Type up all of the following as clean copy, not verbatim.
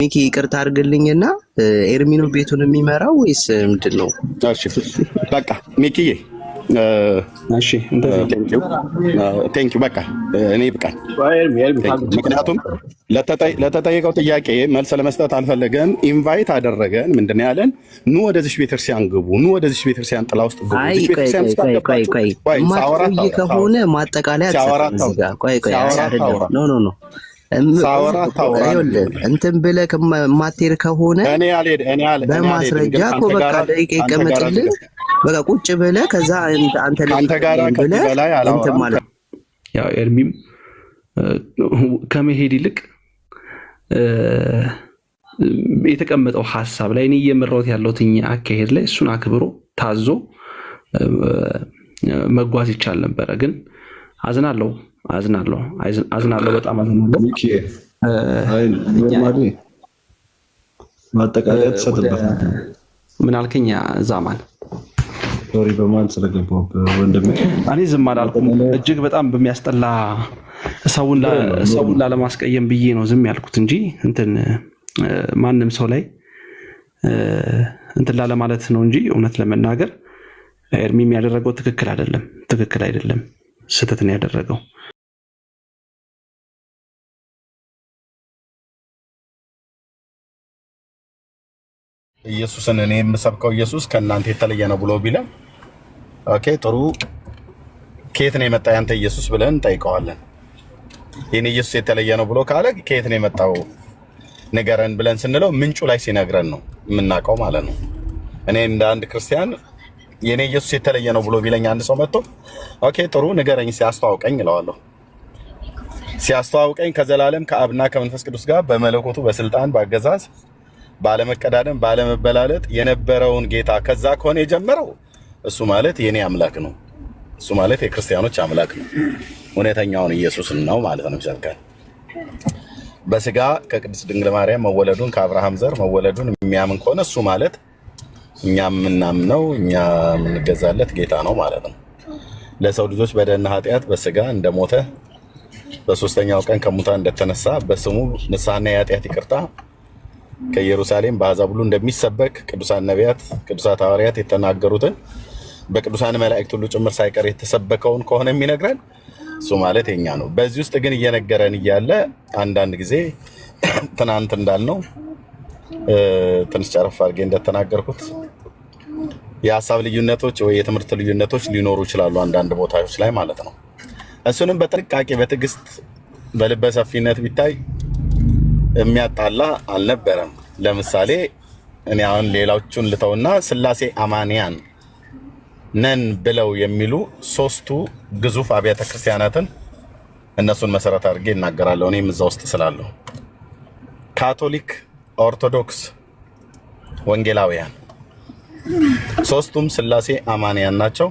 ሚኪ ይቅርታ አድርግልኝና ኤርሚኖ ቤቱን የሚመራው ወይስ ምንድነው? እሺ በቃ ሚኪዬ እሺ ቴንክ ዩ በቃ እኔ ብቃኝ። ምክንያቱም ለተጠየቀው ጥያቄ መልስ ለመስጠት አልፈለገም። ኢንቫይት አደረገን። ምንድነው ያለን? ኑ ወደዚህ ቤተክርስቲያን ግቡ፣ ኑ ወደዚህ ቤተክርስቲያን ጥላ ውስጥ ግቡ። አይ ቆይ ማጥቆይ ከሆነ ማጠቃለያ ቆይ አይደለም ኖ እንትን ብለህ ማቴር ከሆነ በማስረጃ እኮ በቃ ደቂቃ ይቀመጥልህ። በቃ ቁጭ ብለህ ከዛ አንተ ብለህ እንትን ማለት ያው ኤርሚም ከመሄድ ይልቅ የተቀመጠው ሐሳብ ላይ እኔ እየመራሁት ያለሁት አካሄድ ላይ እሱን አክብሮ ታዞ መጓዝ ይቻል ነበረ። ግን አዝናለሁ በጣም አዝናለሁ። ማጠቃለያ ተሰጥቷል። ምን አልከኝ ዛማን? ሶሪ በማን ስለገባው ወንድሜ እኔ ዝም አላልኩም። እጅግ በጣም በሚያስጠላ ሰውን ላለማስቀየም ብዬ ነው ዝም ያልኩት እንጂ እንትን ማንም ሰው ላይ እንትን ላለማለት ነው እንጂ እውነት ለመናገር ኤርሚም ያደረገው ትክክል አይደለም፣ ስህተት ነው ያደረገው። ኢየሱስን እኔ የምሰብከው ኢየሱስ ከእናንተ የተለየ ነው ብሎ ቢለን ኦኬ ጥሩ፣ ከየት ነው የመጣ ያንተ ኢየሱስ ብለን እንጠይቀዋለን። የኔ ኢየሱስ የተለየ ነው ብሎ ካለ ከየት ነው የመጣው ንገረን ብለን ስንለው ምንጩ ላይ ሲነግረን ነው የምናውቀው ማለት ነው። እኔ እንደ አንድ ክርስቲያን የኔ ኢየሱስ የተለየ ነው ብሎ ቢለኝ አንድ ሰው መጥቶ ኦኬ ጥሩ ንገረኝ ሲያስተዋውቀኝ እለዋለሁ። ሲያስተዋውቀኝ ከዘላለም ከአብና ከመንፈስ ቅዱስ ጋር በመለኮቱ በስልጣን ባገዛዝ ባለመቀዳደም ባለመበላለጥ የነበረውን ጌታ ከዛ ከሆነ የጀመረው እሱ ማለት የኔ አምላክ ነው። እሱ ማለት የክርስቲያኖች አምላክ ነው። እውነተኛውን ኢየሱስን ነው ማለት ነው ይሰብካል። በስጋ ከቅድስት ድንግል ማርያም መወለዱን ከአብርሃም ዘር መወለዱን የሚያምን ከሆነ እሱ ማለት እኛ የምናምነው እኛ የምንገዛለት ጌታ ነው ማለት ነው። ለሰው ልጆች በደልና ኃጢአት በስጋ እንደሞተ በሶስተኛው ቀን ከሙታን እንደተነሳ በስሙ ንስሐና የኃጢአት ይቅርታ ከኢየሩሳሌም በአሕዛብ ሁሉ እንደሚሰበክ ቅዱሳን ነቢያት ቅዱሳት ሐዋርያት የተናገሩትን በቅዱሳን መላእክት ሁሉ ጭምር ሳይቀር የተሰበከውን ከሆነ የሚነግረን እሱ ማለት የኛ ነው። በዚህ ውስጥ ግን እየነገረን እያለ አንዳንድ ጊዜ ትናንት እንዳልነው ትንሽ ጨረፍ አድርጌ እንደተናገርኩት የሀሳብ ልዩነቶች ወይ የትምህርት ልዩነቶች ሊኖሩ ይችላሉ አንዳንድ ቦታዎች ላይ ማለት ነው። እሱንም በጥንቃቄ በትዕግስት በልበ ሰፊነት ቢታይ የሚያጣላ አልነበረም። ለምሳሌ እኔ አሁን ሌላዎቹን ልተውና ስላሴ አማንያን ነን ብለው የሚሉ ሶስቱ ግዙፍ አብያተ ክርስቲያናትን እነሱን መሰረት አድርጌ እናገራለሁ። እኔም እዛ ውስጥ ስላለሁ ካቶሊክ፣ ኦርቶዶክስ፣ ወንጌላውያን ሶስቱም ስላሴ አማንያን ናቸው።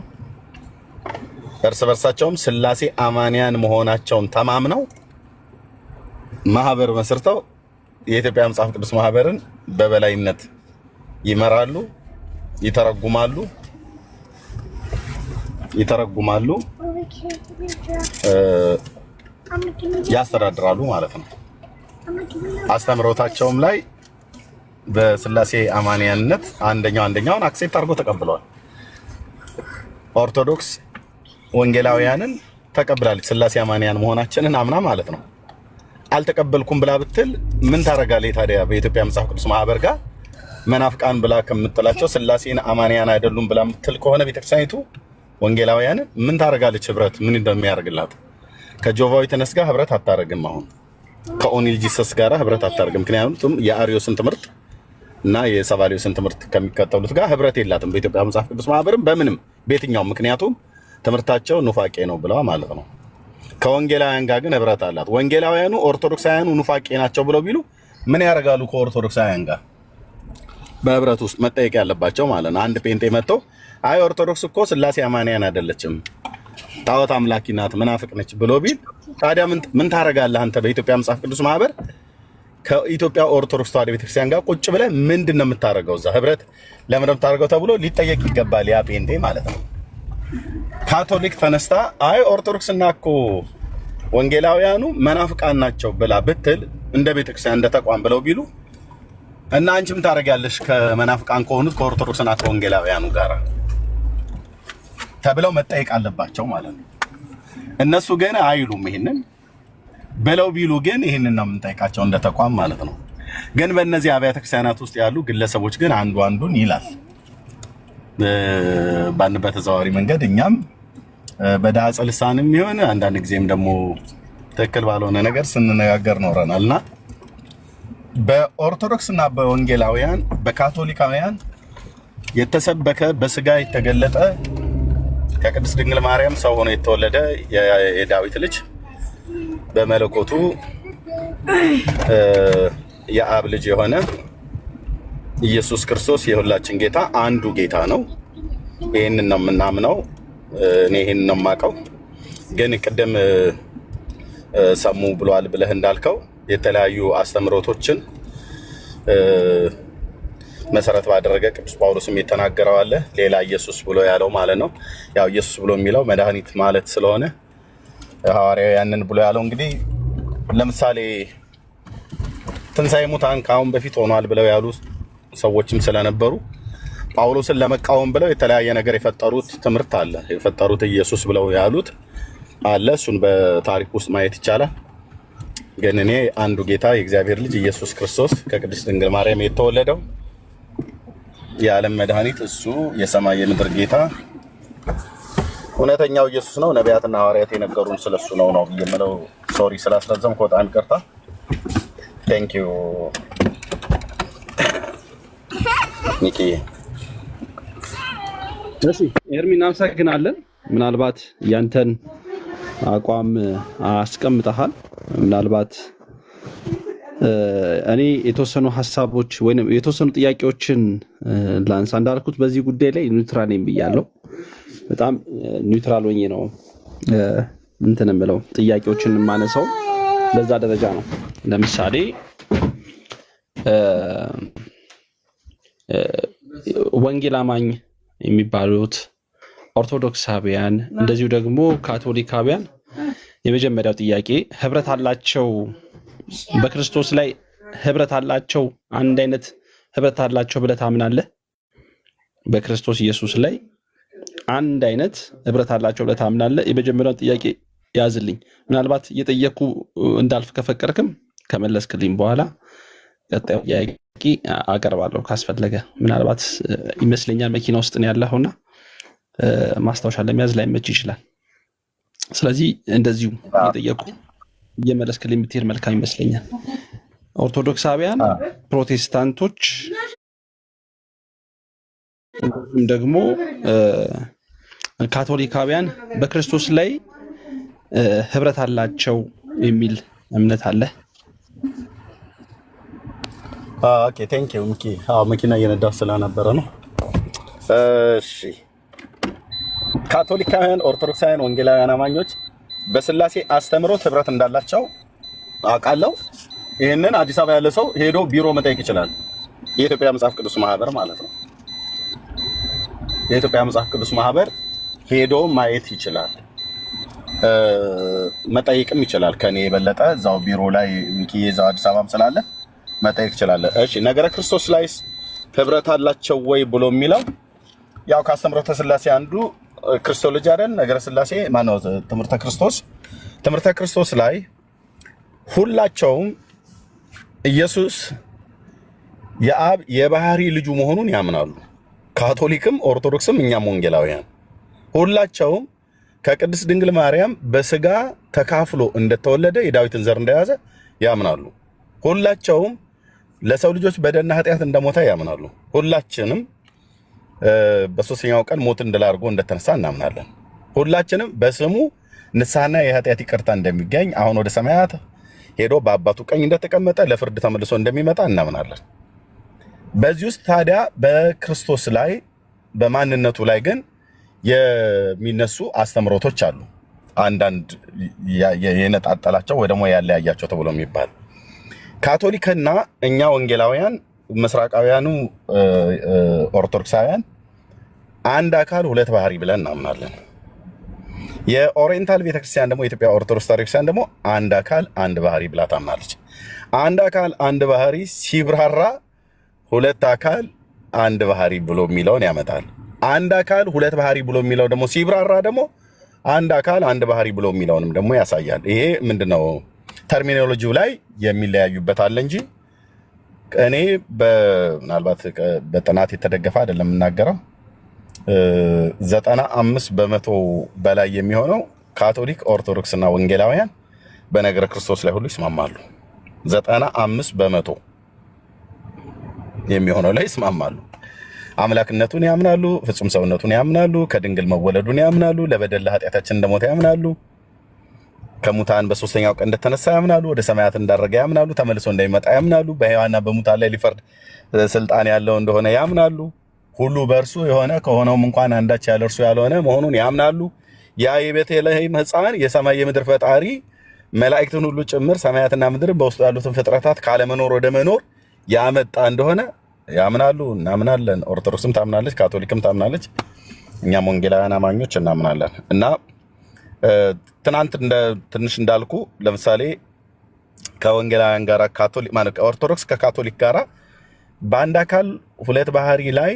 እርስ በርሳቸውም ስላሴ አማንያን መሆናቸውን ተማምነው ማህበር መስርተው የኢትዮጵያ መጽሐፍ ቅዱስ ማህበርን በበላይነት ይመራሉ፣ ይተረጉማሉ፣ ያስተዳድራሉ ማለት ነው። አስተምሮታቸውም ላይ በስላሴ አማንያንነት አንደኛውን አክሴፕት አድርጎ ተቀብለዋል። ኦርቶዶክስ ወንጌላውያንን ተቀብላለች፣ ስላሴ አማንያን መሆናችንን አምና ማለት ነው። አልተቀበልኩም ብላ ብትል ምን ታረጋለች ታዲያ? በኢትዮጵያ መጽሐፍ ቅዱስ ማህበር ጋር መናፍቃን ብላ ከምትላቸው ስላሴን አማንያን አይደሉም ብላ ምትል ከሆነ ቤተክርስቲያኒቱ ወንጌላውያንን ምን ታረጋለች? ህብረት ምን እንደሚያደርግላት? ከጆቫዊ ተነስ ጋር ህብረት አታረግም። አሁን ከኦኒል ጂሰስ ጋር ህብረት አታረግም። ምክንያቱም የአሪዮስን ትምህርት እና የሰባሊዮስን ትምህርት ከሚከተሉት ጋር ህብረት የላትም በኢትዮጵያ መጽሐፍ ቅዱስ ማህበርም በምንም በየትኛው። ምክንያቱም ትምህርታቸው ኑፋቄ ነው ብላ ማለት ነው። ከወንጌላውያን ጋር ግን ህብረት አላት። ወንጌላውያኑ ኦርቶዶክሳውያኑ ኑፋቄ ናቸው ብለው ቢሉ ምን ያደርጋሉ? ከኦርቶዶክሳውያን ጋር በህብረት ውስጥ መጠየቅ ያለባቸው ማለት ነው። አንድ ጴንጤ መጥቶ አይ ኦርቶዶክስ እኮ ስላሴ አማንያን አይደለችም ጣዖት አምላኪ ናት መናፍቅ ነች ብሎ ቢል ታዲያ ምን ታረጋለህ አንተ? በኢትዮጵያ መጽሐፍ ቅዱስ ማህበር ከኢትዮጵያ ኦርቶዶክስ ተዋሕዶ ቤተክርስቲያን ጋር ቁጭ ብለህ ምንድነው የምታረገው? እዛ ህብረት ለምን የምታረገው ተብሎ ሊጠየቅ ይገባል ያ ጴንጤ ማለት ነው። ካቶሊክ ተነስታ አይ ኦርቶዶክስና እኮ ወንጌላውያኑ መናፍቃን ናቸው ብላ ብትል እንደ ቤተክርስቲያን እንደ ተቋም ብለው ቢሉ እና አንቺም ታረጋለሽ ከመናፍቃን ከሆኑት ከኦርቶዶክስና ከወንጌላውያኑ ጋር ተብለው መጠየቅ አለባቸው ማለት ነው። እነሱ ግን አይሉም ይሄንን በለው ቢሉ ግን ይሄንን ነው የምንጠይቃቸው እንደ ተቋም ማለት ነው። ግን በእነዚህ አብያተ ክርስቲያናት ውስጥ ያሉ ግለሰቦች ግን አንዱን ይላል ባንበት ተዘዋዋሪ መንገድ እኛም በዳጽ ልሳንም ይሆን አንዳንድ ጊዜም ደግሞ ትክክል ባልሆነ ነገር ስንነጋገር ኖረናልና በኦርቶዶክስና በወንጌላውያን በካቶሊካውያን የተሰበከ በስጋ የተገለጠ ከቅድስት ድንግል ማርያም ሰው ሆኖ የተወለደ የዳዊት ልጅ በመለኮቱ የአብ ልጅ የሆነ ኢየሱስ ክርስቶስ የሁላችን ጌታ አንዱ ጌታ ነው። ይሄንን ነው የምናምነው። እኔ ይሄንን ነው የማውቀው። ግን ቅድም ሰሙ ብሏል ብለህ እንዳልከው የተለያዩ አስተምሮቶችን መሰረት ባደረገ ቅዱስ ጳውሎስም የተናገረው አለ ሌላ ኢየሱስ ብሎ ያለው ማለት ነው። ያው ኢየሱስ ብሎ የሚለው መድኃኒት ማለት ስለሆነ ሐዋርያው ያንን ብሎ ያለው እንግዲህ ለምሳሌ ትንሣኤ ሙታን ከአሁን በፊት ሆኗል ብለው ያሉ ሰዎችም ስለነበሩ ጳውሎስን ለመቃወም ብለው የተለያየ ነገር የፈጠሩት ትምህርት አለ። የፈጠሩት ኢየሱስ ብለው ያሉት አለ። እሱን በታሪክ ውስጥ ማየት ይቻላል። ግን እኔ አንዱ ጌታ የእግዚአብሔር ልጅ ኢየሱስ ክርስቶስ ከቅድስት ድንግል ማርያም የተወለደው የዓለም መድኃኒት እሱ የሰማይ የምድር ጌታ እውነተኛው ኢየሱስ ነው። ነቢያትና ሐዋርያት የነገሩን ስለሱ ነው የምለው። ሶሪ ስላስረዘምኩ በጣም ይቅርታ። ቴንክ ዩ ኒኪ። እሺ ኤርሚ እናመሰግናለን። ምናልባት ያንተን አቋም አስቀምጠሃል። ምናልባት እኔ የተወሰኑ ሀሳቦች ወይንም የተወሰኑ ጥያቄዎችን ላንሳ። እንዳልኩት በዚህ ጉዳይ ላይ ኒውትራል ነኝ ብያለሁ። በጣም ኒውትራል ሆኜ ነው እንትን የምለው ጥያቄዎችን የማነሳው በዛ ደረጃ ነው። ለምሳሌ ወንጌል አማኝ የሚባሉት ኦርቶዶክሳውያን እንደዚሁ ደግሞ ካቶሊካውያን የመጀመሪያው ጥያቄ ህብረት አላቸው፣ በክርስቶስ ላይ ህብረት አላቸው፣ አንድ አይነት ህብረት አላቸው ብለህ ታምናለህ? በክርስቶስ ኢየሱስ ላይ አንድ አይነት ህብረት አላቸው ብለህ ታምናለህ? የመጀመሪያውን ጥያቄ ያዝልኝ። ምናልባት እየጠየኩ እንዳልፍ ከፈቀድክም ከመለስክልኝ በኋላ ቀጣዩ ጥያቄ አቀርባለሁ ካስፈለገ። ምናልባት ይመስለኛል መኪና ውስጥ ነው ያለኸውና ማስታወሻ ለመያዝ ላይመች ይችላል። ስለዚህ እንደዚሁ እየጠየኩ እየመለስክልኝ የምትሄድ መልካም ይመስለኛል። ኦርቶዶክሳውያን፣ ፕሮቴስታንቶች ደግሞ ካቶሊካውያን በክርስቶስ ላይ ህብረት አላቸው የሚል እምነት አለ። ኦኬ ቴንክ ዩ ሚኪ። መኪና እየነዳሁ ስለነበረ ነው። እሺ ካቶሊካውያን፣ ኦርቶዶክሳውያን፣ ወንጌላውያን አማኞች በስላሴ አስተምሮት ህብረት እንዳላቸው አውቃለሁ። ይህንን አዲስ አበባ ያለ ሰው ሄዶ ቢሮ መጠየቅ ይችላል። የኢትዮጵያ መጽሐፍ ቅዱስ ማህበር ማለት ነው። የኢትዮጵያ መጽሐፍ ቅዱስ ማህበር ሄዶ ማየት ይችላል፣ መጠየቅም ይችላል። ከኔ የበለጠ እዛው ቢሮ ላይ ሚኪ እዛው አዲስ አበባም ስላለ መጠየቅ ይችላል። እሺ ነገረ ክርስቶስ ላይስ ህብረት አላቸው ወይ ብሎ የሚለው ያው ከአስተምሮተ ስላሴ አንዱ ክርስቶሎጂ አይደል? ነገረ ስላሴ ማነው? ትምህርተ ክርስቶስ ላይ ሁላቸውም ኢየሱስ የአብ የባህሪ ልጁ መሆኑን ያምናሉ። ካቶሊክም ኦርቶዶክስም እኛም ወንጌላውያን ሁላቸውም ከቅድስት ድንግል ማርያም በስጋ ተካፍሎ እንደተወለደ የዳዊትን ዘር እንደያዘ ያምናሉ። ሁላቸውም ለሰው ልጆች በደልና ኃጢአት እንደሞተ ያምናሉ። ሁላችንም በሶስተኛው ቀን ሞትን ድል አድርጎ እንደተነሳ እናምናለን። ሁላችንም በስሙ ንስሐና የኃጢአት ይቅርታ እንደሚገኝ አሁን ወደ ሰማያት ሄዶ በአባቱ ቀኝ እንደተቀመጠ ለፍርድ ተመልሶ እንደሚመጣ እናምናለን። በዚህ ውስጥ ታዲያ በክርስቶስ ላይ በማንነቱ ላይ ግን የሚነሱ አስተምሮቶች አሉ። አንዳንድ የነጣጠላቸው ወይ ደግሞ ያለያያቸው ተብሎ የሚባል ካቶሊክና እኛ ወንጌላውያን ምስራቃውያኑ ኦርቶዶክሳውያን አንድ አካል ሁለት ባህሪ ብለን እናምናለን። የኦሪየንታል ቤተክርስቲያን ደግሞ የኢትዮጵያ ኦርቶዶክስ ቤተክርስቲያን ደግሞ አንድ አካል አንድ ባህሪ ብላ ታምናለች። አንድ አካል አንድ ባህሪ ሲብራራ ሁለት አካል አንድ ባህሪ ብሎ የሚለውን ያመጣል። አንድ አካል ሁለት ባህሪ ብሎ የሚለው ደግሞ ሲብራራ ደግሞ አንድ አካል አንድ ባህሪ ብሎ የሚለውንም ደግሞ ያሳያል። ይሄ ምንድነው ተርሚኖሎጂው ላይ የሚለያዩበት አለ እንጂ እኔ ምናልባት በጥናት የተደገፈ አይደለም የምናገረው 95% በላይ የሚሆነው ካቶሊክ፣ ኦርቶዶክስ እና ወንጌላውያን በነገረ ክርስቶስ ላይ ሁሉ ይስማማሉ። 95% የሚሆነው ላይ ይስማማሉ። አምላክነቱን ያምናሉ፣ ፍጹም ሰውነቱን ያምናሉ፣ ከድንግል መወለዱን ያምናሉ፣ ለበደል ለኃጢአታችን እንደሞተ ያምናሉ፣ ከሙታን በሶስተኛው ቀን እንደተነሳ ያምናሉ፣ ወደ ሰማያት እንዳረገ ያምናሉ፣ ተመልሶ እንደሚመጣ ያምናሉ፣ በሕያዋንና በሙታን ላይ ሊፈርድ ስልጣን ያለው እንደሆነ ያምናሉ፣ ሁሉ በእርሱ የሆነ ከሆነውም እንኳን አንዳች ያለ እርሱ ያልሆነ መሆኑን ያምናሉ። ያ የቤተልሔም ሕፃን የሰማይ የምድር ፈጣሪ መላእክትን ሁሉ ጭምር ሰማያትና ምድር በውስጡ ያሉትን ፍጥረታት ካለመኖር ወደ መኖር ያመጣ እንደሆነ ያምናሉ። እናምናለን። ኦርቶዶክስም ታምናለች፣ ካቶሊክም ታምናለች፣ እኛም ወንጌላውያን አማኞች እናምናለን። እና ትናንት ትንሽ እንዳልኩ ለምሳሌ ከወንጌላውያን ጋር ካቶሊክ ማለት ኦርቶዶክስ ከካቶሊክ ጋራ በአንድ አካል ሁለት ባህሪ ላይ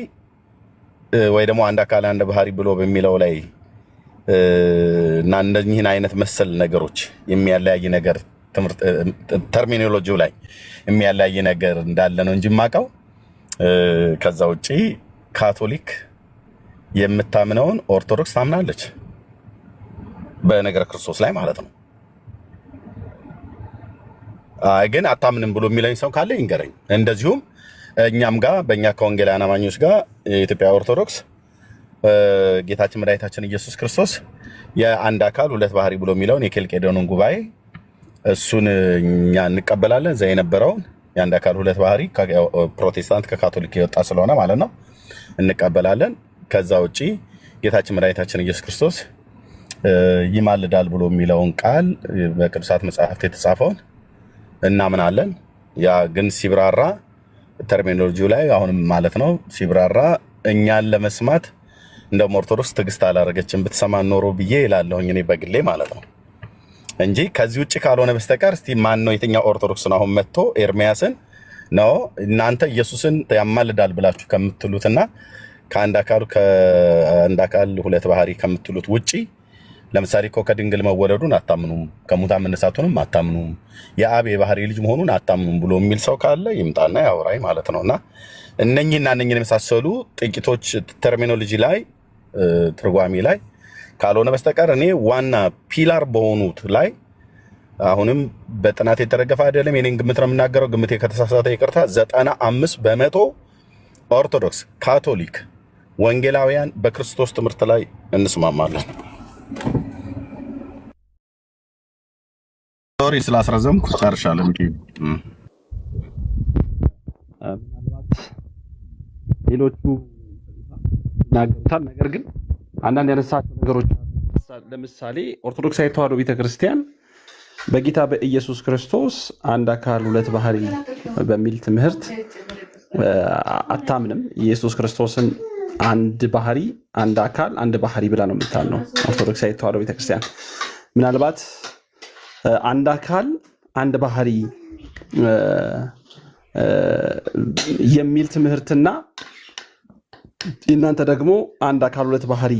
ወይ ደግሞ አንድ አካል አንድ ባህሪ ብሎ በሚለው ላይ እና እንደኚህን አይነት መሰል ነገሮች የሚያለያይ ነገር ትምህርት ተርሚኖሎጂው ላይ የሚያለያይ ነገር እንዳለ ነው እንጂ የማውቀው ከዛ ውጪ ካቶሊክ የምታምነውን ኦርቶዶክስ ታምናለች በነገረ ክርስቶስ ላይ ማለት ነው። ግን አታምንም ብሎ የሚለኝ ሰው ካለ ይንገረኝ። እንደዚሁም እኛም ጋር በእኛ ከወንጌላውያን አማኞች ጋር የኢትዮጵያ ኦርቶዶክስ ጌታችን መድኃኒታችን ኢየሱስ ክርስቶስ የአንድ አካል ሁለት ባህሪ ብሎ የሚለውን የኬልቄዶንን ጉባኤ እሱን እኛ እንቀበላለን። እዛ የነበረውን የአንድ አካል ሁለት ባህሪ ፕሮቴስታንት ከካቶሊክ የወጣ ስለሆነ ማለት ነው እንቀበላለን። ከዛ ውጪ ጌታችን መድኃኒታችን ኢየሱስ ክርስቶስ ይማልዳል ብሎ የሚለውን ቃል በቅዱሳት መጽሐፍት የተጻፈውን እናምናለን። ያ ግን ሲብራራ ተርሚኖሎጂው ላይ አሁንም ማለት ነው ሲብራራ እኛን ለመስማት እንደውም ኦርቶዶክስ ትዕግስት አላረገችም ብትሰማ ኖሮ ብዬ እላለሁኝ እኔ በግሌ ማለት ነው እንጂ ከዚህ ውጭ ካልሆነ በስተቀር እስቲ ማን ነው የትኛው ኦርቶዶክስ ነው አሁን መጥቶ ኤርሚያስን ነው እናንተ ኢየሱስን ያማልዳል ብላችሁ ከምትሉትና ከአንድ አካል ሁለት ባህሪ ከምትሉት ውጪ ለምሳሌ እኮ ከድንግል መወለዱን አታምኑም፣ ከሙታን መነሳቱንም አታምኑም፣ የአብ የባህሪ ልጅ መሆኑን አታምኑም ብሎ የሚል ሰው ካለ ይምጣና ያውራይ ማለት ነውና እነኚህና እነኚህን የመሳሰሉ ጥቂቶች ተርሚኖሎጂ ላይ ትርጓሜ ላይ ካልሆነ በስተቀር እኔ ዋና ፒላር በሆኑት ላይ አሁንም በጥናት የተደገፈ አይደለም። የኔን ግምት ነው የምናገረው። ግምቴ ከተሳሳተ ይቅርታ። 95% ኦርቶዶክስ፣ ካቶሊክ፣ ወንጌላውያን በክርስቶስ ትምህርት ላይ እንስማማለን። ሶሪ ስላስረዘምኩ ጨርሻለሁ። ሌሎቹ ናገሩታል። ነገር ግን አንዳንድ ያነሳቸው ነገሮች ለምሳሌ ኦርቶዶክሳዊ ተዋሕዶ ቤተክርስቲያን በጌታ በኢየሱስ ክርስቶስ አንድ አካል ሁለት ባህሪ በሚል ትምህርት አታምንም። ኢየሱስ ክርስቶስን አንድ ባህሪ፣ አንድ አካል፣ አንድ ባህሪ ብላ ነው የምታምነው ኦርቶዶክሳዊ ተዋሕዶ ቤተክርስቲያን። ምናልባት አንድ አካል አንድ ባህሪ የሚል ትምህርትና እናንተ ደግሞ አንድ አካል ሁለት ባህሪ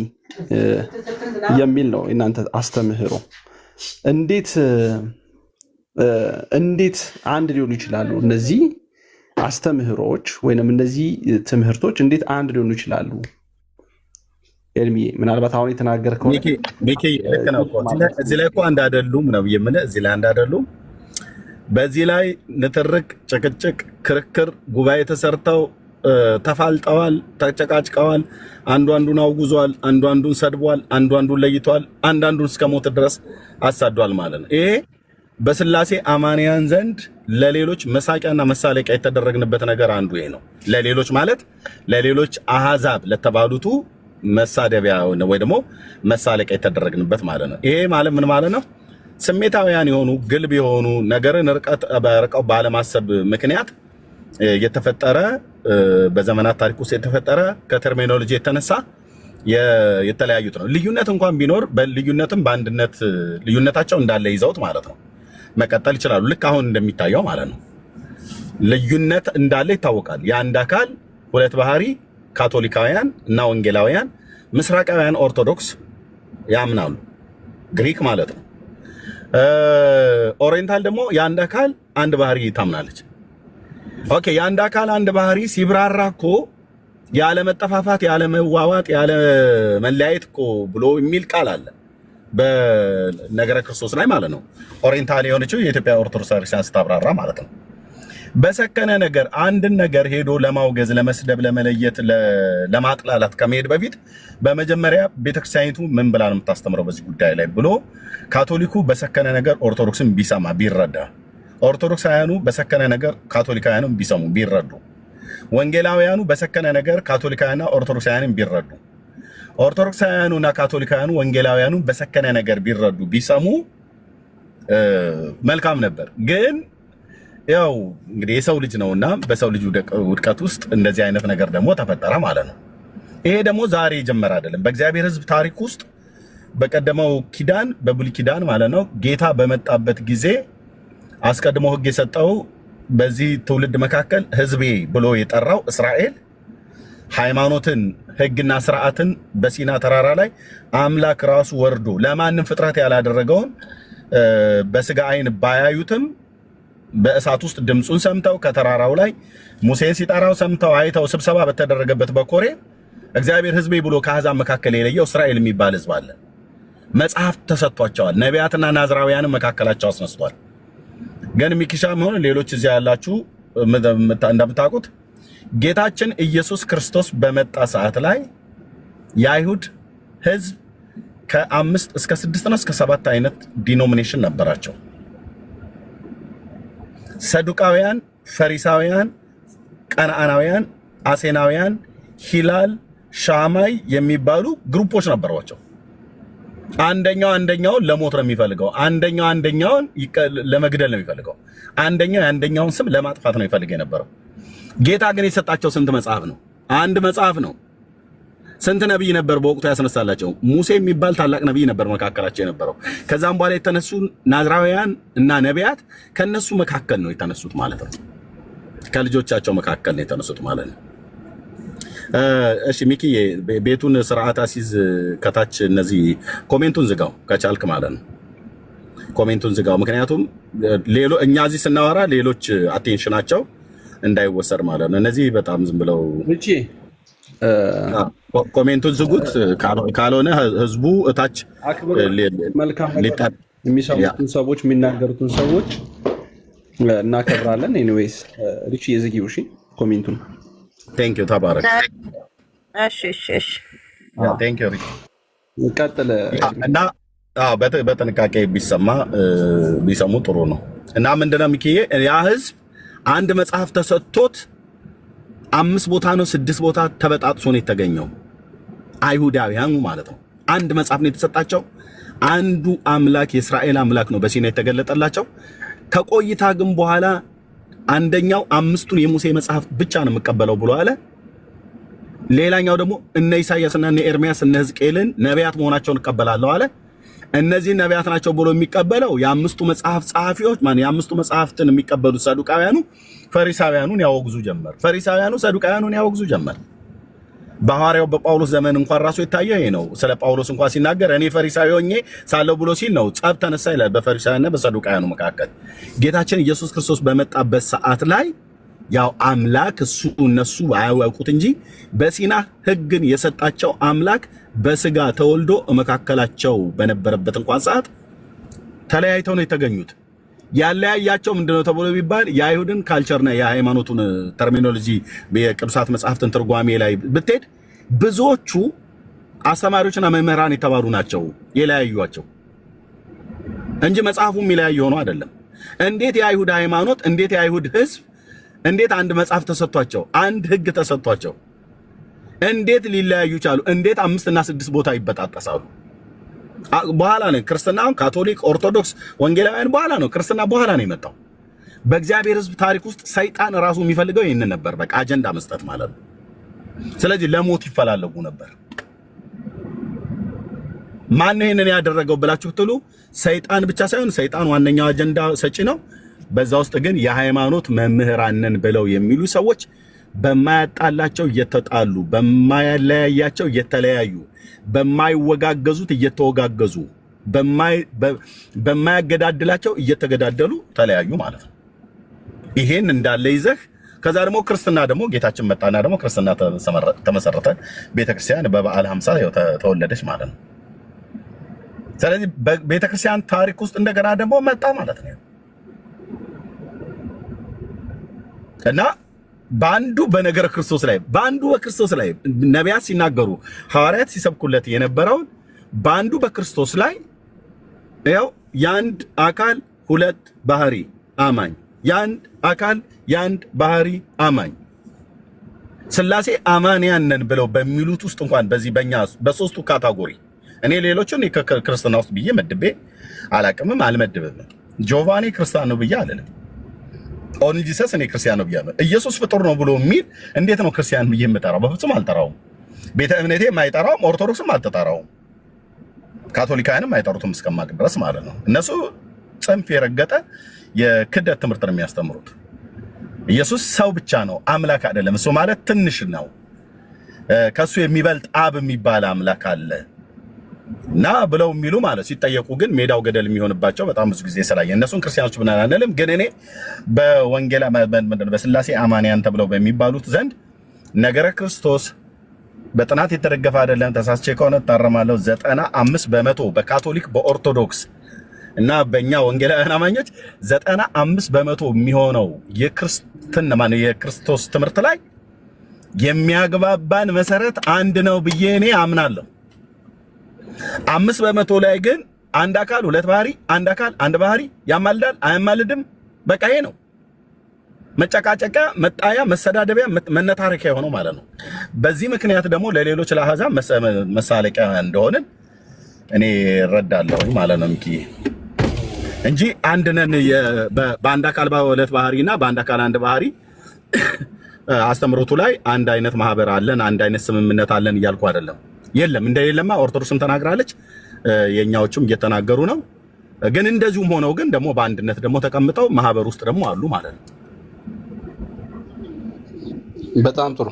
የሚል ነው እናንተ አስተምህሮ። እንዴት አንድ ሊሆኑ ይችላሉ? እነዚህ አስተምህሮች ወይንም እነዚህ ትምህርቶች እንዴት አንድ ሊሆኑ ይችላሉ? ኤርሚ ምናልባት አሁን የተናገርከው ሚኪ ልክ ነው እኮ እዚህ ላይ እኮ አንድ አይደሉም ነው የምልህ። እዚህ ላይ አንድ አይደሉም። በዚህ ላይ ንትርክ፣ ጭቅጭቅ፣ ክርክር ጉባኤ ተሰርተው ተፋልጠዋል፣ ተጨቃጭቀዋል። አንዱ አንዱን አውግዟል፣ አንዱ አንዱን ሰድቧል፣ አንዱ አንዱን ለይቷል፣ አንዱን እስከ ሞት ድረስ አሳዷል ማለት ነው። ይሄ በስላሴ አማንያን ዘንድ ለሌሎች መሳቂያና መሳለቂያ የተደረግንበት ነገር አንዱ ይሄ ነው። ለሌሎች ማለት ለሌሎች አሃዛብ ለተባሉቱ መሳደቢያ ወይ ደግሞ መሳለቂያ የተደረግንበት ማለት ነው። ይሄ ማለት ምን ማለት ነው? ስሜታውያን የሆኑ ግልብ የሆኑ ነገርን ርቀው ባለማሰብ ምክንያት የተፈጠረ በዘመናት ታሪክ ውስጥ የተፈጠረ ከተርሚኖሎጂ የተነሳ የተለያዩት ነው። ልዩነት እንኳን ቢኖር በልዩነትም በአንድነት ልዩነታቸው እንዳለ ይዘውት ማለት ነው መቀጠል ይችላሉ። ልክ አሁን እንደሚታየው ማለት ነው። ልዩነት እንዳለ ይታወቃል። የአንድ አካል ሁለት ባህሪ ካቶሊካውያን እና ወንጌላውያን፣ ምስራቃውያን ኦርቶዶክስ ያምናሉ። ግሪክ ማለት ነው። ኦሪየንታል ደግሞ የአንድ አካል አንድ ባህሪ ታምናለች። ኦኬ የአንድ አካል አንድ ባህሪ ሲብራራ እኮ ያለ መጠፋፋት፣ ያለ መዋዋጥ፣ ያለ መለያየት እኮ ብሎ የሚል ቃል አለ በነገረ ክርስቶስ ላይ ማለት ነው። ኦሪየንታል የሆነችው የኢትዮጵያ ኦርቶዶክስ ክርስቲያን ስታብራራ ማለት ነው። በሰከነ ነገር አንድን ነገር ሄዶ ለማውገዝ፣ ለመስደብ፣ ለመለየት፣ ለማጥላላት ከመሄድ በፊት በመጀመሪያ ቤተክርስቲያኒቱ ምን ብላ ነው የምታስተምረው በዚህ ጉዳይ ላይ ብሎ ካቶሊኩ በሰከነ ነገር ኦርቶዶክስን ቢሰማ ቢረዳ፣ ኦርቶዶክሳውያኑ በሰከነ ነገር ካቶሊካውያኑ ቢሰሙ ቢረዱ፣ ወንጌላውያኑ በሰከነ ነገር ካቶሊካውያንና ኦርቶዶክሳውያንን ቢረዱ፣ ኦርቶዶክሳውያኑና ካቶሊካውያኑ ወንጌላውያኑ በሰከነ ነገር ቢረዱ ቢሰሙ መልካም ነበር። ግን ያው እንግዲህ የሰው ልጅ ነውና በሰው ልጅ ውድቀት ውስጥ እንደዚህ አይነት ነገር ደግሞ ተፈጠረ ማለት ነው። ይሄ ደግሞ ዛሬ የጀመረ አይደለም። በእግዚአብሔር ሕዝብ ታሪክ ውስጥ በቀደመው ኪዳን በብሉይ ኪዳን ማለት ነው ጌታ በመጣበት ጊዜ አስቀድሞ ሕግ የሰጠው በዚህ ትውልድ መካከል ሕዝቤ ብሎ የጠራው እስራኤል ሃይማኖትን፣ ሕግና ስርዓትን በሲና ተራራ ላይ አምላክ ራሱ ወርዶ ለማንም ፍጥረት ያላደረገውን በስጋ አይን ባያዩትም በእሳት ውስጥ ድምጹን ሰምተው ከተራራው ላይ ሙሴን ሲጠራው ሰምተው አይተው ስብሰባ በተደረገበት በኮሬ እግዚአብሔር ሕዝቤ ብሎ ከአሕዛብ መካከል የለየው እስራኤል የሚባል ሕዝብ አለ። መጽሐፍ ተሰጥቷቸዋል። ነቢያትና ናዝራውያንም መካከላቸው አስነስቷል። ግን ሚኪሻም ሆነ ሌሎች እዚያ ያላችሁ እንደምታውቁት ጌታችን ኢየሱስ ክርስቶስ በመጣ ሰዓት ላይ የአይሁድ ሕዝብ ከ5 እስከ 6 ነው እስከ 7 አይነት ዲኖሚኔሽን ነበራቸው። ሰዱቃውያን፣ ፈሪሳውያን፣ ቀናናውያን፣ አሴናውያን፣ ሂላል፣ ሻማይ የሚባሉ ግሩፖች ነበሯቸው። አንደኛውን ለሞት ነው የሚፈልገው፣ አንደኛውን ለመግደል ነው የሚፈልገው፣ አንደኛውን ስም ለማጥፋት ነው ይፈልግ የነበረው። ጌታ ግን የሰጣቸው ስንት መጽሐፍ ነው? አንድ መጽሐፍ ነው። ስንት ነብይ ነበር በወቅቱ ያስነሳላቸው? ሙሴ የሚባል ታላቅ ነብይ ነበር መካከላቸው የነበረው። ከዛም በኋላ የተነሱ ናዝራውያን እና ነቢያት ከነሱ መካከል ነው የተነሱት ማለት ነው። ከልጆቻቸው መካከል ነው የተነሱት ማለት ነው። እሺ ሚኪዬ ቤቱን ስርዓት አሲዝ ከታች እነዚህ ኮሜንቱን ዝጋው ከቻልክ ማለት ነው። ኮሜንቱን ዝጋው፣ ምክንያቱም እኛ እዚህ ስናወራ ሌሎች አቴንሽናቸው እንዳይወሰድ ማለት ነው። እነዚህ በጣም ዝም ብለው እቺ ኮሜንቱን ዝጉት፣ ካልሆነ ህዝቡ እታች መልካም የሚሰሙትን ሰዎች የሚናገሩትን ሰዎች እናከብራለን። ኤኒዌይስ ሪቺ የዝጊው እሺ ኮሜንቱን ቴንክ ዩ ተባረክ። እሺ እሺ እሺ ቴንክ ዩ ሪቺ ቀጥል እና በጥንቃቄ ቢሰሙ ጥሩ ነው። እና ምንድነው ሚኪዬ ያ ህዝብ አንድ መጽሐፍ ተሰጥቶት 5 ቦታ ነው 6 ቦታ ተበጣጥሶ ነው የተገኘው። አይሁዳውያኑ ማለት ነው። አንድ መጽሐፍ ነው የተሰጣቸው። አንዱ አምላክ የእስራኤል አምላክ ነው በሲና የተገለጠላቸው። ከቆይታ ግን በኋላ አንደኛው 5ቱን የሙሴ መጽሐፍ ብቻ ነው የምቀበለው ብሎ አለ። ሌላኛው ደግሞ እነ ኢሳይያስና እነ ኤርሚያስ እነ ሕዝቅኤልን ነቢያት መሆናቸውን እቀበላለሁ አለ። እነዚህ ነቢያት ናቸው ብሎ የሚቀበለው የ5ቱ መጽሐፍ ጸሐፊዎች የ5ቱ መጽሐፍትን የሚቀበሉት ሰዱቃውያኑ ፈሪሳውያኑን ያወግዙ ጀመር። ፈሪሳውያኑ ሰዱቃውያኑን ያወግዙ ጀመር። በሐዋርያው በጳውሎስ ዘመን እንኳን ራሱ የታየው ይሄ ነው። ስለ ጳውሎስ እንኳን ሲናገር እኔ ፈሪሳዊ ሆኜ ሳለሁ ብሎ ሲል ነው ጸብ ተነሳ ይላል በፈሪሳውያንና በሰዱቃውያኑ መካከል። ጌታችን ኢየሱስ ክርስቶስ በመጣበት ሰዓት ላይ ያው አምላክ እነሱ አያውቁት እንጂ በሲና ሕግን የሰጣቸው አምላክ በስጋ ተወልዶ መካከላቸው በነበረበት እንኳን ሰዓት ተለያይተው ነው የተገኙት። ያለያያቸው ምንድነው ተብሎ ቢባል የአይሁድን ካልቸርና የሃይማኖቱን ተርሚኖሎጂ የቅዱሳት መጽሐፍትን ትርጓሜ ላይ ብትሄድ ብዙዎቹ አስተማሪዎችና መምህራን የተባሉ ናቸው የለያዩዋቸው እንጂ መጽሐፉም የለያዩ ሆኖ አይደለም። እንዴት የአይሁድ ሃይማኖት፣ እንዴት የአይሁድ ሕዝብ እንዴት አንድ መጽሐፍ ተሰጥቷቸው አንድ ሕግ ተሰጥቷቸው እንዴት ሊለያዩ ቻሉ? እንዴት 5 እና 6 ቦታ ይበጣጠሳሉ? በኋላ ነው ክርስትና፣ ካቶሊክ፣ ኦርቶዶክስ፣ ወንጌላውያን በኋላ ነው ክርስትና በኋላ ነው የመጣው። በእግዚአብሔር ሕዝብ ታሪክ ውስጥ ሰይጣን ራሱ የሚፈልገው ይሄንን ነበር፣ በቃ አጀንዳ መስጠት ማለት ነው። ስለዚህ ለሞት ይፈላለጉ ነበር። ማን ነው ይሄንን ያደረገው ብላችሁ ብትሉ ሰይጣን ብቻ ሳይሆን ሰይጣን ዋነኛው አጀንዳ ሰጪ ነው። በዛ ውስጥ ግን የሃይማኖት መምህራን ነን ብለው የሚሉ ሰዎች በማያጣላቸው እየተጣሉ፣ በማያለያያቸው እየተለያዩ፣ በማይወጋገዙት እየተወጋገዙ፣ በማያገዳድላቸው እየተገዳደሉ ተለያዩ ማለት ነው። ይሄን እንዳለ ይዘህ ከዛ ደግሞ ክርስትና ደግሞ ጌታችን መጣና ደግሞ ክርስትና ተመሰረተ፣ ቤተክርስቲያን በበዓለ 50 ተወለደች ማለት ነው። ስለዚህ በቤተክርስቲያን ታሪክ ውስጥ እንደገና ደግሞ መጣ ማለት ነው። እና በአንዱ በነገረ ክርስቶስ ላይ በአንዱ በክርስቶስ ላይ ነቢያት ሲናገሩ ሐዋርያት ሲሰብኩለት የነበረውን በአንዱ በክርስቶስ ላይ ያው የአንድ አካል ሁለት ባህሪ አማኝ፣ የአንድ አካል የአንድ ባህሪ አማኝ ሥላሴ አማንያን ነን ብለው በሚሉት ውስጥ እንኳን በዚህ በእኛ በሶስቱ ካታጎሪ እኔ ሌሎችን ክርስትና ውስጥ ብዬ መድቤ አላቅምም አልመድብም። ጆቫኒ ክርስቲያን ነው ብዬ አልልም። ኦንሊ ጂሰስ እኔ ክርስቲያን ነው ብዬ አልልም። ኢየሱስ ፍጡር ነው ብሎ የሚል እንዴት ነው ክርስቲያን ብዬ የምጠራው? በፍጹም አልጠራውም። ቤተ እምነቴ የማይጠራውም፣ ኦርቶዶክስም አልተጠራውም፣ ካቶሊካውያንም አይጠሩትም እስከማቅ ድረስ ማለት ነው። እነሱ ጽንፍ የረገጠ የክደት ትምህርት ነው የሚያስተምሩት። ኢየሱስ ሰው ብቻ ነው፣ አምላክ አይደለም። እሱ ማለት ትንሽ ነው። ከሱ የሚበልጥ አብ የሚባል አምላክ አለ እና ብለው የሚሉ ማለት ሲጠየቁ ግን ሜዳው ገደል የሚሆንባቸው በጣም ብዙ ጊዜ ስላየ እነሱን ክርስቲያኖች ብለን አንልም። ግን እኔ በወንጌል በሥላሴ አማንያን ተብለው በሚባሉት ዘንድ ነገረ ክርስቶስ በጥናት የተደገፈ አይደለም። ተሳስቼ ከሆነ ታረማለሁ። 95% በካቶሊክ በኦርቶዶክስ እና በእኛ ወንጌላውያን አማኞች 95% የሚሆነው የክርስቶስ ትምህርት ላይ የሚያግባባን መሰረት አንድ ነው ብዬ እኔ አምናለሁ። 5% ላይ ግን አንድ አካል ሁለት ባህሪ፣ አንድ አካል አንድ ባህሪ፣ ያማልዳል አያማልድም፣ በቃ ይሄ ነው መጨቃጨቂያ፣ መጣያ፣ መሰዳደቢያ፣ መነታረኪያ የሆነው ማለት ነው። በዚህ ምክንያት ደግሞ ለሌሎች ለአሕዛብ መሳለቂያ እንደሆነ እኔ እረዳለሁ ማለት ነው እንጂ አንድ ነን በአንድ አካል በሁለት ባህሪና በአንድ አካል አንድ ባህሪ አስተምሮቱ ላይ አንድ አይነት ማህበር አለን፣ አንድ አይነት ስምምነት አለን እያልኩ አይደለም። የለም እንደሌለማ ኦርቶዶክስም ተናግራለች፣ የኛዎቹም እየተናገሩ ነው። ግን እንደዚሁም ሆነው ግን ደግሞ በአንድነት ደግሞ ተቀምጠው ማህበር ውስጥ ደግሞ አሉ ማለት ነው። በጣም ጥሩ።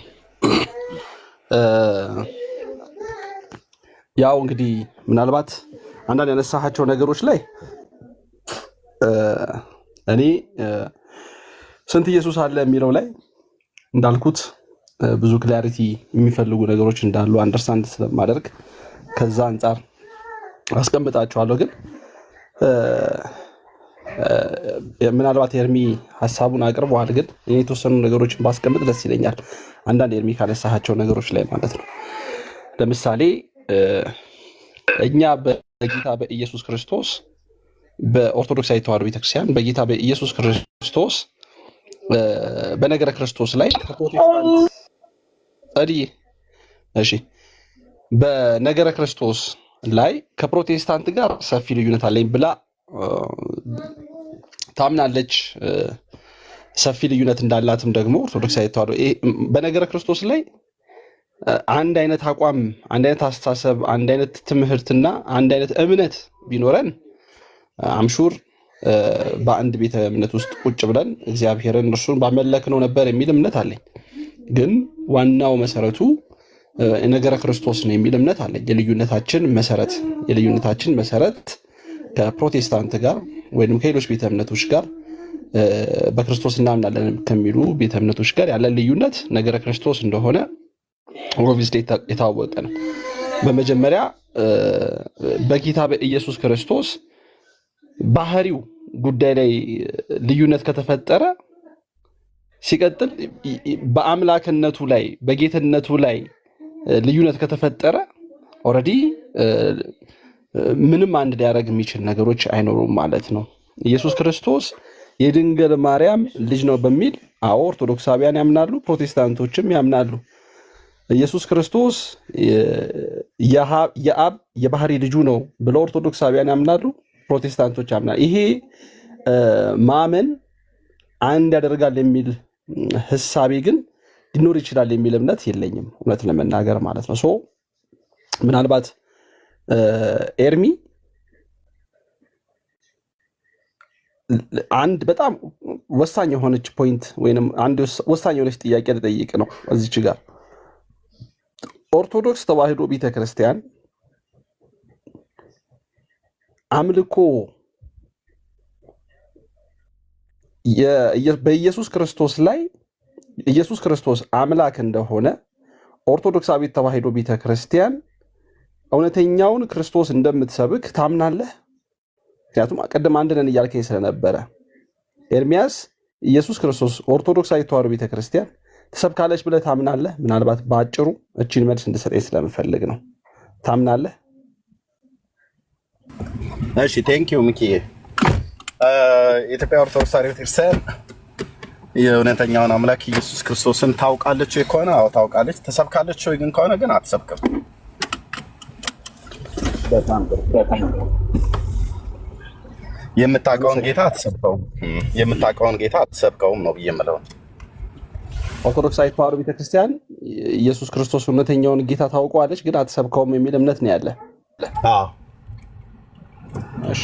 ያው እንግዲህ ምናልባት አንዳንድ ያነሳሃቸው ነገሮች ላይ እኔ ስንት ኢየሱስ አለ የሚለው ላይ እንዳልኩት ብዙ ክላሪቲ የሚፈልጉ ነገሮች እንዳሉ አንደርስታንድ ስለማደርግ ከዛ አንጻር አስቀምጣቸዋለሁ። ግን ምናልባት ኤርሚ ሐሳቡን አቅርበዋል። ግን እኔ የተወሰኑ ነገሮችን ባስቀምጥ ደስ ይለኛል። አንዳንድ ኤርሚ ካነሳሃቸው ነገሮች ላይ ማለት ነው። ለምሳሌ እኛ በጌታ በኢየሱስ ክርስቶስ በኦርቶዶክሳዊ ተዋሕዶ ቤተክርስቲያን በጌታ በኢየሱስ ክርስቶስ በነገረ ክርስቶስ ላይ በነገረ ክርስቶስ ላይ ከፕሮቴስታንት ጋር ሰፊ ልዩነት አለኝ ብላ ታምናለች። ሰፊ ልዩነት እንዳላትም ደግሞ ኦርቶዶክሳዊ ተዋሕዶ በነገረ ክርስቶስ ላይ አንድ አይነት አቋም፣ አንድ አይነት አስተሳሰብ፣ አንድ አይነት ትምህርትና አንድ አይነት እምነት ቢኖረን አምሹር በአንድ ቤተ እምነት ውስጥ ቁጭ ብለን እግዚአብሔርን እርሱን ባመለክነው ነበር የሚል እምነት አለኝ። ግን ዋናው መሰረቱ ነገረ ክርስቶስ ነው የሚል እምነት አለኝ። የልዩነታችን መሰረት ከፕሮቴስታንት ጋር ወይም ከሌሎች ቤተ እምነቶች ጋር በክርስቶስ እናምናለን ከሚሉ ቤተ እምነቶች ጋር ያለ ልዩነት ነገረ ክርስቶስ እንደሆነ ኦብቪየስሊ የታወቀ ነው። በመጀመሪያ በጌታ በኢየሱስ ክርስቶስ ባህሪው ጉዳይ ላይ ልዩነት ከተፈጠረ ሲቀጥል በአምላክነቱ ላይ በጌትነቱ ላይ ልዩነት ከተፈጠረ ኦልሬዲ ምንም አንድ ሊያደርግ የሚችል ነገሮች አይኖሩም ማለት ነው። ኢየሱስ ክርስቶስ የድንግል ማርያም ልጅ ነው በሚል ኦርቶዶክሳውያን ያምናሉ፣ ፕሮቴስታንቶችም ያምናሉ። ኢየሱስ ክርስቶስ የአብ የባህሪ ልጁ ነው ብለው ኦርቶዶክሳውያን ያምናሉ፣ ፕሮቴስታንቶች ያምናሉ። ይሄ ማመን አንድ ያደርጋል የሚል ህሳቤ ግን ሊኖር ይችላል የሚል እምነት የለኝም፣ እውነት ለመናገር ማለት ነው። ምናልባት ኤርሚ አንድ በጣም ወሳኝ የሆነች ፖይንት ወይንም አንድ ወሳኝ የሆነች ጥያቄ ልጠይቅ ነው እዚች ጋር። ኦርቶዶክስ ተዋሕዶ ቤተክርስቲያን አምልኮ በኢየሱስ ክርስቶስ ላይ ኢየሱስ ክርስቶስ አምላክ እንደሆነ ኦርቶዶክሳዊት ተዋሕዶ ቤተክርስቲያን እውነተኛውን ክርስቶስ እንደምትሰብክ ታምናለህ? ምክንያቱም ቀደም አንድ ነን እያልከኝ ስለነበረ ኤርሚያስ ኢየሱስ ክርስቶስ ኦርቶዶክሳዊት ተዋሕዶ ቤተክርስቲያን ትሰብካለች ብለህ ታምናለህ? ምናልባት በአጭሩ እቺን መልስ እንድሰጠኝ ስለምፈልግ ነው። ታምናለህ? እሺ ቴንክ ዩ ሚኪዬ። የኢትዮጵያ ኦርቶዶክስ ተዋሕዶ ቤተክርስቲያን የእውነተኛውን አምላክ ኢየሱስ ክርስቶስን ታውቃለች ወይ ከሆነ አዎ ታውቃለች። ትሰብካለች ወይ ግን ከሆነ ግን አትሰብክም። በጣም የምታውቀውን ጌታ አትሰብከውም። የምታውቀውን ጌታ አትሰብከውም ነው ብዬ የምለው። ኦርቶዶክሳዊት ተዋሕዶ ቤተክርስቲያን ኢየሱስ ክርስቶስ እውነተኛውን ጌታ ታውቀዋለች ግን አትሰብከውም የሚል እምነት ነው ያለ። አዎ እሺ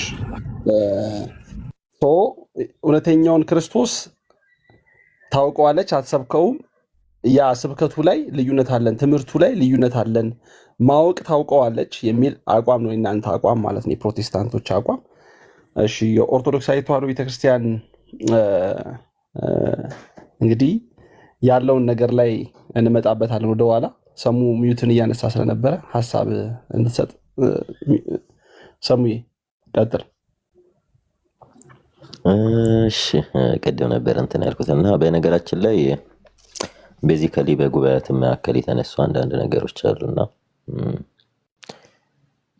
እውነተኛውን ክርስቶስ ታውቀዋለች አትሰብከውም። ያ ስብከቱ ላይ ልዩነት አለን፣ ትምህርቱ ላይ ልዩነት አለን። ማወቅ ታውቀዋለች የሚል አቋም ነው የእናንተ አቋም ማለት ነው፣ የፕሮቴስታንቶች አቋም። እሺ የኦርቶዶክሳዊት ተዋሕዶ ቤተክርስቲያን እንግዲህ ያለውን ነገር ላይ እንመጣበታለን ወደኋላ። ሰሙ ሚዩትን እያነሳ ስለነበረ ሀሳብ እንድትሰጥ ሰሙዬ ቀጥል። እሺ ቅድም ነበር እንትን ያልኩትና በነገራችን ላይ ቤዚካሊ በጉባኤያት መካከል የተነሱ አንዳንድ ነገሮች አሉና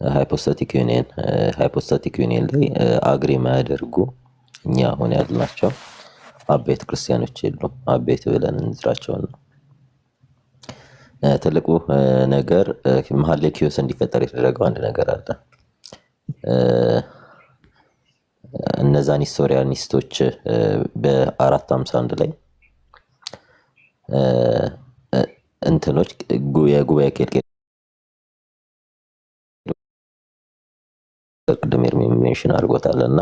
ሃይፖስታቲክ ዩኒየን ላይ አግሪ ማያደርጉ እኛ አሁን ያልናቸው አበይት ክርስቲያኖች የሉም። አበይት ብለን እንዝራቸው ነው። ትልቁ ነገር መሀል ላይ ኪዮስ እንዲፈጠር የተደረገው አንድ ነገር አለ። እነዛን ሂስቶሪያኒስቶች በ451 ላይ እንትኖች የጉባኤ ቄልቄል ቅድም ሜንሽን አድርጎታልና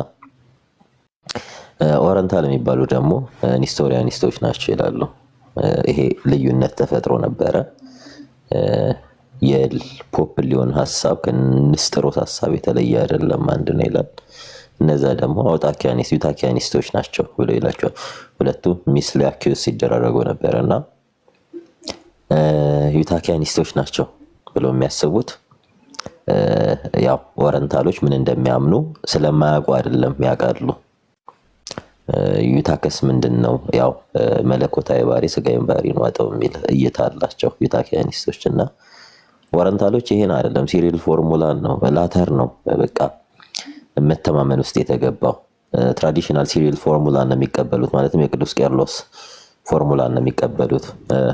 ኦረንታል የሚባሉ ደግሞ ኒስቶሪያኒስቶች ናቸው ይላሉ። ይሄ ልዩነት ተፈጥሮ ነበረ። የፖፕ ሊዮን ሐሳብ ከንስጥሮስ ሐሳብ የተለየ አይደለም፣ አንድ ነው ይላል። እነዛ ደግሞ ዩታኪያኒስቶች ናቸው ብሎ ይላቸዋል። ሁለቱ ሚስሊያኪዮስ ሲደራረጉ ነበረና ዩታኪያኒስቶች ናቸው ብሎ የሚያስቡት ያው ኦረንታሎች ምን እንደሚያምኑ ስለማያውቁ አይደለም፣ ያውቃሉ። ዩታከስ ምንድነው? ያው መለኮታዊ ባህሪ ስጋዊ ባህሪ ነው አጠው የሚል እይታ አላቸው ዩታኪያኒስቶች። እና ኦረንታሎች ይሄን አይደለም፣ ሲሪል ፎርሙላን ነው፣ ላተር ነው በቃ መተማመን ውስጥ የተገባው። ትራዲሽናል ሲሪል ፎርሙላን ነው የሚቀበሉት፣ ማለትም የቅዱስ ቄርሎስ ፎርሙላን ነው የሚቀበሉት።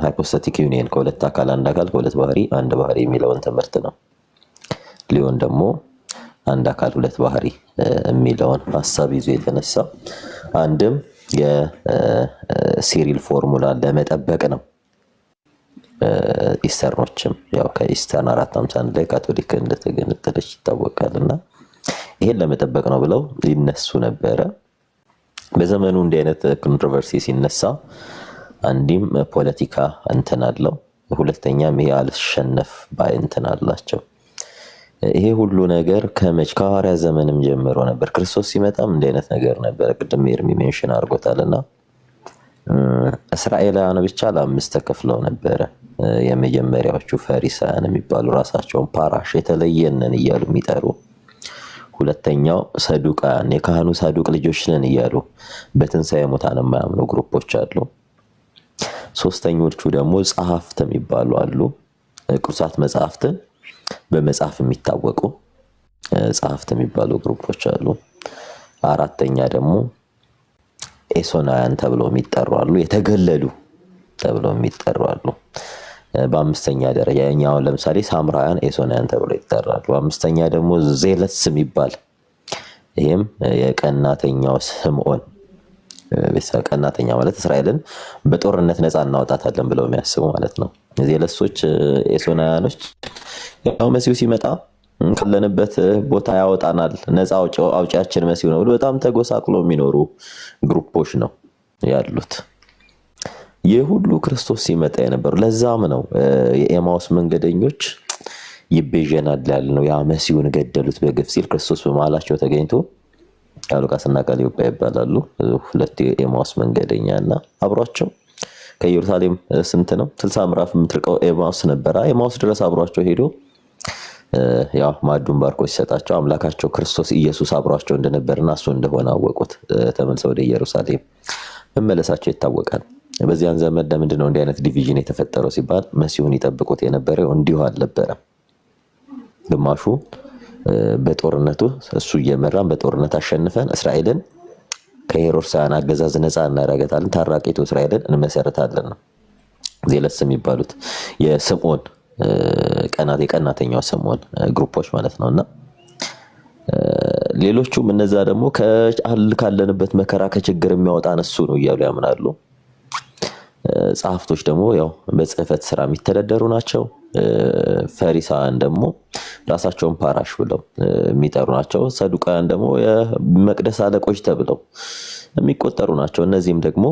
ሃይፖስታቲክ ዩኒየን ከሁለት አካል አንድ አካል ከሁለት ባህሪ አንድ ባህሪ የሚለውን ትምህርት ነው። ሊዮን ደግሞ አንድ አካል ሁለት ባህሪ የሚለውን ሐሳብ ይዞ የተነሳ አንድም የሲሪል ፎርሙላ ለመጠበቅ ነው። ኢስተርኖችም ያው ከኢስተርን 451 ላይ ካቶሊክ እንደተገነጠለች ይታወቃልና ይሄን ለመጠበቅ ነው ብለው ሊነሱ ነበረ። በዘመኑ እንዲህ አይነት ኮንትሮቨርሲ ሲነሳ አንዲም ፖለቲካ እንትን አለው፣ ሁለተኛም ይሄ አልሸነፍ ባይ እንትን አላቸው። ይሄ ሁሉ ነገር ከሐዋርያ ዘመንም ጀምሮ ነበር። ክርስቶስ ሲመጣም እንዲህ አይነት ነገር ነበር። ቅድም ኤርሚ ሜንሽን አድርጎታልና እስራኤላውያን ብቻ ለአምስት ተከፍለው ነበረ። የመጀመሪያዎቹ ፈሪሳውያን የሚባሉ ራሳቸውን ፓራሽ የተለየነን እያሉ የሚጠሩ፣ ሁለተኛው ሰዱቃውያን የካህኑ ሳዱቅ ልጆች ነን እያሉ በትንሣኤ ሙታን የማያምኑ ግሩፖች አሉ። ሶስተኞቹ ደግሞ ጸሐፍት የሚባሉ አሉ። ቅዱሳት መጽሐፍትን በመጽሐፍ የሚታወቁ ጸሐፍት የሚባሉ ግሩፖች አሉ። አራተኛ ደግሞ ኤሶናውያን ተብለው የሚጠሩ አሉ፣ የተገለሉ ተብለው የሚጠሩ አሉ። በአምስተኛ ደረጃ ያኛው ለምሳሌ ሳምራውያን ኤሶናውያን ተብለው ይጠራሉ። በአምስተኛ ደግሞ ዜለስ የሚባል ይሄም የቀናተኛው ስምዖን ቀናተኛ ማለት እስራኤልን በጦርነት ነፃ እናወጣታለን ብለው የሚያስቡ ማለት ነው። ዜለሶች ኤሶናውያኖች ያው መሲሁ ሲመጣ ካለንበት ቦታ ያወጣናል ነፃ አውጪያችን መሲሁ ነው ብሎ በጣም ተጎሳቅሎ የሚኖሩ ግሩፖች ነው ያሉት። ይህ ሁሉ ክርስቶስ ሲመጣ የነበሩ ለዛም ነው የኤማውስ መንገደኞች ይቤዠናል ያልነው። ያ መሲሁን ገደሉት በግፍ ሲል ክርስቶስ በመሃላቸው ተገኝቶ ሉቃስና ቀለዮጳ ይባላሉ ሁለት የኤማውስ መንገደኛና አብሯቸው ከኢየሩሳሌም ስንት ነው 60 ምዕራፍ የምትርቀው ኤማውስ ነበር። ኤማውስ ድረስ አብሯቸው ሄዶ ያው ማዕዱን ባርኮ ሲሰጣቸው አምላካቸው ክርስቶስ ኢየሱስ አብሯቸው እንደነበርና እሱ እንደሆነ አወቁት። ተመልሰው ወደ ኢየሩሳሌም መመለሳቸው ይታወቃል። በዚያን ዘመን ለምንድነው እንዲህ አይነት ዲቪዥን የተፈጠረው ሲባል መሲሁን ይጠብቁት የነበረው እንዲሁ አልነበረም። ግማሹ በጦርነቱ እሱ እየመራን በጦርነት አሸንፈን እስራኤልን ከሄሮድሳውያን አገዛዝ ነፃ እናደርጋታለን፣ ታራቂቱ እስራኤልን እንመሰርታለን ነው ዜለስ የሚባሉት የስምዖን የቀናተኛው ስምዖን ግሩፖች ማለት ነውና ሌሎቹም እነዛ ደግሞ ካለንበት መከራ ከችግር የሚያወጣን እሱ ነው እያሉ ያምናሉ። ጸሐፍቶች ደግሞ ያው በጽህፈት ስራ የሚተዳደሩ ናቸው። ፈሪሳውያን ደግሞ ራሳቸውን ፓራሽ ብለው የሚጠሩ ናቸው። ሰዱቃውያን ደግሞ የመቅደስ አለቆች ተብለው የሚቆጠሩ ናቸው። እነዚህም ደግሞ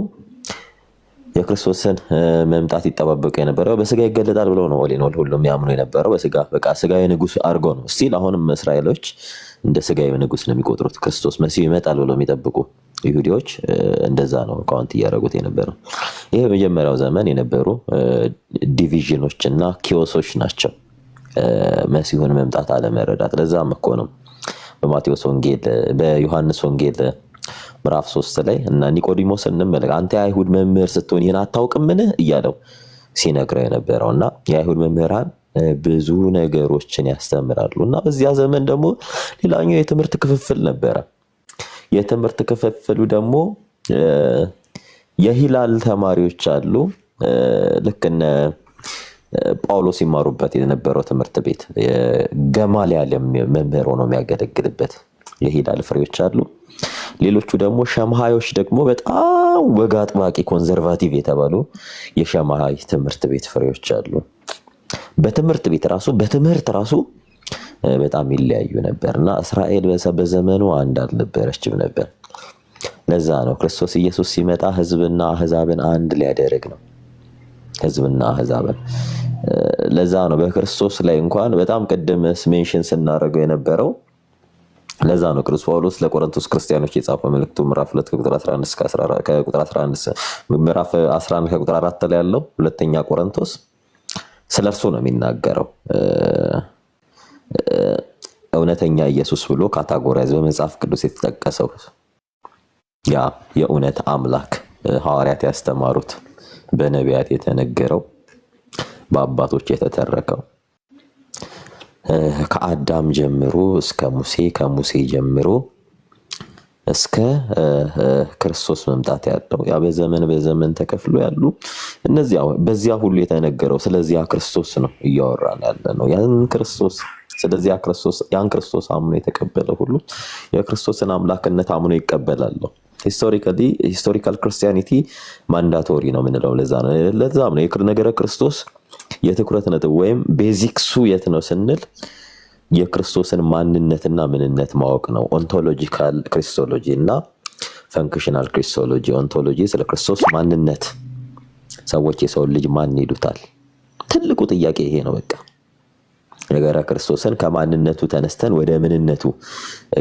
የክርስቶስን መምጣት ይጠባበቁ የነበረው በስጋ ይገለጣል ብለው ነው ወሊኖል ሁሉም ያምኑ የነበረው በስጋ በቃ ስጋዊ ንጉስ አድርጎ ነው። ስቲል አሁንም እስራኤሎች እንደ ስጋዊ ንጉስ ነው የሚቆጥሩት። ክርስቶስ መሲሁ ይመጣል ብለው የሚጠብቁ ይሁዲዎች እንደዛ ነው ካውንት እያደረጉት የነበረው። ይሄ በመጀመሪያው ዘመን የነበሩ ዲቪዥኖች እና ኪዮሶች ናቸው መሲሁን መምጣት አለመረዳት። ለዛም እኮ ነው በማቴዎስ ወንጌል በዮሐንስ ወንጌል ምዕራፍ 3 ላይ እና ኒቆዲሞስ እንመለከት አንተ የአይሁድ መምህር ስትሆን ይህን አታውቅምን እያለው ሲነግረው የነበረውና የአይሁድ መምህራን ብዙ ነገሮችን ያስተምራሉና በዚያ ዘመን ደግሞ ሌላኛው የትምህርት ክፍፍል ነበረ። የትምህርት ክፍፍሉ ደግሞ የሂላል ተማሪዎች አሉ ልክ እነ ጳውሎስ ይማሩበት የነበረው ትምህርት ቤት ገማልያል መምህር ሆኖ የሚያገለግልበት የሂላል ፍሬዎች አሉ። ሌሎቹ ደግሞ ሸምሃዮች ደግሞ በጣም ወግ አጥባቂ ኮንዘርቫቲቭ የተባሉ የሸምሃይ ትምህርት ቤት ፍሬዎች አሉ። በትምህርት ራሱ በጣም ይለያዩ ነበርና እስራኤል በዘመኑ አንድ አልነበረችም ነበር። ለዛ ነው ክርስቶስ ኢየሱስ ሲመጣ ህዝብና አህዛብን አንድ ሊያደርግ ነው። ህዝብና አህዛብን ለዛ ነው በክርስቶስ ላይ እንኳን በጣም ቀደም ሜንሽን ስናደርገው የነበረው። ለዛ ነው ቅዱስ ጳውሎስ ለቆሮንቶስ ክርስቲያኖች የጻፈው መልእክቱ ምዕራፍ 2 ከቁጥር 11 እስከ 14 ከቁጥር 11 ምዕራፍ 11 ከቁጥር 4 ላይ ያለው ሁለተኛ ቆሮንቶስ ስለርሱ ነው የሚናገረው። እውነተኛ ኢየሱስ ብሎ ካታጎራይዝ በመጽሐፍ ቅዱስ የተጠቀሰው ያ የእውነት አምላክ ሐዋርያት ያስተማሩት በነቢያት የተነገረው በአባቶች የተተረከው ከአዳም ጀምሮ እስከ ሙሴ ከሙሴ ጀምሮ እስከ ክርስቶስ መምጣት ያለው ያ በዘመን ተከፍሎ ያሉ እነዚያ በዚያ ሁሉ የተነገረው ስለዚያ ክርስቶስ ነው እያወራን ያለ ነው። ያን ክርስቶስ አምኖ የተቀበለ ሁሉ የክርስቶስን አምላክነት አምኖ ይቀበላል። ሂስቶሪካል ክርስቲያኒቲ ማንዳቶሪ ነው ምንለው። ለዛም ነው ነገረ ክርስቶስ የትኩረት ነጥብ ወይም ቤዚክሱ የት ነው ስንል የክርስቶስን ማንነትና ምንነት ማወቅ ነው። ኦንቶሎጂካል ክሪስቶሎጂ እና ፈንክሽናል ክሪስቶሎጂ። ኦንቶሎጂ ስለ ክርስቶስ ማንነት፣ ሰዎች የሰው ልጅ ማን ይሉታል? ትልቁ ጥያቄ ይሄ ነው። በቃ ነገረ ክርስቶስን ከማንነቱ ተነስተን ወደ ምንነቱ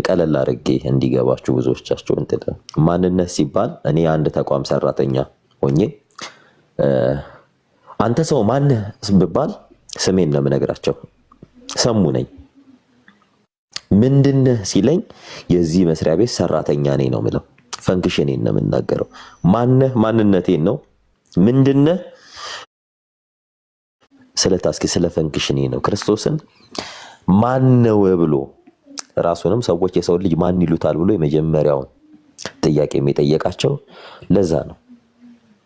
ቀለል አድርጌ እንዲገባችሁ ብዙዎቻችሁ ማንነት ሲባል እኔ አንድ ተቋም ሰራተኛ ሆኜ አንተ ሰው ማነህ ብባል ስሜን ነው የምነግራቸው። ሰሙ ነኝ። ምንድነህ ሲለኝ የዚህ መስሪያ ቤት ሰራተኛ ነኝ ነው የምለው። ፈንክሽኔን ነው የምናገረው። ማነህ ማንነቴን ነው። ምንድነህ ስለ ፈንክሽኔ ነው። ክርስቶስን ማን ነው ብሎ ራሱንም ሰዎች የሰው ልጅ ማን ይሉታል ብሎ የመጀመሪያውን ጥያቄ የሚጠየቃቸው ለዛ ነው።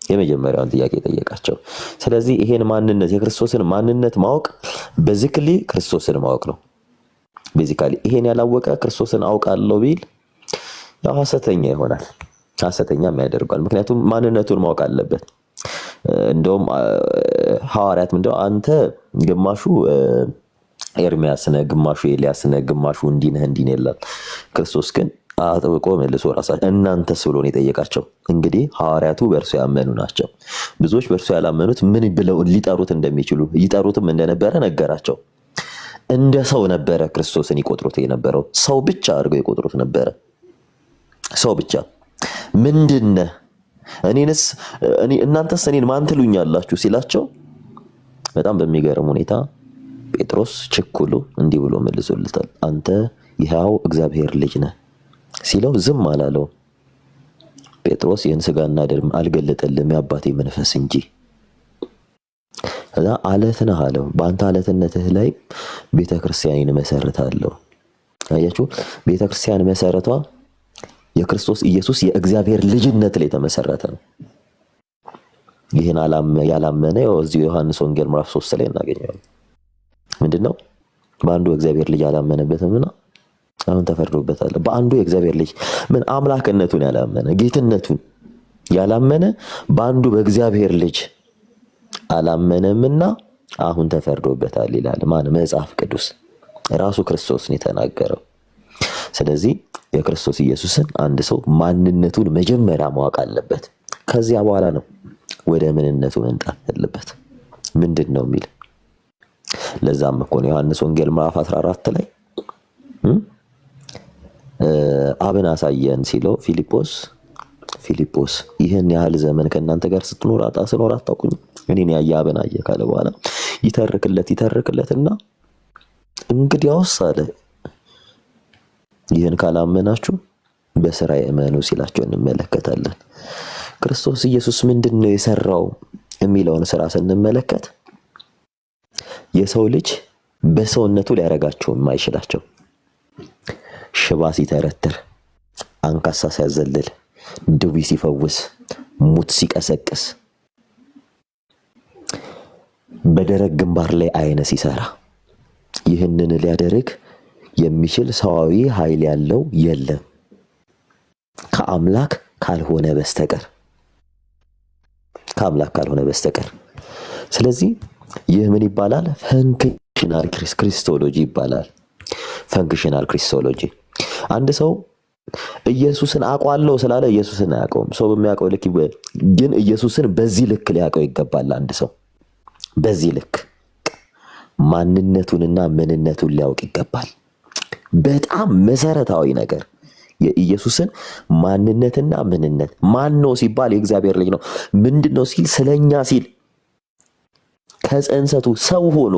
የመጀመሪያውን ጥያቄ ጠየቃቸው። ስለዚህ ይሄን ማንነት የክርስቶስን ማንነት ማወቅ ቤዚካሊ ክርስቶስን ማወቅ ነው። ቤዚካሊ ይሄን ያላወቀ ክርስቶስን አውቃለሁ ቢል ያው ሐሰተኛ ይሆናል። ሐሰተኛም ያደርጋል። ምክንያቱም ማንነቱን ማወቅ አለበት። እንደውም ሐዋርያት ምንድነው አንተ ግማሹ ኤርሚያስ ነህ፣ ግማሹ ኤልያስ ነህ፣ ግማሹ እንዲህ ነህ ይላል። ክርስቶስ ግን አጥብቆ መልሶ ራሳቸው እናንተስ ብሎ ነው የጠየቃቸው። እንግዲህ ሐዋርያቱ በእርሱ ያመኑ ናቸው። ብዙዎች በእርሱ ያላመኑት ምን ብለው ሊጠሩት እንደሚችሉ ይጠሩትም እንደነበረ ነገራቸው። እንደ ሰው ነበረ ክርስቶስን ይቆጥሩት የነበረው። ሰው ብቻ አድርገው ይቆጥሩት ነበረ። ሰው ብቻ። ምንድነህ እናንተስ እኔን ማን ትሉኛላችሁ ሲላቸው በጣም በሚገርም ሁኔታ ጴጥሮስ ችኩሉ እንዲህ ብሎ መልሶለታል። አንተ ይኸው እግዚአብሔር ልጅ ነህ ሲለው ዝም አላለው። ጴጥሮስ ይህን ስጋና ደም አልገለጠልም የአባቴ መንፈስ እንጂ። ከዛ አለት ነህ አለው። በአንተ አለትነትህ ላይ ቤተክርስቲያንን መሰረታለሁ። አያችሁ፣ ቤተክርስቲያን መሰረቷ የክርስቶስ ኢየሱስ የእግዚአብሔር ልጅነት ላይ ተመሰረተ ነው። ይህን ያላመነ እዚሁ ዮሐንስ ወንጌል ምዕራፍ 3 ላይ እናገኘዋለን። ምንድነው? በአንዱ እግዚአብሔር ልጅ ያላመነበትምና አሁን ተፈርዶበታል። በአንዱ የእግዚአብሔር ልጅ ምን አምላክነቱን ያላመነ ጌትነቱን ያላመነ በአንዱ በእግዚአብሔር ልጅ አላመነምና አሁን ተፈርዶበታል ይላል። ማን? መጽሐፍ ቅዱስ ራሱ ክርስቶስ ነው የተናገረው። ስለዚህ የክርስቶስ ኢየሱስን አንድ ሰው ማንነቱን መጀመሪያ ማወቅ አለበት። ከዚያ በኋላ ነው ወደ ምንነቱ መምጣት ያለበት። ምንድነው የሚል ለዛም እኮ ነው ዮሐንስ ወንጌል ምዕራፍ 14 ላይ አብን አሳየን ሲለው ፊልጶስ ይህን ያህል ዘመን ከእናንተ ጋር ስኖር አታውቁኝ? እኔን ያየ አብን አየ ካለ በኋላ ይተርክለትና እንግዲያውስ አለ ይህን ካላመናችሁ በስራ እመኑ ሲላቸው እንመለከታለን። ክርስቶስ ኢየሱስ ምንድነው የሰራው የሚለውን ስራ ስንመለከት የሰው ልጅ በሰውነቱ ሊያረጋቸው የማይችላቸው ሽባ ሲተረትር፣ አንካሳ ሲያዘልል፣ ድዊ ሲፈውስ፣ ሙት ሲቀሰቅስ፣ በደረቅ ግንባር ላይ አይነ ሲሰራ ይህንን ሊያደርግ የሚችል ሰዋዊ ኃይል ያለው የለም ከአምላክ ካልሆነ በስተቀር። ስለዚህ ይህ ምን ይባላል? ፈንክሽናል ክሪስቶሎጂ ይባላል። ፈንክሽናል ክሪስቶሎጂ። አንድ ሰው ኢየሱስን አውቃለሁ ስላለ ኢየሱስን አያውቀውም። ሰው በሚያውቀው ልክ ግን ኢየሱስን በዚህ ልክ ሊያውቀው ይገባል። አንድ ሰው በዚህ ልክ ማንነቱንና ምንነቱን ሊያውቅ ይገባል። በጣም መሰረታዊ ነገር የኢየሱስን ማንነትና ምንነት። ማን ነው ሲባል የእግዚአብሔር ልጅ ነው። ምንድነው ሲል ስለኛ ሲል ከጽንሰቱ ሰው ሆኖ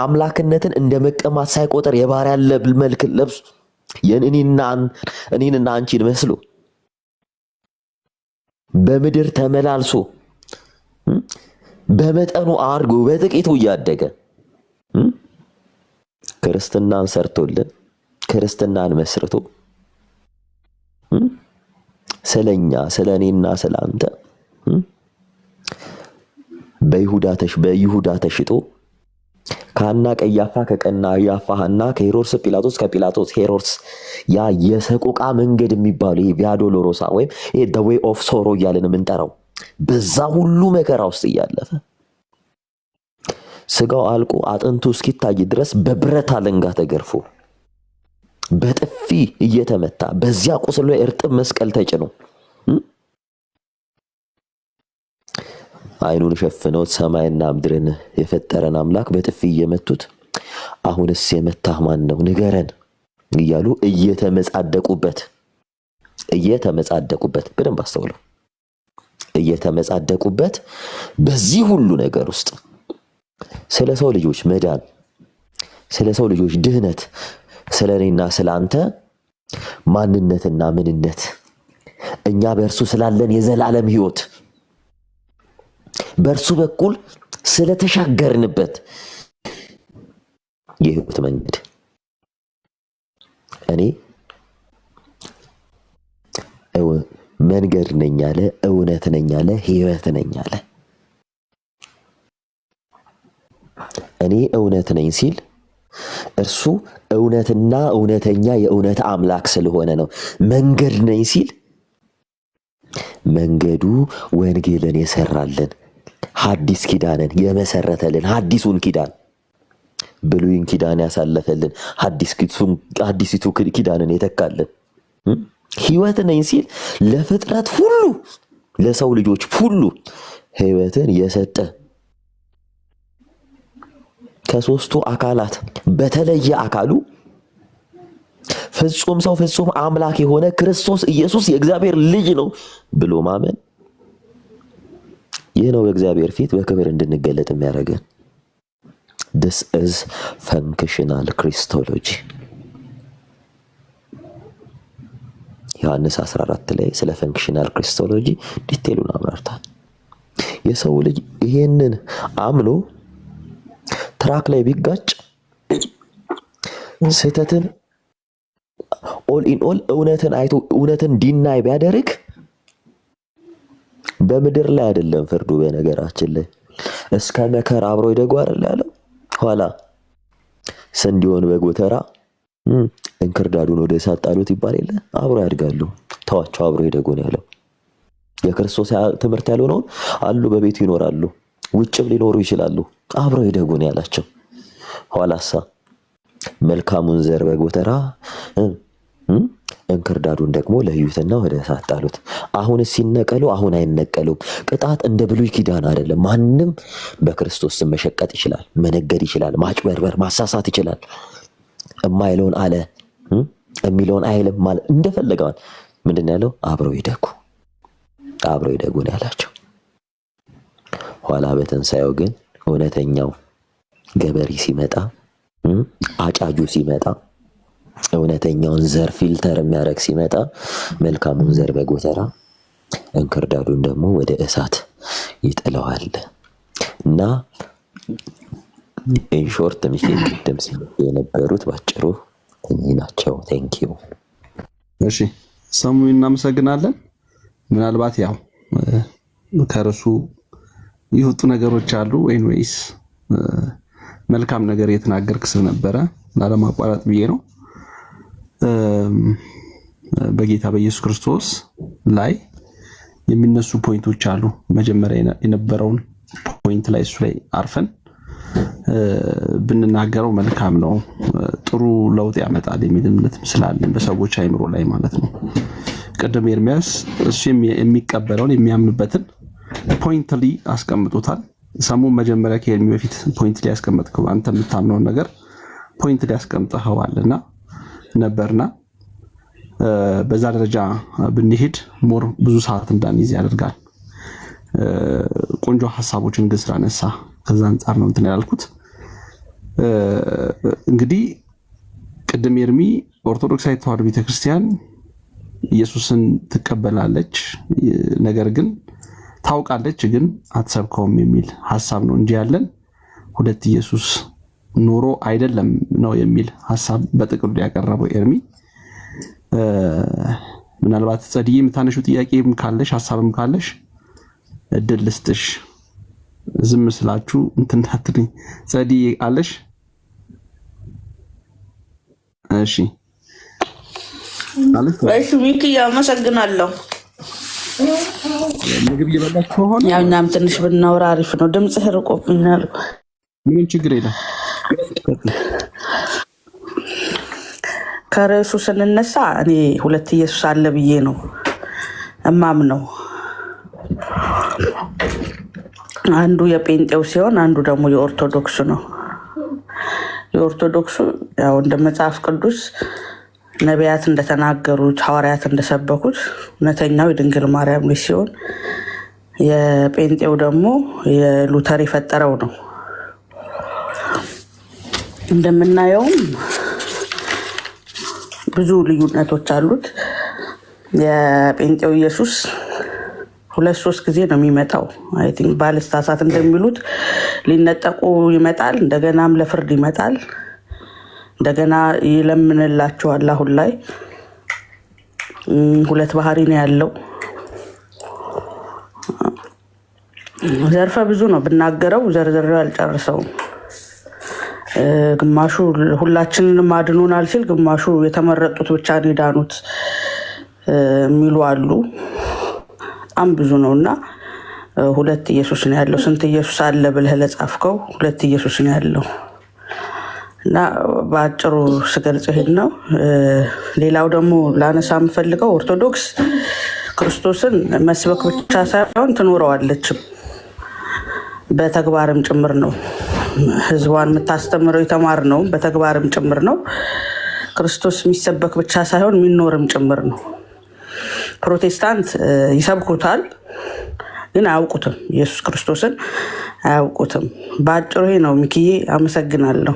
አምላክነትን እንደ መቀማት ሳይቆጠር የባሪያ መልክ ለብሶ እኔንና አንቺን መስሎ በምድር ተመላልሶ በመጠኑ አድርጎ በጥቂቱ እያደገ ክርስትናን ሰርቶልን ክርስትናን መስርቶ ስለኛ ስለኔና ስላንተ በይሁዳ ተሽጦ ከሐና ቀያፋ ከቀያፋ ሐና ከሄሮድስ ጲላጦስ ከጲላጦስ ሄሮድስ ያ የሰቆቃ መንገድ የሚባለው ይሄ ቪያ ዶሎሮሳ ወይም ይሄ the way of sorrow እያልን የምንጠራው በዛ ሁሉ መከራ ውስጥ እያለፈ ስጋው አልቆ አጥንቱ እስኪታይ ድረስ በብረት አለንጋ ተገርፎ በጥፊ እየተመታ በዚያ ቁስል ላይ እርጥብ መስቀል ተጭኖ አይኑን ሸፍነው ሰማይና ምድርን የፈጠረን አምላክ በጥፊ እየመቱት አሁንስ የመታህ ማን ነው ንገረን እያሉ እየተመጻደቁበት በደንብ አስተውሉ። እየተመጻደቁበት በዚህ ሁሉ ነገር ውስጥ ስለ ሰው ልጆች መዳን፣ ስለ ሰው ልጆች ድህነት፣ ስለኔና ስላንተ ማንነትና ምንነት፣ እኛ በእርሱ ስላለን የዘላለም ሕይወት፣ በእርሱ በኩል ስለተሻገርንበት የሕይወት መንገድ እኔ መንገድ ነኝ አለ፣ እውነት ነኝ አለ፣ ሕይወት ነኝ አለ። እኔ እውነት ነኝ ሲል እርሱ እውነትና እውነተኛ የእውነት አምላክ ስለሆነ ነው። መንገድ ነኝ ሲል መንገዱ ወንጌልን የሰራልን ሐዲስ ኪዳንን የመሰረተልን ሐዲሱን ኪዳን ብሉይን ኪዳን ያሳለፈልን አዲሲቱ ኪዳንን የተካልን ሕይወት ነኝ ሲል ለፍጥረት ሁሉ ለሰው ልጆች ሁሉ ሕይወትን የሰጠ ከሶስቱ አካላት በተለየ አካሉ ፍጹም ሰው ፍጹም አምላክ የሆነ ክርስቶስ ኢየሱስ የእግዚአብሔር ልጅ ነው ብሎ ማመን ይህ ነው በእግዚአብሔር ፊት በክብር እንድንገለጥ የሚያደርገን። This is functional Christology. ዮሐንስ 14 ላይ ስለ functional Christology ዲቴሉን አብራርታል። የሰው ልጅ ይሄንን አምኖ ትራክ ላይ ቢጋጭ ስህተትን ኦል ኢን ኦል እውነትን አይቶ እውነትን ዲናይ ቢያደርግ በምድር ላይ አይደለም ፍርዱ በነገራችን ላይ እስከ መከራ አብሮ ይደጉ አይደል ያለው ኋላ ስንዴውን በጎተራ እንክርዳዱን ወደ እሳት ጣሉት ይባል የለ አብሮ ያድጋሉ ተዋቸው አብሮ ይደጉ ነው ያለው። የክርስቶስ ትምህርት ያልሆነው አሉ በቤቱ ይኖራሉ ውጭም ሊኖሩ ይችላሉ አብሮ ይደጉ ነው ያላቸው። ኋላሳ መልካሙን ዘር በጎተራ እንክርዳዱን ደግሞ ለዩትና ወደ እሳት ጣሉት። አሁን ሲነቀሉ አሁን አይነቀሉም። ቅጣት እንደ ብሉይ ኪዳን አይደለም። ማንም በክርስቶስ ስም መሸቀጥ ይችላል፣ መነገድ ይችላል፣ ማጭበርበር ማሳሳት ይችላል። እማይለውን አለ የሚለውን አይልም ማለት እንደፈለገዋል። ምንድነው ያለው? አብረው ይደጉ ነው ያላቸው። ኋላ በትንሳኤው ግን እውነተኛው ገበሬ ሲመጣ አጫጁ ሲመጣ እውነተኛውን ዘር ፊልተር የሚያደርግ ሲመጣ መልካሙን ዘር በጎተራ እንክርዳዱን ደግሞ ወደ እሳት ይጥለዋል እና ኢንሾርት ምሽክድም የነበሩት ባጭሩ እኚህ ናቸው። ቴንክ ዩ። እሺ ሰሙኝ፣ እናመሰግናለን። ምናልባት ያው ከርሱ ይወጡ ነገሮች አሉ ወይስ መልካም ነገር የተናገርክ ስለነበረ ላለማቋረጥ ብዬ ነው። በጌታ በኢየሱስ ክርስቶስ ላይ የሚነሱ ፖይንቶች አሉ። መጀመሪያ የነበረውን ፖይንት ላይ እሱ ላይ አርፈን ብንናገረው መልካም ነው፣ ጥሩ ለውጥ ያመጣል የሚል እምነት ስላለን በሰዎች አይምሮ ላይ ማለት ነው። ቀደም ኤርሚያስ እሱ የሚቀበለውን የሚያምንበትን ፖይንትሊ አስቀምጦታል። ሰሙን መጀመሪያ ከኤርሚ በፊት ፖይንትሊ ያስቀመጥከው አንተ የምታምነውን ነገር ፖይንትሊ ያስቀምጠኸዋልና ነበርና በዛ ደረጃ ብንሄድ ሞር ብዙ ሰዓት እንዳንይዝ ያደርጋል። ቆንጆ ሐሳቦችን ግን ስላነሳ ከዛ አንፃር ነው እንትን ያልኩት። እንግዲህ ቅድም ኤርሚ ኦርቶዶክሳዊት ተዋሕዶ ቤተክርስቲያን ኢየሱስን ትቀበላለች፣ ነገር ግን ታውቃለች ግን አትሰብከውም የሚል ሐሳብ ነው እንጂ ያለን ሁለት ኢየሱስ ኑሮ አይደለም ነው የሚል ሐሳብ በጥቅሉ ያቀረበው ኤርሚ። ምናልባት ጸድዬ የምታነሺው ጥያቄም ካለሽ ሐሳብም ካለሽ እድል ልስጥሽ። ዝም ስላችሁ እንትን እንዳትልኝ። ጸድዬ አለሽ? እሺ እሺ ሚኪ አመሰግናለሁ። ምግብ እየበላሽ ከሆነ ያው እኛም ትንሽ ብናወራ አሪፍ ነው። ድምፅህ ርቆብኛል። ምንም ችግር የለም። ከርዕሱ ስንነሳ እኔ ሁለት ኢየሱስ አለ ብዬ ነው እማምነው። አንዱ የጴንጤው ሲሆን አንዱ ደግሞ የኦርቶዶክሱ ነው። የኦርቶዶክሱ ያው እንደ መጽሐፍ ቅዱስ ነቢያት እንደተናገሩት ሐዋርያት እንደሰበኩት እውነተኛው የድንግል ማርያም ልጅ ሲሆን የጴንጤው ደግሞ የሉተር የፈጠረው ነው። እንደምናየውም ብዙ ልዩነቶች አሉት። የጴንጤው ኢየሱስ 2-3 ጊዜ ነው የሚመጣው። አይ ቲንክ ባለስታሳት እንደሚሉት ሊነጠቁ ይመጣል፣ እንደገናም ለፍርድ ይመጣል፣ እንደገና ይለምንላቸዋል። አሁን ላይ 2 ባህሪ ነው ያለው። ዘርፈ ብዙ ነው ብናገረው ዘርዝሬው አልጨርሰውም። ግማሹ ሁላችንንም አድኖናል ሲል፣ ግማሹ የተመረጡት ብቻ ነው የዳኑት የሚሉ አሉ። በጣም ብዙ ነው እና 2 ኢየሱስ ነው ያለው። ስንት ኢየሱስ አለ ብለህ ለጻፍከው 2 ኢየሱስ ነው ያለው። እና በአጭሩ ስገልጽ ይሄን ነው። ሌላው ደግሞ ላነሳ የምፈልገው ኦርቶዶክስ ክርስቶስን መስበክ ብቻ ሳይሆን ትኖረዋለችም፣ በተግባርም ጭምር ነው። ህዝቧን የምታስተምረው የተማርነው በተግባርም ጭምር ነው። ክርስቶስ የሚሰበክ ብቻ ሳይሆን የሚኖርም ጭምር ነው። ፕሮቴስታንት ይሰብኩታል ግን አያውቁትም፣ ኢየሱስ ክርስቶስን አያውቁትም። በአጭሩ ይሄ ነው። ሚኪዬ አመሰግናለሁ።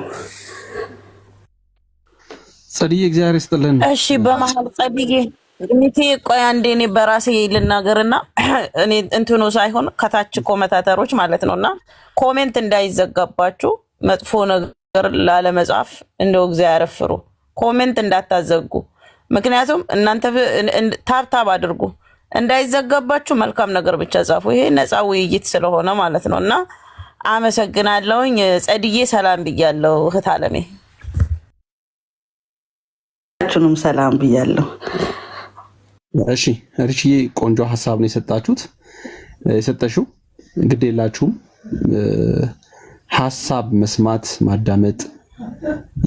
ጸድዬ እግዚአብሔር ይስጥልን። እሺ በመሀል ጸድዬ ሚኪ ቆይ አንዴ እኔ በራሴ ልናገርና እኔ እንትኑ ሳይሆን ከታች ኮመንታተሮች ማለት ነውና ኮሜንት እንዳይዘጋባችሁ መጥፎ ነገር ላለመጻፍ እንደው እግዚአብሔር ፍሩ፣ ኮሜንት እንዳታዘጉ። ምክንያቱም እናንተ ታብታብ አድርጉ እንዳይዘጋባችሁ፣ መልካም ነገር ብቻ ጻፉ። ይሄ ነፃ ውይይት ስለሆነ ማለት ነውና አመሰግናለሁኝ። ጸድዬ ሰላም ብያለሁ። እህት አለሜ ሁላችሁንም ሰላም ብያለሁ። እሺ ርችዬ ቆንጆ ሀሳብ ነው የሰጠሽው። ግድ የላችሁም ሀሳብ መስማት ማዳመጥ፣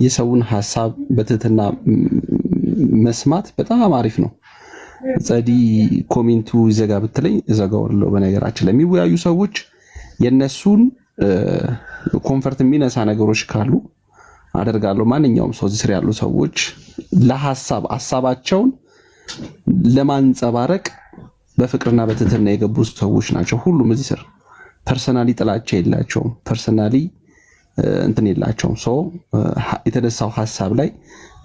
የሰውን ሀሳብ በትህትና መስማት በጣም አሪፍ ነው። ጸዲ ኮሜንቱ ይዘጋ ብትለኝ እዘጋዋለሁ። በነገራችን ላይ የሚወያዩ ሰዎች የነሱን ኮንፈርት የሚነሳ ነገሮች ካሉ አደርጋለሁ። ማንኛውም ሰው እዚህ ስር ያሉ ሰዎች ሀሳባቸውን ለማንጸባረቅ በፍቅርና በትህትና የገቡ ሰዎች ናቸው። ሁሉም እዚህ ስር ፐርሰናሊ ጥላቻ የላቸውም፣ ፐርሰናሊ እንትን የላቸውም። ሰው የተነሳው ሀሳብ ላይ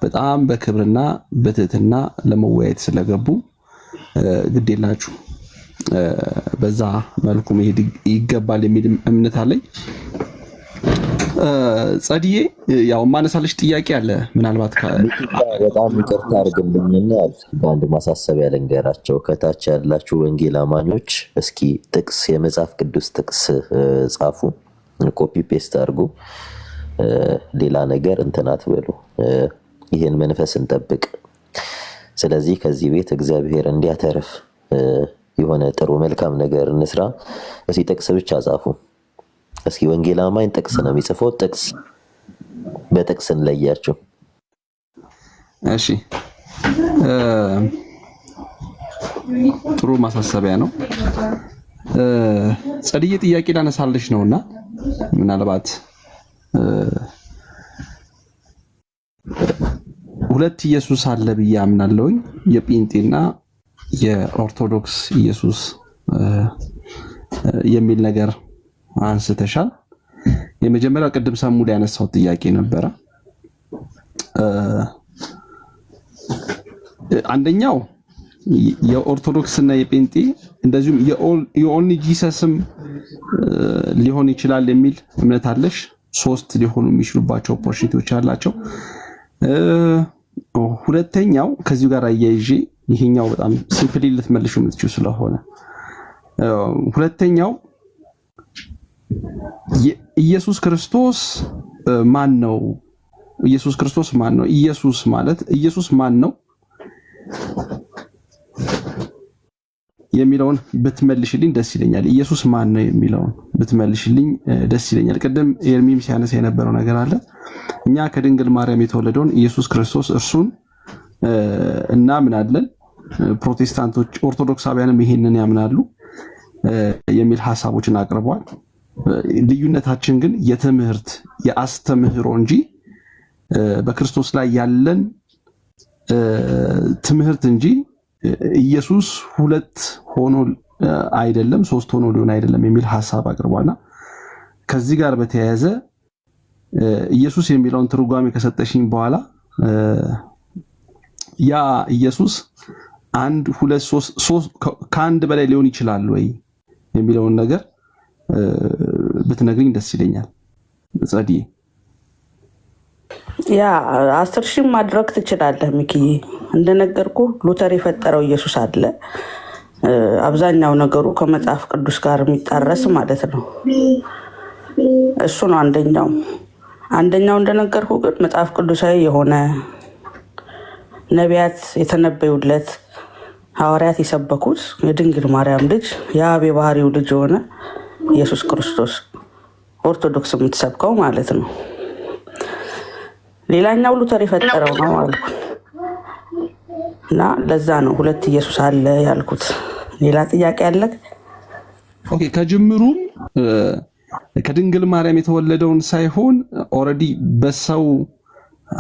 በጣም በክብርና በትህትና ለመወያየት ስለገቡ ግድ የላችሁ በዛ መልኩ መሄድ ይገባል የሚል እምነት አለኝ። ጸድዬ ያው ማነሳለሽ ጥያቄ አለ። ምናልባት በጣም ይቅርታ አድርግልኝና በአንድ ማሳሰቢያ ልንገራቸው። ከታች ያላችሁ ወንጌል አማኞች እስኪ ጥቅስ የመጽሐፍ ቅዱስ ጥቅስ ጻፉ፣ ኮፒ ፔስት አድርጉ። ሌላ ነገር እንትን አትበሉ። ይህን መንፈስ እንጠብቅ። ስለዚህ ከዚህ ቤት እግዚአብሔር እንዲያተርፍ የሆነ ጥሩ መልካም ነገር እንስራ። እስኪ ጥቅስ ብቻ ጻፉ። እስኪ ወንጌል አማኝ ጥቅስ ነው የሚጽፈው፣ ጥቅስ በጥቅስ እንለያቸው። እሺ ጥሩ ማሳሰቢያ ነው። ጸድዬ ጥያቄ ላነሳለሽ ነውና ምናልባት ሁለት ኢየሱስ አለ ብዬ አምናለሁኝ። የጴንጤና የኦርቶዶክስ ኢየሱስ የሚል ነገር አንስተሻል። የመጀመሪያው ቅድም ሰሙ ላይ ያነሳው ጥያቄ ነበረ። አንደኛው የኦርቶዶክስ እና የጴንጤ እንደዚሁም የኦንሊ ጂሰስም ሊሆን ይችላል የሚል እምነት አለሽ። ሶስት ሊሆኑ የሚችሉባቸው ኦፖርቹኒቲዎች አላቸው። ሁለተኛው ከዚሁ ጋር አያይዤ ይሄኛው በጣም ሲምፕሊ ልትመልሹ የምትችሉ ስለሆነ ሁለተኛው ኢየሱስ ክርስቶስ ማን ነው? ኢየሱስ ክርስቶስ ማን ነው? ኢየሱስ ማለት ኢየሱስ ማን ነው የሚለውን ብትመልሽልኝ ደስ ይለኛል። ኢየሱስ ማን ነው የሚለውን ብትመልሽልኝ ደስ ይለኛል። ቅድም ኤርሚም ሲያነሳ የነበረው ነገር አለ። እኛ ከድንግል ማርያም የተወለደውን ኢየሱስ ክርስቶስ እርሱን እናምናለን። ፕሮቴስታንቶች ኦርቶዶክሳውያንም ይሄንን ያምናሉ የሚል ሐሳቦችን አቅርበዋል። ልዩነታችን ግን የትምህርት የአስተምህሮ እንጂ በክርስቶስ ላይ ያለን ትምህርት እንጂ ኢየሱስ ሁለት ሆኖ አይደለም ሶስት ሆኖ ሊሆን አይደለም የሚል ሐሳብ አቅርቧልና ከዚህ ጋር በተያያዘ ኢየሱስ የሚለውን ትርጓሜ ከሰጠሽኝ በኋላ ያ ኢየሱስ አንድ ሁለት ሶስት ከአንድ በላይ ሊሆን ይችላል ወይ የሚለውን ነገር ብትነግሪኝ ደስ ይለኛል። ጸድዬ ያ 10,000 ማድረግ ትችላለህ ሚኪዬ። እንደነገርኩ ሉተር የፈጠረው ኢየሱስ አለ። አብዛኛው ነገሩ ከመጽሐፍ ቅዱስ ጋር የሚጣረስ ማለት ነው። እሱ ነው አንደኛው እንደነገርኩ ግን መጽሐፍ ቅዱሳዊ የሆነ ነቢያት የተነበዩለት ሐዋርያት የሰበኩት የድንግል ማርያም ልጅ የአብ የባህሪው ልጅ የሆነ ኢየሱስ ክርስቶስ ኦርቶዶክስ የምትሰብከው ማለት ነው። ሌላኛው ሉተር የፈጠረው ነው አልኩ እና ለዛ ነው ሁለት ኢየሱስ አለ ያልኩት። ሌላ ጥያቄ አለ? ኦኬ ከጅምሩም ከድንግል ማርያም የተወለደውን ሳይሆን ኦልሬዲ በሰው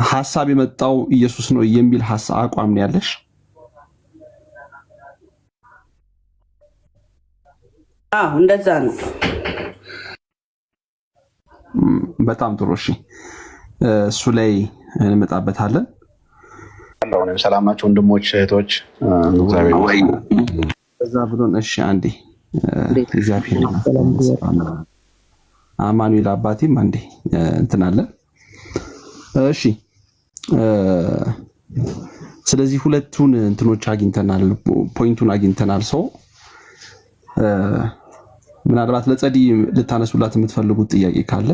ሐሳብ የመጣው ኢየሱስ ነው የሚል ሐሳብ አቋም ነው ያለሽ? እንደዛ ነው። በጣም ጥሩ። እሺ እሱ ላይ እንመጣበታለን። ሰላም ናቸው ወንድሞች እህቶች? በዛ ብሎን እሺ አንዴ እግዚአብሔር አማኑኤል አባቴም አንዴ እንትን አለ። እሺ ስለዚህ ሁለቱን እንትኖች አግኝተናል፣ ፖይንቱን አግኝተናል። ሰው ምናልባት ለጸዲ ልታነሱላት የምትፈልጉት ጥያቄ ካለ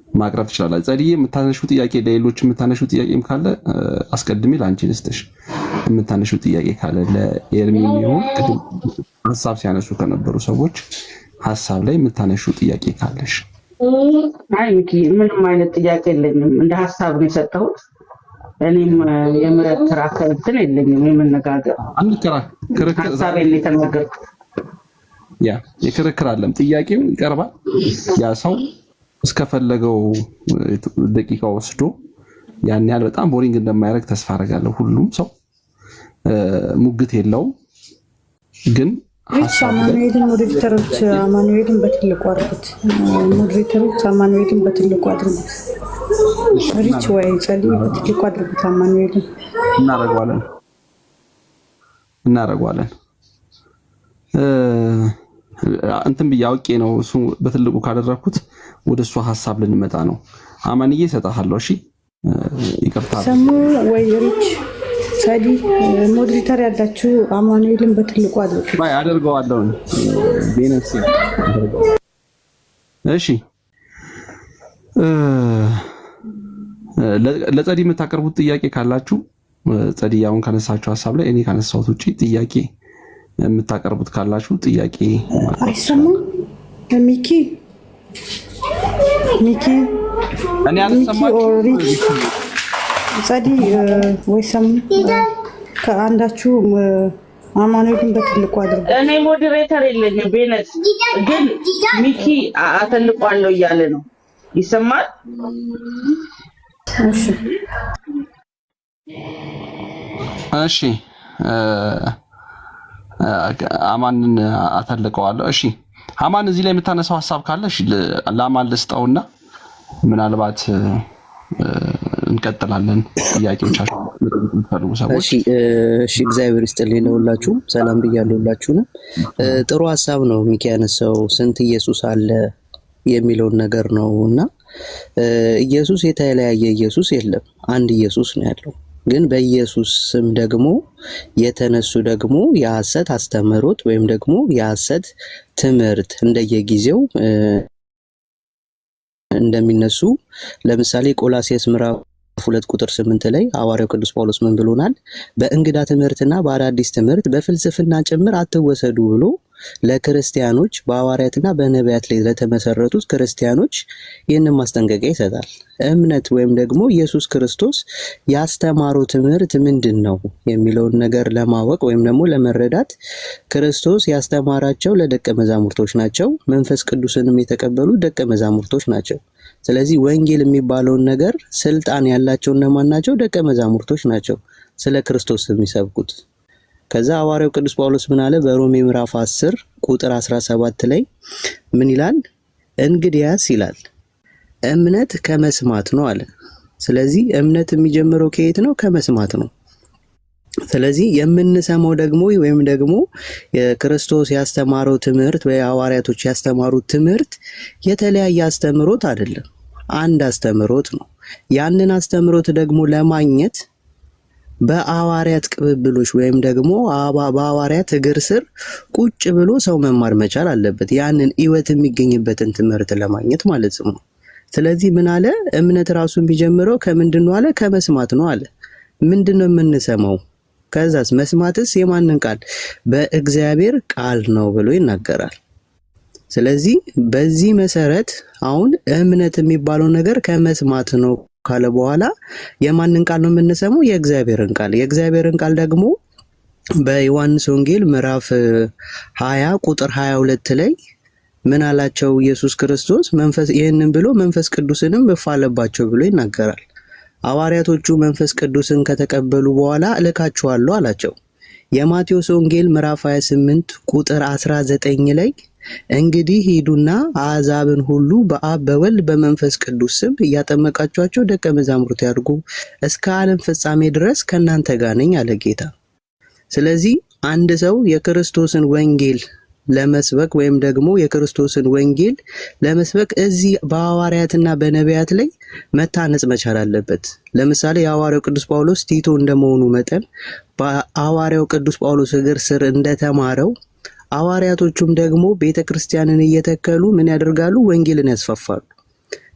ማቅረብ ትችላላችሁ። ጸዲ የምታነሹ ጥያቄ ለሌሎች የምታነሹ ጥያቄም ካለ አስቀድሜ ላንቺ ልስጥሽ። የምታነሹ ጥያቄ ካለ ለኤርሚ የሚሆን ሀሳብ ሲያነሱ ከነበሩ ሰዎች ሀሳብ ላይ የምታነሹ ጥያቄ ካለሽ። አይ ሚኪ ምንም አይነት ጥያቄ የለኝም፣ እንደ ሀሳብ ነው የሰጠሁት። እኔም የምረት ተራከብ እንትን የለኝም። የምንነጋገር ክርክር ሀሳቤን የተናገርኩት ያ የክርክር አለም ጥያቄው ይቀርባል። ያ ሰው እስከፈለገው ደቂቃ ወስዶ ያን ያህል በጣም ቦሪንግ እንደማያደርግ ተስፋ አደርጋለሁ። ሁሉም ሰው ሙግት የለውም ግን አማኑኤልን ሞዴሬተሮች አማኑኤልን በትልቁ አድርጉት። ሞዴሬተሮች አማኑኤልን በትልቁ አድርጉት። ሪች ወይ ጸልይ በትልቁ አድርጉት። አማኑኤልን እናረጋዋለን። እንትን ብዬ አውቄ ነው እሱ በትልቁ ካደረኩት ወደ እሱ ሀሳብ ልንመጣ ነው። አማንዬ እሰጥሃለሁ። እሺ ይቅርታ ሰሙ ወይ ሪች ጸዲ ሞዴሬተር ያላችሁ አማኑኤልን በትልቁ አድርጉ። ባይ አደርገዋለሁ። ቤነስ እሺ ለጸዲ የምታቀርቡት ጥያቄ ካላችሁ ጸዲ አሁን ካነሳችሁ ሀሳብ ላይ እኔ ካነሳሁት ውጪ ጥያቄ የምታቀርቡት ካላችሁ ጥያቄ አይሰማም። ሚኪ እኔ አልሰማችም። ጸዲ ወይ ሰሙ ከአንዳችሁ አማኑኤልን በትልቁ አድርጉ። እኔ ሞዴሬተር የለኝም። ቤነት ግን ሚኪ አተልቋለሁ እያለ ነው። ይሰማል? እሺ አማንን አተልቀዋለሁ። እሺ አማን እዚህ ላይ የምታነሳው ሀሳብ ካለ እሺ ለአማን ልስጠውና ምናልባት እንቀጥላለን። ጥያቄዎቻችሁ የምትፈልጉ ሰዎች እሺ እግዚአብሔር ይስጥልኝ። ለሁላችሁም ሰላም ብያለሁ። ሁላችሁንም ጥሩ ሀሳብ ነው ሚኪ ያነሳው። ስንት ኢየሱስ አለ የሚለውን ነገር ነውና ኢየሱስ የተለያየ ኢየሱስ የለም፣ አንድ ኢየሱስ ነው ያለው። ግን በኢየሱስ ስም ደግሞ የተነሱ ደግሞ የሐሰት አስተምህሮት ወይም ደግሞ የሐሰት ትምህርት እንደየጊዜው እንደሚነሱ ለምሳሌ ቆላስይስ ምዕራፍ 2 ቁጥር 8 ላይ ሐዋርያው ቅዱስ ጳውሎስ ምን ብሎናል? በእንግዳ ትምህርትና በአዳዲስ ትምህርት በፍልስፍና ጭምር አትወሰዱ ብሎ ለክርስቲያኖች በሐዋርያትና በነቢያት ላይ ለተመሰረቱት ክርስቲያኖች ይህንን ማስጠንቀቂያ ይሰጣል። እምነት ወይም ደግሞ ኢየሱስ ክርስቶስ ያስተማረው ትምህርት ምንድን ነው የሚለውን ነገር ለማወቅ ወይም ደግሞ ለመረዳት ክርስቶስ ያስተማራቸው ለደቀ መዛሙርቶች ናቸው። መንፈስ ቅዱስንም የተቀበሉ ደቀ መዛሙርቶች ናቸው። ስለዚህ ወንጌል የሚባለውን ነገር ስልጣን ያላቸው እነማን ናቸው? ደቀ መዛሙርቶች ናቸው ስለ ክርስቶስ የሚሰብኩት። ከዛ ሐዋርያው ቅዱስ ጳውሎስ ምን አለ? በሮሜ ምዕራፍ 10 ቁጥር 17 ላይ ምን ይላል? እንግዲያስ ይላል እምነት ከመስማት ነው አለ። ስለዚህ እምነት የሚጀምረው ከየት ነው? ከመስማት ነው። ስለዚህ የምንሰማው ደግሞ ወይም ደግሞ የክርስቶስ ያስተማረው ትምህርት ወይ ሐዋርያቶች ያስተማሩት ትምህርት የተለያየ አስተምሮት አይደለም፣ አንድ አስተምሮት ነው። ያንን አስተምሮት ደግሞ ለማግኘት በሐዋርያት ቅብብሎች ወይም ደግሞ በሐዋርያት እግር ስር ቁጭ ብሎ ሰው መማር መቻል አለበት፣ ያንን ሕይወት የሚገኝበትን ትምህርት ለማግኘት ማለት ነው። ስለዚህ ምን አለ? እምነት ራሱን ቢጀምረው ከምንድን ነው አለ? ከመስማት ነው አለ። ምንድነው የምንሰማው? ከዛስ መስማትስ የማንን ቃል? በእግዚአብሔር ቃል ነው ብሎ ይናገራል። ስለዚህ በዚህ መሰረት አሁን እምነት የሚባለው ነገር ከመስማት ነው ካለ በኋላ የማንን ቃል ነው የምንሰማው? የእግዚአብሔርን ቃል። የእግዚአብሔርን ቃል ደግሞ በዮሐንስ ወንጌል ምዕራፍ 20 ቁጥር 22 ላይ ምን አላቸው ኢየሱስ ክርስቶስ? ይህንን ብሎ መንፈስ ቅዱስንም እፍ አለባቸው ብሎ ይናገራል። ሐዋርያቶቹ መንፈስ ቅዱስን ከተቀበሉ በኋላ እልካችኋለሁ አላቸው። የማቴዎስ ወንጌል ምዕራፍ 28 ቁጥር 19 ላይ እንግዲህ ሂዱና አሕዛብን ሁሉ በአብ በወልድ በመንፈስ ቅዱስ ስም እያጠመቃችኋቸው ደቀ መዛሙርት ያድርጉ፣ እስከ ዓለም ፍጻሜ ድረስ ከእናንተ ጋር ነኝ አለ ጌታ። ስለዚህ አንድ ሰው የክርስቶስን ወንጌል ለመስበክ ወይም ደግሞ የክርስቶስን ወንጌል ለመስበክ እዚህ በሐዋርያትና በነቢያት ላይ መታነጽ መቻል አለበት። ለምሳሌ የሐዋርያው ቅዱስ ጳውሎስ ቲቶ እንደመሆኑ መጠን በሐዋርያው ቅዱስ ጳውሎስ እግር ስር እንደተማረው ሐዋርያቶቹም ደግሞ ቤተክርስቲያንን እየተከሉ ምን ያደርጋሉ? ወንጌልን ያስፋፋሉ።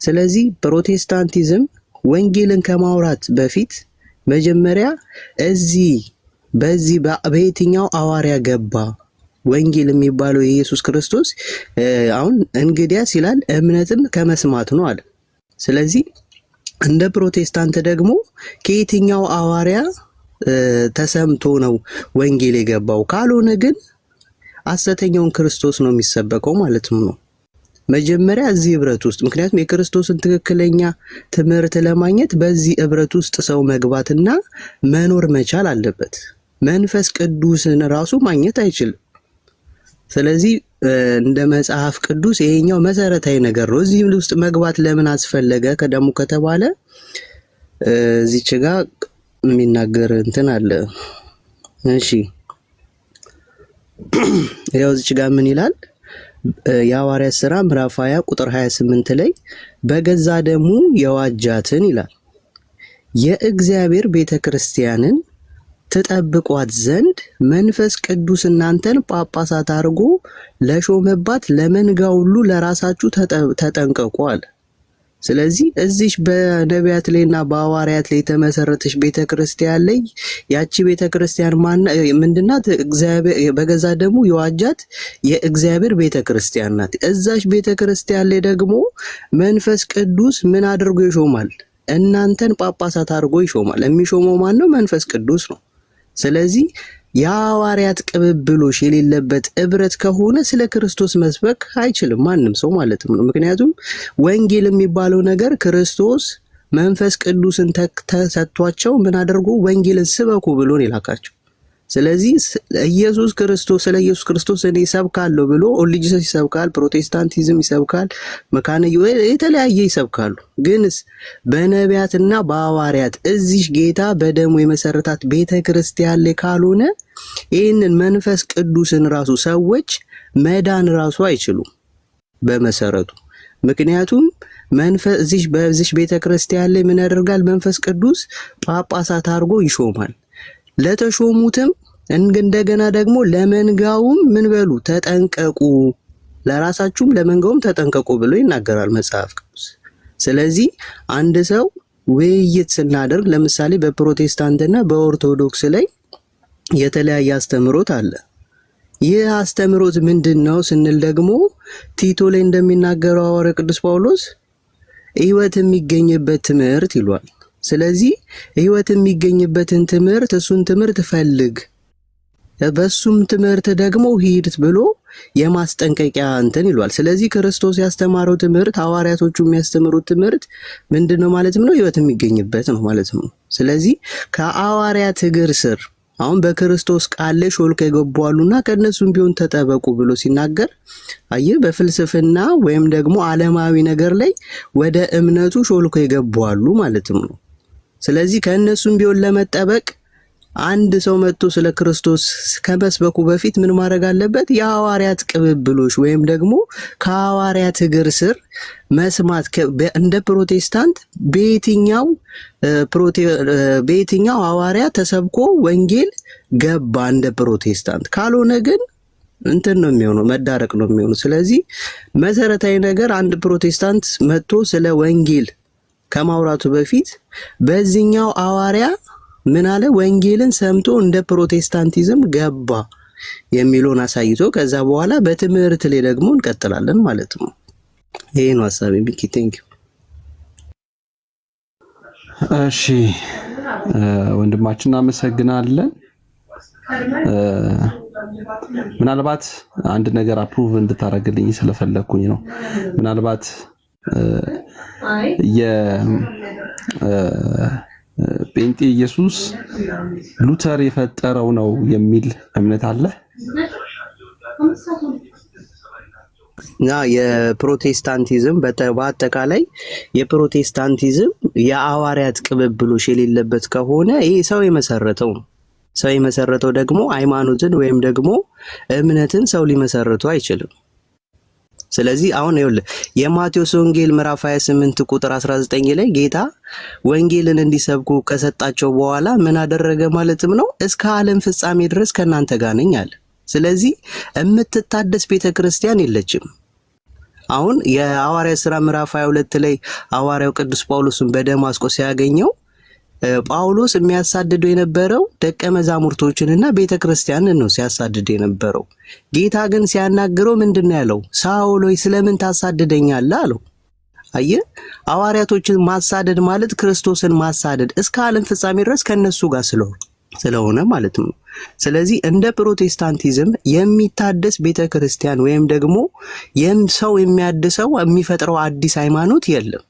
ስለዚህ ፕሮቴስታንቲዝም ወንጌልን ከማውራት በፊት መጀመሪያ በየትኛው ሐዋርያ ገባ ወንጌል የሚባለው የኢየሱስ ክርስቶስ? አሁን እንግዲያስ ይላል እምነትም ከመስማት ነው አለ። ስለዚህ እንደ ፕሮቴስታንት ደግሞ ከየትኛው ሐዋርያ ተሰምቶ ነው ወንጌል የገባው? ካልሆነ ግን ሐሰተኛውን ክርስቶስ ነው የሚሰበከው ማለት ነው። መጀመሪያ እዚህ ህብረት ውስጥ ምክንያቱም የክርስቶስን ትክክለኛ ትምህርት ለማግኘት በዚህ ህብረት ውስጥ ሰው መግባትና መኖር መቻል አለበት። መንፈስ ቅዱስን ራሱ ማግኘት አይችልም። ስለዚህ እንደ መጽሐፍ ቅዱስ ይሄኛው መሰረታዊ ነገር ነው። እዚህ ውስጥ መግባት ለምን አስፈለገ ከደሙ ከተባለ እዚች ጋር የሚናገር እንትን አለ። እሺ ያው እዚች ጋር ምን ይላል? የሐዋርያት ሥራ ምዕራፍ 20 ቁጥር 28 ላይ በገዛ ደሙ የዋጃትን ይላል የእግዚአብሔር ቤተክርስቲያንን ትጠብቋት ዘንድ መንፈስ ቅዱስ እናንተን ጳጳሳት አድርጎ ለሾመባት ለመንጋ ሁሉ ለራሳችሁ ተጠንቀቁ አለ። ስለዚህ እዚህ በነቢያት ላይና በሐዋርያት ላይ የተመሰረተች ቤተክርስቲያን ላይ ያቺ ቤተክርስቲያን ምንድናት? እግዚአብሔር በገዛ ደሙ የዋጃት የእግዚአብሔር ቤተክርስቲያን ናት። እዛች ቤተክርስቲያን ላይ ደግሞ መንፈስ ቅዱስ ምን አድርጎ ይሾማል? እናንተን ጳጳሳት አድርጎ ይሾማል። የሚሾመው ማን ነው? መንፈስ ቅዱስ ነው። ስለዚህ የሐዋርያት ቅብብሎሽ የሌለበት ህብረት ከሆነ ስለ ክርስቶስ መስበክ አይችልም ማንም ሰው ማለት ነው። ምክንያቱም ወንጌል የሚባለው ነገር ክርስቶስ መንፈስ ቅዱስን ተሰጥቷቸው ምን አድርጎ ወንጌልን ስበኩ ብሎ ነው የላካቸው። ስለዚህ ኢየሱስ ክርስቶስ እኔ ሰብካለሁ ብሎ ኦሪጂናል ይሰብካል፣ ፕሮቴስታንቲዝም ይሰብካል፣ መካነ የተለያየ ይሰብካሉ። ግንስ በነቢያትና በሐዋርያት እዚህ ጌታ በደሙ የመሰረታት ቤተክርስቲያን ላይ ካልሆነ ይህንን መንፈስ ቅዱስን ራሱ ሰዎች መዳን ራሱ አይችሉም በመሰረቱ። ምክንያቱም በዚህ ቤተክርስቲያን ላይ ምን ያደርጋል? መንፈስ ቅዱስ ጳጳሳት አድርጎ ይሾማል። ለተሾሙትም እንደገና ደግሞ ለመንጋውም ምን በሉ ተጠንቀቁ፣ ለራሳችሁም ለመንጋውም ተጠንቀቁ ብሎ ይናገራል መጽሐፍ ቅዱስ። ስለዚህ አንድ ሰው ውይይት ስናደርግ ለምሳሌ በፕሮቴስታንትና በኦርቶዶክስ ላይ የተለያየ አስተምሮት አለ። ይህ አስተምሮት ምንድነው ስንል ደግሞ ቲቶ ላይ እንደሚናገረው ሐዋርያው ቅዱስ ጳውሎስ ሕይወት የሚገኝበት ትምህርት ይሏል። ስለዚህ ሕይወት የሚገኝበትን ትምህርት እሱን ትምህርት ፈልግ፣ በሱም ትምህርት ደግሞ ሂድ ብሎ የማስጠንቀቂያ እንትን ይሏል። ስለዚህ ክርስቶስ ያስተማረው ትምህርት ሐዋርያቶቹ የሚያስተምሩት ትምህርት ምንድነው ማለትም ነው? ሕይወት የሚገኝበት ነው ማለትም ነው። ስለዚህ ከሐዋርያት እግር ስር አሁን በክርስቶስ ቃል ላይ ሾልከው የገቡ አሉና ከነሱም ቢሆን ተጠበቁ ብሎ ሲናገር አየህ፣ በፍልስፍና ወይም ደግሞ ዓለማዊ ነገር ላይ ወደ እምነቱ ሾልከው የገቡ አሉ ማለትም ነው። ስለዚህ ከነሱም ቢሆን ለመጠበቅ አንድ ሰው መጥቶ ስለ ክርስቶስ ከመስበኩ በፊት ምን ማድረግ አለበት? የሐዋርያት ቅብብሎሽ ወይም ደግሞ ከሐዋርያት እግር ስር መስማት። እንደ ፕሮቴስታንት በየትኛው ሐዋርያ ተሰብኮ ወንጌል ገባ እንደ ፕሮቴስታንት። ካልሆነ ግን እንትን ነው የሚሆነው፣ መዳረቅ ነው የሚሆነው። ስለዚህ መሰረታዊ ነገር አንድ ፕሮቴስታንት መጥቶ ስለ ወንጌል ከማውራቱ በፊት በዚህኛው ሐዋርያ ምን አለ? ወንጌልን ሰምቶ እንደ ፕሮቴስታንቲዝም ገባ የሚለውን አሳይቶ ከዛ በኋላ በትምህርት ላይ ደግሞ እንቀጥላለን ማለት ነው። ይሄ ነው ሐሳቤ። ሚኪ ቴንክ ዩ። እሺ ወንድማችን እናመሰግናለን። ምናልባት አንድ ነገር አፕሩቭ እንድታረግልኝ ስለፈለኩኝ ነው። ምናልባት የጴንጤ ኢየሱስ ሉተር የፈጠረው ነው የሚል እምነት አለ? እና የፕሮቴስታንቲዝም በአጠቃላይ የፕሮቴስታንቲዝም የሐዋርያት ቅብብሎሽ የሌለበት ከሆነ ይሄ ሰው የመሰረተው ነው። ሰው የመሰረተው ደግሞ ሃይማኖትን ወይም ደግሞ እምነትን ሰው ሊመሰርቱ አይችልም። ስለዚህ አሁን ይኸውልህ የማቴዎስ ወንጌል ምዕራፍ 28 ቁጥር 19 ላይ ጌታ ወንጌልን እንዲሰብኩ ከሰጣቸው በኋላ ምን አደረገ ማለትም ነው? እስከ ዓለም ፍጻሜ ድረስ ከእናንተ ጋር ነኝ አለ። ስለዚህ የምትታደስ ቤተክርስቲያን የለችም። አሁን የሐዋርያት ሥራ ምዕራፍ 22 ላይ ሐዋርያው ቅዱስ ጳውሎስን በደማስቆ ሲያገኘው ጳውሎስ የሚያሳድደው የነበረው ደቀ መዛሙርቶችንና ቤተክርስቲያንን ነው ሲያሳድድ የነበረው። ጌታ ግን ሲያናግረው ምንድነው ያለው? ሳውል ሆይ ስለምን ታሳድደኛለህ አለው። አየህ፣ ሐዋርያቶችን ማሳደድ ማለት ክርስቶስን ማሳደድ እስከ ዓለም ፍጻሜ ድረስ ከነሱ ጋር ስለሆነ ማለት ነው። ስለዚህ እንደ ፕሮቴስታንቲዝም የሚታደስ ቤተክርስቲያን ወይም ደግሞ ሰው የሚያድሰው የሚፈጥረው አዲስ ሃይማኖት የለም።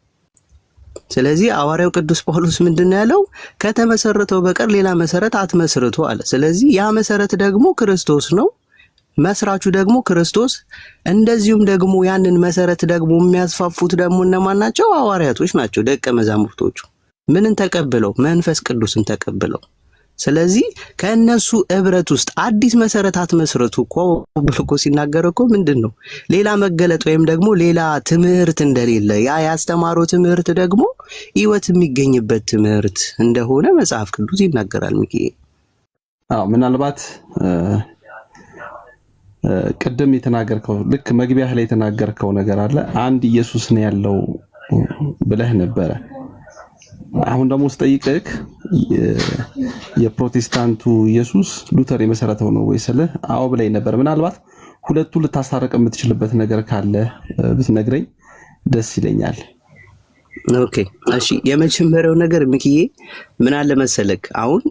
ስለዚህ ሐዋርያው ቅዱስ ጳውሎስ ምንድነው ያለው? ከተመሰረተው በቀር ሌላ መሰረት አትመስርቱ አለ። ስለዚህ ያ መሰረት ደግሞ ክርስቶስ ነው፣ መስራቹ ደግሞ ክርስቶስ። እንደዚሁም ደግሞ ያንን መሰረት ደግሞ የሚያስፋፉት ደግሞ እነማን ናቸው? ሐዋርያቶች ናቸው፣ ደቀ መዛሙርቶቹ። ምንን ተቀብለው? መንፈስ ቅዱስን ተቀብለው። ስለዚህ ከነሱ ህብረት ውስጥ አዲስ መሰረት አትመስርቱ እኮ ብሎ እኮ ሲናገር እኮ ምንድነው ሌላ መገለጥ ወይም ደግሞ ሌላ ትምህርት እንደሌለ፣ ያ ያስተማረው ትምህርት ደግሞ ህይወት የሚገኝበት ትምህርት እንደሆነ መጽሐፍ ቅዱስ ይናገራል። ሚኪኤል ምናልባት ቅድም የተናገርከው ልክ መግቢያ ላይ የተናገርከው ነገር አለ። አንድ ኢየሱስ ነው ያለው ብለህ ነበረ። አሁን ደግሞ ስጠይቅህ የፕሮቴስታንቱ ኢየሱስ ሉተር የመሰረተው ነው ወይ ስልህ አዎ ብለኝ ነበር። ምናልባት ሁለቱ ልታስታረቅ የምትችልበት ነገር ካለ ብትነግረኝ ደስ ይለኛል። ኦኬ እሺ፣ የመጀመሪያው ነገር ሚኪዬ ምን አለ መሰለክ፣ አሁን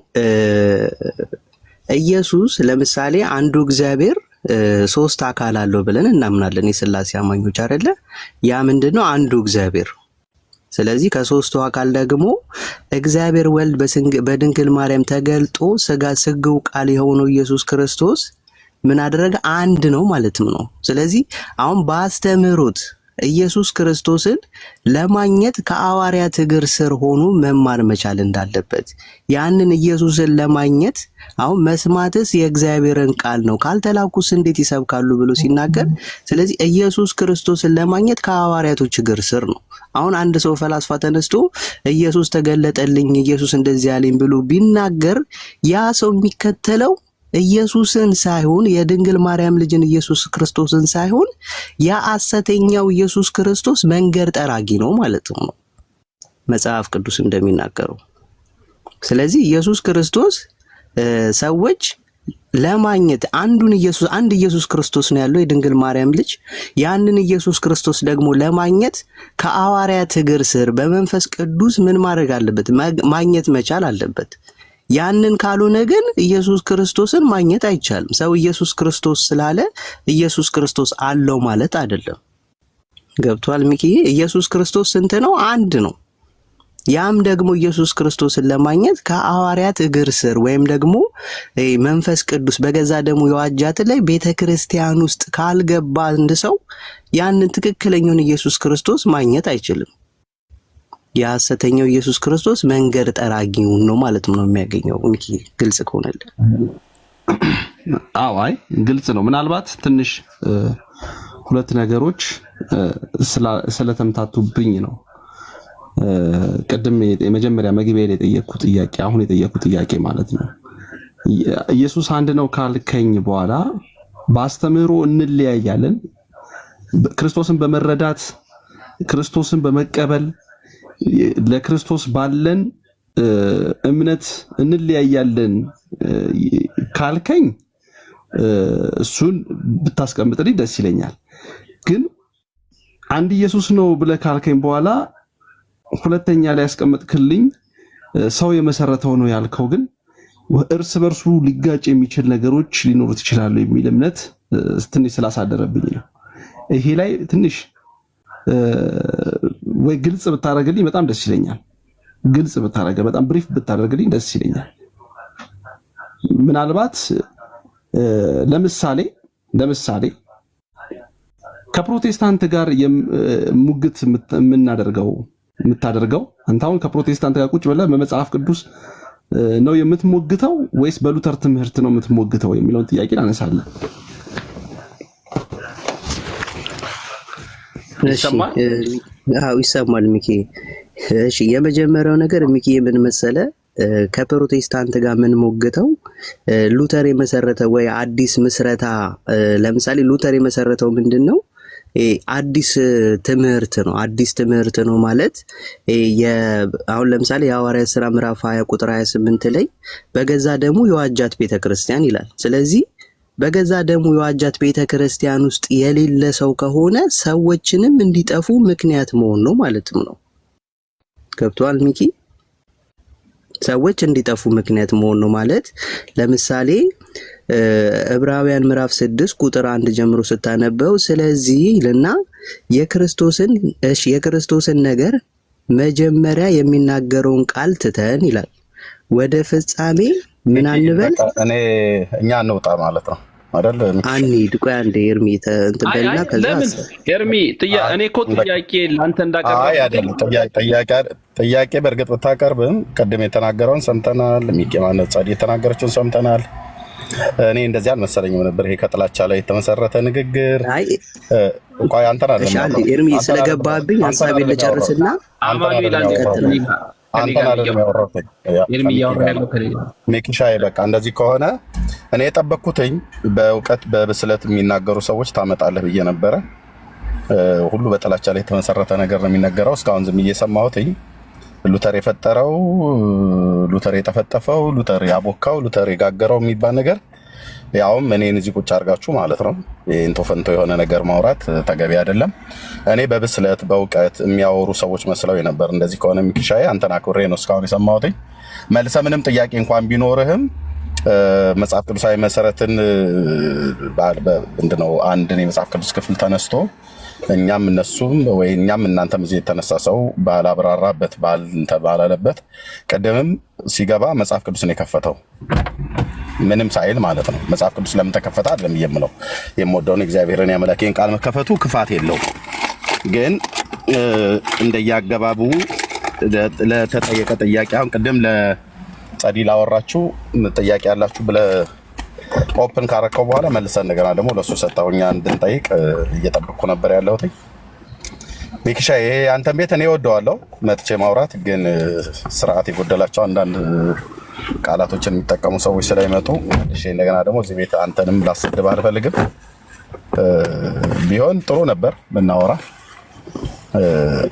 ኢየሱስ ለምሳሌ አንዱ እግዚአብሔር ሶስት አካል አለው ብለን እናምናለን የሥላሴ አማኞች አይደለ? ያ ምንድነው? አንዱ እግዚአብሔር። ስለዚህ ከሶስቱ አካል ደግሞ እግዚአብሔር ወልድ በድንግል ማርያም ተገልጦ ስጋው ቃል የሆነው ኢየሱስ ክርስቶስ ምን አደረገ? አንድ ነው ማለትም ነው። ስለዚህ አሁን በአስተምህሮት ኢየሱስ ክርስቶስን ለማግኘት ከሐዋርያት እግር ስር ሆኖ መማር መቻል እንዳለበት፣ ያንን ኢየሱስን ለማግኘት አሁን መስማትስ የእግዚአብሔርን ቃል ነው ካልተላኩስ እንዴት ይሰብካሉ ብሎ ሲናገር፣ ስለዚህ ኢየሱስ ክርስቶስን ለማግኘት ከሐዋርያቶች እግር ስር ነው። አሁን አንድ ሰው ፈላስፋ ተነስቶ ኢየሱስ ተገለጠልኝ፣ ኢየሱስ እንደዚህ ያለኝ ብሎ ቢናገር ያ ሰው የሚከተለው ኢየሱስን ሳይሆን የድንግል ማርያም ልጅን ኢየሱስ ክርስቶስን ሳይሆን ያ ሐሰተኛው ኢየሱስ ክርስቶስ መንገድ ጠራጊ ነው ማለት ነው መጽሐፍ ቅዱስ እንደሚናገረው። ስለዚህ ኢየሱስ ክርስቶስ ሰዎች ለማግኘት አንድ ኢየሱስ ክርስቶስ ነው ያለው የድንግል ማርያም ልጅ። ያንን ኢየሱስ ክርስቶስ ደግሞ ለማግኘት ከሐዋርያት እግር ስር በመንፈስ ቅዱስ ምን ማድረግ አለበት? ማግኘት መቻል አለበት። ያንን ካልሆነ ግን ኢየሱስ ክርስቶስን ማግኘት አይቻልም። ሰው ኢየሱስ ክርስቶስ ስላለ ኢየሱስ ክርስቶስ አለው ማለት አይደለም። ገብቷል ሚኪዬ? ኢየሱስ ክርስቶስ ስንት ነው? አንድ ነው። ያም ደግሞ ኢየሱስ ክርስቶስን ለማግኘት ከሐዋርያት እግር ስር ወይም ደግሞ መንፈስ ቅዱስ በገዛ ደሙ የዋጃት ላይ ቤተክርስቲያን ውስጥ ካልገባ አንድ ሰው ያንን ትክክለኛውን ኢየሱስ ክርስቶስ ማግኘት አይችልም። የሐሰተኛው ኢየሱስ ክርስቶስ መንገድ ጠራጊው ነው ማለት ነው የሚያገኘው። ሚኪ ግልጽ ከሆነልህ? አዎ፣ አይ ግልጽ ነው። ምናልባት ትንሽ ሁለት ነገሮች ስለተምታቱብኝ ነው። ቅድም የመጀመሪያ መግቢያ ላይ የጠየቅኩት ጥያቄ አሁን የጠየቅኩት ጥያቄ ማለት ነው ኢየሱስ አንድ ነው ካልከኝ በኋላ በአስተምህሮ እንለያያለን፣ ክርስቶስን በመረዳት ክርስቶስን በመቀበል ለክርስቶስ ባለን እምነት እንለያያለን ካልከኝ እሱን ብታስቀምጥልኝ ደስ ይለኛል። ግን አንድ ኢየሱስ ነው ብለህ ካልከኝ በኋላ ሁለተኛ ላይ ያስቀምጥክልኝ ሰው የመሰረተው ነው ያልከው ግን እርስ በርሱ ሊጋጭ የሚችል ነገሮች ሊኖሩት ይችላሉ የሚል እምነት ትንሽ ስላሳደረብኝ ነው። ይሄ ላይ ትንሽ ወይ ግልጽ ብታረግልኝ በጣም ደስ ይለኛል። ግልጽ ብታረግ በጣም ብሪፍ ብታደርግልኝ ደስ ይለኛል። ምናልባት ለምሳሌ ከፕሮቴስታንት ጋር ሙግት የምታደርገው አንተ አሁን ከፕሮቴስታንት ጋር ቁጭ ብለህ በመጽሐፍ ቅዱስ ነው የምትሞግተው ወይስ በሉተር ትምህርት ነው የምትሞግተው የሚለውን ጥያቄ ላነሳለህ። ይሰማል ሚኪ? እሺ የመጀመሪያው ነገር ሚኪ ምን መሰለ ከፕሮቴስታንት ጋር ምን ሞግተው ሉተር የመሰረተው ወይ አዲስ ምስረታ ለምሳሌ ሉተር የመሰረተው ምንድነው አዲስ ትምህርት ነው። አዲስ ትምህርት ነው ማለት አሁን ለምሳሌ የሐዋርያት ሥራ ምዕራፍ 20 ቁጥር 28 ላይ በገዛ ደሙ የዋጃት ቤተክርስቲያን ይላል። ስለዚህ በገዛ ደሙ የዋጃት ቤተክርስቲያን ውስጥ የሌለ ሰው ከሆነ ሰዎችንም እንዲጠፉ ምክንያት መሆን ነው ማለትም ነው። ገብቷል ሚኪ? ሰዎች እንዲጠፉ ምክንያት መሆን ነው ማለት ለምሳሌ ዕብራውያን ምዕራፍ 6 ቁጥር 1 ጀምሮ ስታነበው ስለዚህ ይልና የክርስቶስን ነገር መጀመሪያ የሚናገረውን ቃል ትተን ይላል ወደ ፍጻሜ ምን አንበል እኛ እንውጣ ማለት ነው አይደል? አንሂድ። ቆይ አንዴ ኤርሚ እንተበልና ከዛ ኤርሚ እኔ እኮ ጥያቄ ላንተ እንዳቀርብ ጥያቄ በእርግጥ ብታቀርብም ቅድም የተናገረውን ሰምተናል። ሚኪ ማለት ጻዲ የተናገረችውን ሰምተናል። እኔ እንደዚህ አልመሰለኝም ነበር። ይሄ ከጥላቻ ላይ የተመሰረተ ንግግር ቆይ አንተና አይደለም ኤርሚ ስለገባብኝ ሐሳቤን ልጨርስና ሚኪሻዬ በቃ እንደዚህ ከሆነ እኔ የጠበቅኩትኝ በእውቀት በብስለት የሚናገሩ ሰዎች ታመጣለህ ብዬ ነበረ። ሁሉ በጥላቻ ላይ የተመሰረተ ነገር ነው የሚነገረው። እስካሁን ዝም እየሰማሁትኝ ሉተር የፈጠረው፣ ሉተር የጠፈጠፈው፣ ሉተር ያቦካው፣ ሉተር የጋገረው የሚባል ነገር ያውም እኔን እዚህ ቁጭ አድርጋችሁ ማለት ነው እንቶ ፈንቶ የሆነ ነገር ማውራት ተገቢ አይደለም። እኔ በብስለት በእውቀት የሚያወሩ ሰዎች መስለው ነበር። እንደዚህ ከሆነ ሚኪሻዬ አንተን አክብሬ ነው እስካሁን የሰማሁትኝ። መልሰ ምንም ጥያቄ እንኳን ቢኖርህም መጽሐፍ ቅዱሳዊ መሰረትን ምንድነው አንድን የመጽሐፍ ቅዱስ ክፍል ተነስቶ እኛም እነሱም ወይ እኛም እናንተም እዚህ የተነሳ ሰው ባላብራራበት ባላለበት ቅድምም ሲገባ መጽሐፍ ቅዱስን የከፈተው ምንም ሳይል ማለት ነው። መጽሐፍ ቅዱስ ለምን ተከፈተ አይደለም የምለው የምወደውን እግዚአብሔርን ያመለከን ቃል መከፈቱ ክፋት የለው። ግን እንደያገባቡ ለተጠየቀ ጥያቄ አሁን ቅድም ለጸዲ ላወራችሁ ጥያቄ ያላችሁ ብለ ኦፕን ካረከው በኋላ መልሰን እንደገና ደግሞ ለሱ ሰጣውኛ እንድንጠይቅ እየጠበቅኩ ነበር ያለሁት። ሚኪሻ ይሄ አንተን ቤት እኔ ወደዋለሁ መጥቼ ማውራት፣ ግን ስርዓት የጎደላቸው አንዳንድ ቃላቶችን የሚጠቀሙ ሰዎች ስለሚመጡ እሺ እንደገና ደግሞ እዚህ ቤት አንተንም ላስደብ አልፈልግም። ቢሆን ጥሩ ነበር ብናወራ።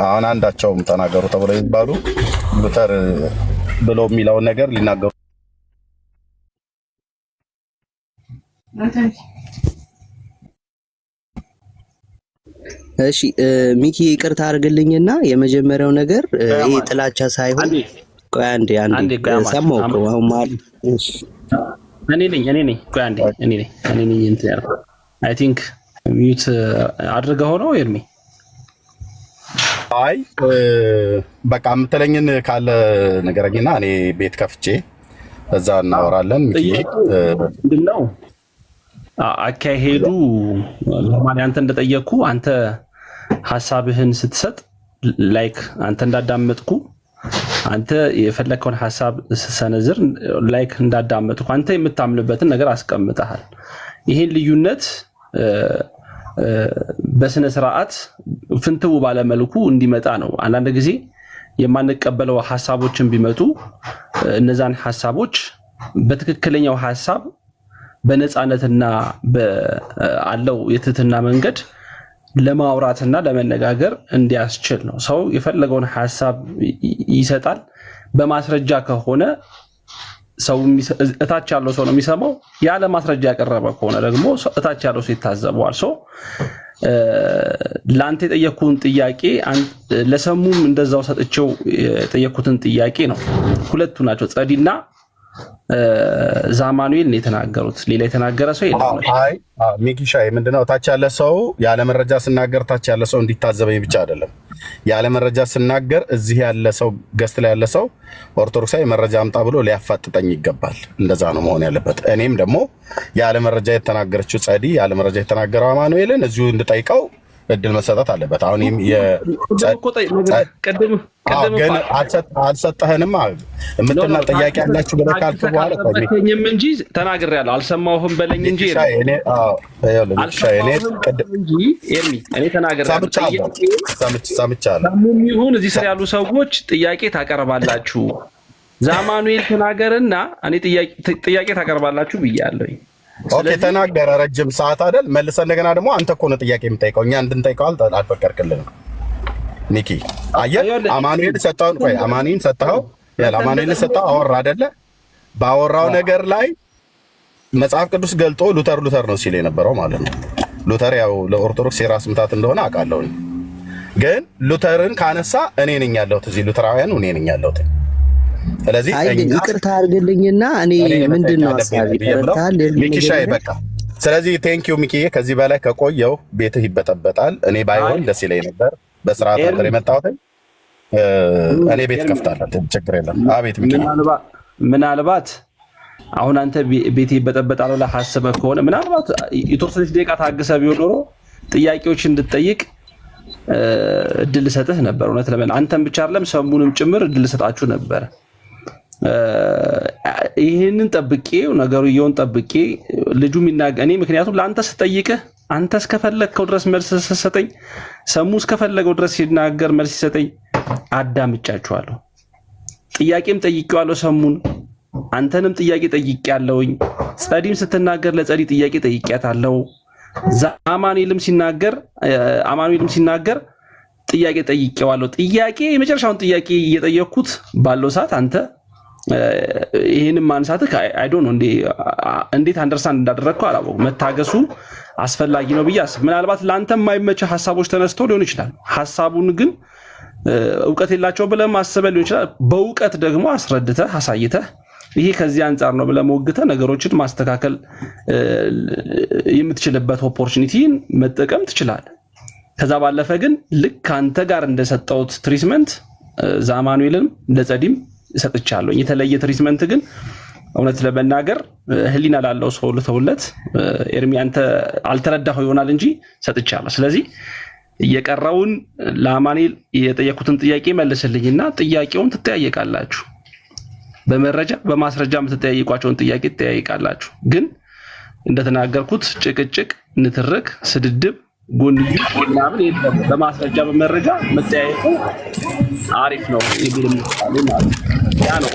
አሁን አንዳቸውም ተናገሩ ተብሎ ይባሉ ሉተር ብሎ የሚለውን ነገር ሊናገሩ እሺ ሚኪ ይቅርታ አድርግልኝና የመጀመሪያው ነገር ይሄ ጥላቻ ሳይሆን ቆይ አንዴ ሰማው እኮ አሁን ማለት እሺ እኔ ነኝ ቆይ አንዴ እኔ ነኝ እንትን ያለው አይ ቲንክ ሚዩት አድርገው ነው ኤርሚ። አይ በቃ የምትለኝን ካለ ነገረኝና እኔ ቤት ከፍቼ እዛ እናወራለን። ምንድነው አካሄዱ ኖርማሊ አንተ እንደጠየቅኩ አንተ ሐሳብህን ስትሰጥ ላይክ አንተ እንዳዳመጥኩ አንተ የፈለከውን ሐሳብ ስትሰነዝር ላይክ እንዳዳመጥኩ አንተ የምታምንበትን ነገር አስቀምጠሃል። ይሄን ልዩነት በስነ ስርዓት ፍንትው ባለ መልኩ እንዲመጣ ነው። አንዳንድ ጊዜ የማንቀበለው ሐሳቦችን ቢመጡ እነዛን ሐሳቦች በትክክለኛው ሐሳብ በነፃነትና በአለው የትህትና መንገድ ለማውራትና ለመነጋገር እንዲያስችል ነው። ሰው የፈለገውን ሐሳብ ይሰጣል። በማስረጃ ከሆነ ሰው እታች ያለው ሰው ነው የሚሰማው። ያለ ማስረጃ ያቀረበ ከሆነ ደግሞ እታች ያለው ሰው ይታዘበዋል። ለአንተ የጠየኩን ጥያቄ ለሰሙም እንደዛው ሰጥቼው የጠየኩትን ጥያቄ ነው። ሁለቱ ናቸው ጸዲና ዛማኑኤል ነው የተናገሩት። ሌላ የተናገረ ሰው የለም። አይ ሚኪሻይ ምንድነው ታች ያለ ሰው ያለ መረጃ ስናገር ታች ያለ ሰው እንዲታዘበኝ ብቻ አይደለም። ያለ መረጃ ስናገር እዚህ ያለ ሰው ገስት ላይ ያለ ሰው ኦርቶዶክሳዊ መረጃ አምጣ ብሎ ሊያፋጥጠኝ ይገባል። እንደዛ ነው መሆን ያለበት። እኔም ደግሞ ያለ መረጃ የተናገረችው ጸዲ ያለ መረጃ የተናገረው አማኑኤልን እዚሁ እንድጠይቀው እድል መሰጠት አለበት። አሁን ግን አልሰጠህንም የምትልና ጥያቄ ያላችሁ ብለህ ካልክ በኋላ ተኝም እንጂ ተናግሬያለሁ። አልሰማሁህም በለኝ እንጂ እኔ ተናግሬያለሁ። ሰምቻለሁ። ይሁን እዚህ ስር ያሉ ሰዎች ጥያቄ ታቀርባላችሁ። ዛማኑኤል ተናገርና እኔ ጥያቄ ታቀርባላችሁ ብያለሁ። ኦኬ ተናገረ። ረጅም ሰዓት አይደል? መልሰህ እንደገና ደግሞ አንተ እኮ ነው ጥያቄ የምጠይቀው። እኛ እንድንጠይቀው አልፈቀድክልንም። ሚኪ አየህ፣ አማኑኤል ሰጣውን ቆይ አማኑኤል ሰጣው አማኑኤል ሰጣው አወራ አይደለ? ባወራው ነገር ላይ መጽሐፍ ቅዱስ ገልጦ ሉተር ነው ሲል የነበረው ማለት ነው። ሉተር ያው ለኦርቶዶክስ የራስ ምታት እንደሆነ አውቃለሁ። ግን ሉተርን ካነሳ እኔ ነኝ ያለሁት እዚህ ሉተራውያን እኔ ነኝ ያለሁት። ስለዚህ ይቅርታ አድርግልኝና እኔ ምንድነው ሐሳቤ ተረታል ሚኪሻይ በቃ። ስለዚህ ቴንክ ዩ ሚኪዬ። ከዚህ በላይ ከቆየው ቤትህ ይበጠበጣል። እኔ ባይሆን ደስ ይለኝ ነበር። በስርዓት ነበር የመጣሁት። እኔ ቤት ከፍታለሁ፣ ችግር የለም። አቤት ሚኪ። ምናልባት አሁን አንተ ቤት ይበጠበጣል ብለህ ሐሰበህ ከሆነ ምናልባት የተወሰነች ደቂቃ ታግሰህ ቢሆን ኖሮ ጥያቄዎች እንድትጠይቅ እድል ሰጥህ ነበር። እውነት ለምን አንተም ብቻ አይደለም ሰሙንም ጭምር እድል ሰጣችሁ ነበር። ይሄንን ጠብቄው ነገሩን ጠብቄ ልጁ የሚናገር እኔ ምክንያቱም ለአንተ ስጠይቅህ አንተ እስከፈለግከው ድረስ መልስ ሰጠኝ፣ ሰሙ እስከፈለገው ድረስ ሲናገር መልስ ሲሰጠኝ አዳምጫችኋለሁ። ጥያቄም ጠይቄዋለሁ ሰሙን፣ አንተንም ጥያቄ ጠይቄያለሁኝ። ጸዲም ስትናገር ለጸዲ ጥያቄ ጠይቄያታለሁ። አማኑኤልም ሲናገር ጥያቄ ጠይቄዋለሁ። ጥያቄ የመጨረሻውን ጥያቄ እየጠየቅኩት ባለው ሰዓት አንተ ይሄንን ማንሳትህ አይ ዶንት ኖ እንዴት አንደርስታንድ እንዳደረግከው አላወኩም። መታገሱ አስፈላጊ ነው ብዬ አስብ። ምናልባት ለአንተ የማይመች ሀሳቦች ተነስተው ሊሆን ይችላል። ሀሳቡን ግን እውቀት የላቸው ብለህ ማሰበህ ሊሆን ይችላል። በእውቀት ደግሞ አስረድተህ አሳይተህ ይሄ ከዚህ አንጻር ነው ብለህ ሞግተህ ነገሮችን ማስተካከል የምትችልበት ኦፖርቹኒቲን መጠቀም ትችላለህ። ከዛ ባለፈ ግን ልክ አንተ ጋር እንደሰጠሁት ትሪትመንት ዛማኑኤልንም ለጸዲም ሰጥቻለሁ። የተለየ ትሪትመንት ግን እውነት ለመናገር ህሊና ላለው ሰው ልተውለት። ኤርሚ አንተ አልተረዳኸው ይሆናል እንጂ ሰጥቻለሁ። ስለዚህ እየቀረውን ለአማኑኤል የጠየኩትን ጥያቄ መልስልኝና ጥያቄውን ትጠያየቃላችሁ። በመረጃ በማስረጃ የምትጠያየቋቸውን ጥያቄ ትጠያየቃላችሁ። ግን እንደተናገርኩት ጭቅጭቅ፣ ንትርክ፣ ስድድብ ጎንዩ ምናምን የለም። በማስረጃ በመረጃ መጠያየቁ አሪፍ ነው የሚል ማለት ያ ነው።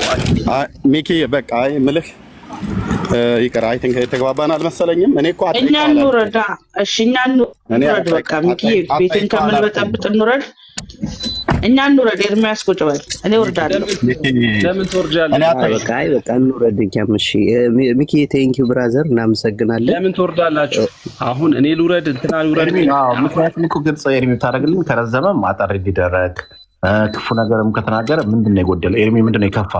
ሚኪ በቃ ምልህ ይቀር። አይ ቲንክ የተግባባን አልመሰለኝም። እኔ እኮ እኛ እንውረዳ። እሺ እኛ እንውረድ። በቃ ሚኪ ቤትን ከምንበጠብጥ እንውረድ። እኛ እንውረድ። ኤርሚያስ ቁጭ በል፣ እኔ እወርዳለሁ። ለምን ትወርጃለህ? በቃ እንውረድ። እኛም እሺ ሚኪ ቴንክ ዩ ብራዘር፣ እናመሰግናለን። ለምን ትወርዳላችሁ? አሁን እኔ ልውረድ እንትና ልውረድ? ምክንያቱም እኮ ግልጽ ኤርሚ ታደርግልኝ ከረዘመም አጠር እንዲደረግ ክፉ ነገርም ከተናገረ ምንድነው የጎደለው? ኤርሚ ምንድነው የከፋ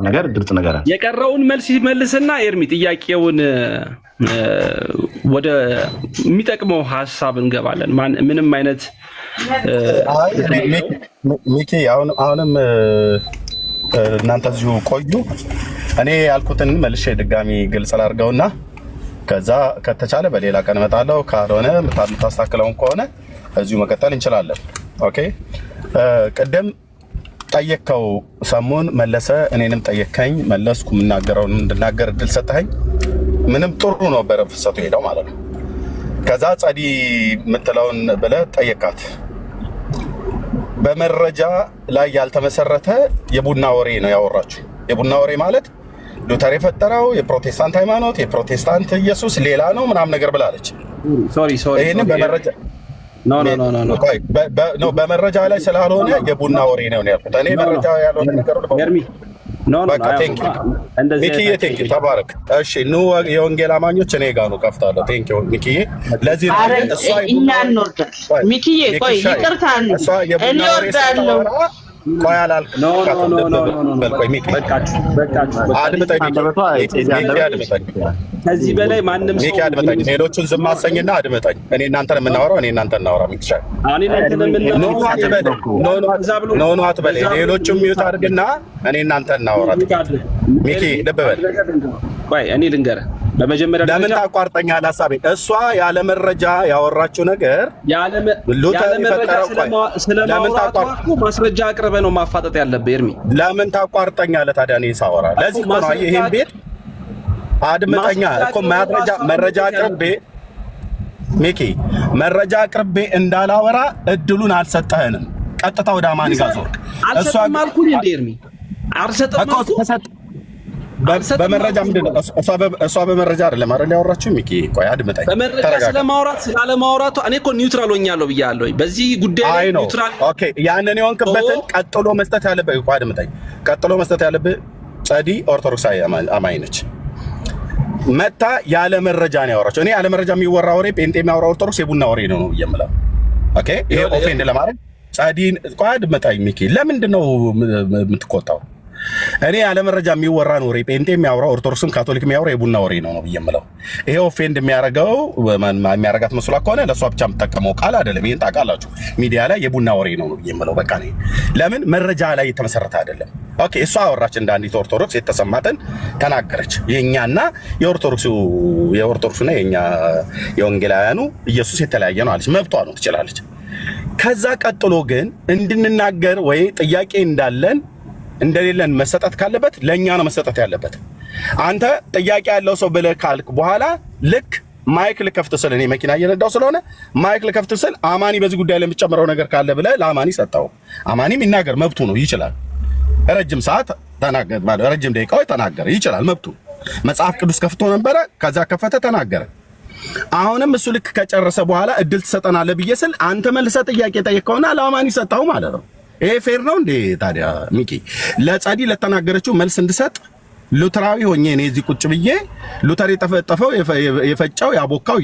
ነገር ግልጽ ነገር የቀረውን መልስ ይመልስና ኤርሚ ጥያቄውን ወደ የሚጠቅመው ሀሳብ እንገባለን። ምንም አይነት ሚኪ አሁንም እናንተ እዚሁ ቆዩ። እኔ ያልኩትን መልሼ ድጋሚ ግልጽ ላድርገውና ከዛ ከተቻለ በሌላ ቀን እመጣለሁ። ካልሆነ የምታስተካክለውን ከሆነ እዚሁ መቀጠል እንችላለን። ኦኬ። ቅድም ጠየቅከው ሰሙን መለሰ፣ እኔንም ጠየቅከኝ መለስኩ። የምናገረውን እንድናገር እድል ሰጠኸኝ። ምንም ጥሩ ነው በፍሰቱ ሄደው ማለት ነው። ከዛ ጸዲ የምትለውን ብለህ ጠየቃት። በመረጃ ላይ ያልተመሰረተ የቡና ወሬ ነው ያወራችሁ። የቡና ወሬ ማለት ሉተር የፈጠረው የፕሮቴስታንት ሃይማኖት የፕሮቴስታንት ኢየሱስ ሌላ ነው ምናምን ነገር ብላለች። ይሄንን በመረጃ በመረጃ ላይ ስላልሆነ የቡና ወሬ ነው ያልኩት። እኔ መረጃ ያልሆነ ነገር በቃ ቴንክ ዩ ሚኪዬ፣ ቴንክ ዩ ተባረክ። እሺ ኑ የወንጌል አማኞች እኔ ጋር ነው ከፍታለሁ። ቴንክ ዩ ሚኪዬ። ለዚህ ነው እሷ እኛ እንወርዳለን። ሚኪዬ ቆይ ይቅርታ እሷ የቡና ወሬ ስታወራ ቆይ አላልክ ኖ ቆይ ሚኪ አድምጠኝ አድምጠኝ። ከዚህ በላይ ማንም ሰው ሚኪ አድምጠኝ። ሌሎቹን ዝም አሰኝና አድምጠኝ። እኔ እናንተን የምናወራው እኔ እናንተን እናወራ ሚኪሻል ኖ አትበል። ሌሎቹም ሚዩት አድርግና እኔ እናንተን እናወራ። ሚኪ ልብ በል። ቆይ እኔ ልንገርህ በመጀመሪያ ለምን ታቋርጠኛለህ? ሀሳቤ እሷ ያለ መረጃ ያወራችው ነገር ያለ መረጃ ስለማውራቱ ማስረጃ አቅርበህ ነው ማፋጠጥ ያለብህ። ኤርሚ ለምን ታቋርጠኛለህ ታዲያ? እኔ ሳወራ ለዚህ እኮ ነው። ይሄን ቤት አድምጠኛ እኮ መረጃ አቅርቤ ሚኪ መረጃ አቅርቤ እንዳላወራ እድሉን አልሰጠህንም። ቀጥታ ወደ አማኒ ጋር ዞርክ። እሷ አልኩኝ እንደ ኤርሚ አልሰጠም በመረጃ ምንድን ነው? እሷ በመረጃ አይደለም አይደል ያወራችሁ? ሚኪ ቆይ አድምጠኝ። በመረጃ ስለማውራት ስላለማውራቱ እኔ እኮ ኒውትራል ሆኛለሁ ብያለሁ። በዚህ ጉዳይ ላይ ኒውትራል ኦኬ። ያንን የሆንክበትን ቀጥሎ መስጠት ያለብህ ቆይ አድምጠኝ። ቀጥሎ መስጠት ያለብህ ጸዲ ኦርቶዶክሳዊ አማኝ ነች። መታ ያለ መረጃ ነው ያወራችሁ። እኔ ያለ መረጃ የሚወራ ወሬ ጴንጤ የሚያወራ ኦርቶዶክስ የቡና ወሬ ነው የምለው። ኦኬ ይሄ ኦፌንድ ለማድረግ ጸዲን ቆይ አድምጠኝ ሚኪ። ለምንድን ነው የምትቆጣው? እኔ ያለ መረጃ የሚወራ ነው ወሬ ጴንጤ የሚያወራው ኦርቶዶክስም ካቶሊክ የሚያወራው የቡና ወሬ ነው የምለው። ይሄ ኦፌንድ የሚያረጋት መስሏ ከሆነ ለእሷ ብቻ የምጠቀመው ቃል አይደለም። ይህን ታውቃላችሁ። ሚዲያ ላይ የቡና ወሬ ነው የምለው። በቃ ለምን መረጃ ላይ የተመሰረተ አይደለም። ኦኬ እሷ አወራች፣ እንደ አንዲት ኦርቶዶክስ የተሰማትን ተናገረች። የኛና የኦርቶዶክስና የኛ የወንጌላውያኑ ኢየሱስ የተለያየ ነው አለች። መብቷ ነው፣ ትችላለች። ከዛ ቀጥሎ ግን እንድንናገር ወይ ጥያቄ እንዳለን እንደሌለን መሰጠት ካለበት ለኛ ነው መሰጠት ያለበት። አንተ ጥያቄ ያለው ሰው ብለህ ካልክ በኋላ ልክ ማይክ ልከፍት ስል እኔ መኪና እየነዳው ስለሆነ ማይክ ልከፍት ስል አማኒ በዚህ ጉዳይ ላይ የምትጨምረው ነገር ካለ ብለህ ለአማኒ ሰጠው። አማኒም ይናገር፣ መብቱ ነው፣ ይችላል። ረጅም ሰዓት ተናገረ ማለት ረጅም ደቂቃዎች ተናገረ፣ ይችላል፣ መብቱ። መጽሐፍ ቅዱስ ከፍቶ ነበረ፣ ከዛ ከፈተ፣ ተናገረ። አሁንም እሱ ልክ ከጨረሰ በኋላ እድል ትሰጠናለህ ብዬ ስል አንተ መልሰህ ጥያቄ ጠየቀውና ለአማኒ ሰጠው ማለት ነው። ይሄ ፌር ነው እንዴ ታዲያ? ሚኪ ለጸዲ ለተናገረችው መልስ እንድሰጥ ሉተራዊ ሆኜ እኔ እዚህ ቁጭ ብዬ ሉተር የጠፈጠፈው የፈጫው ያቦካው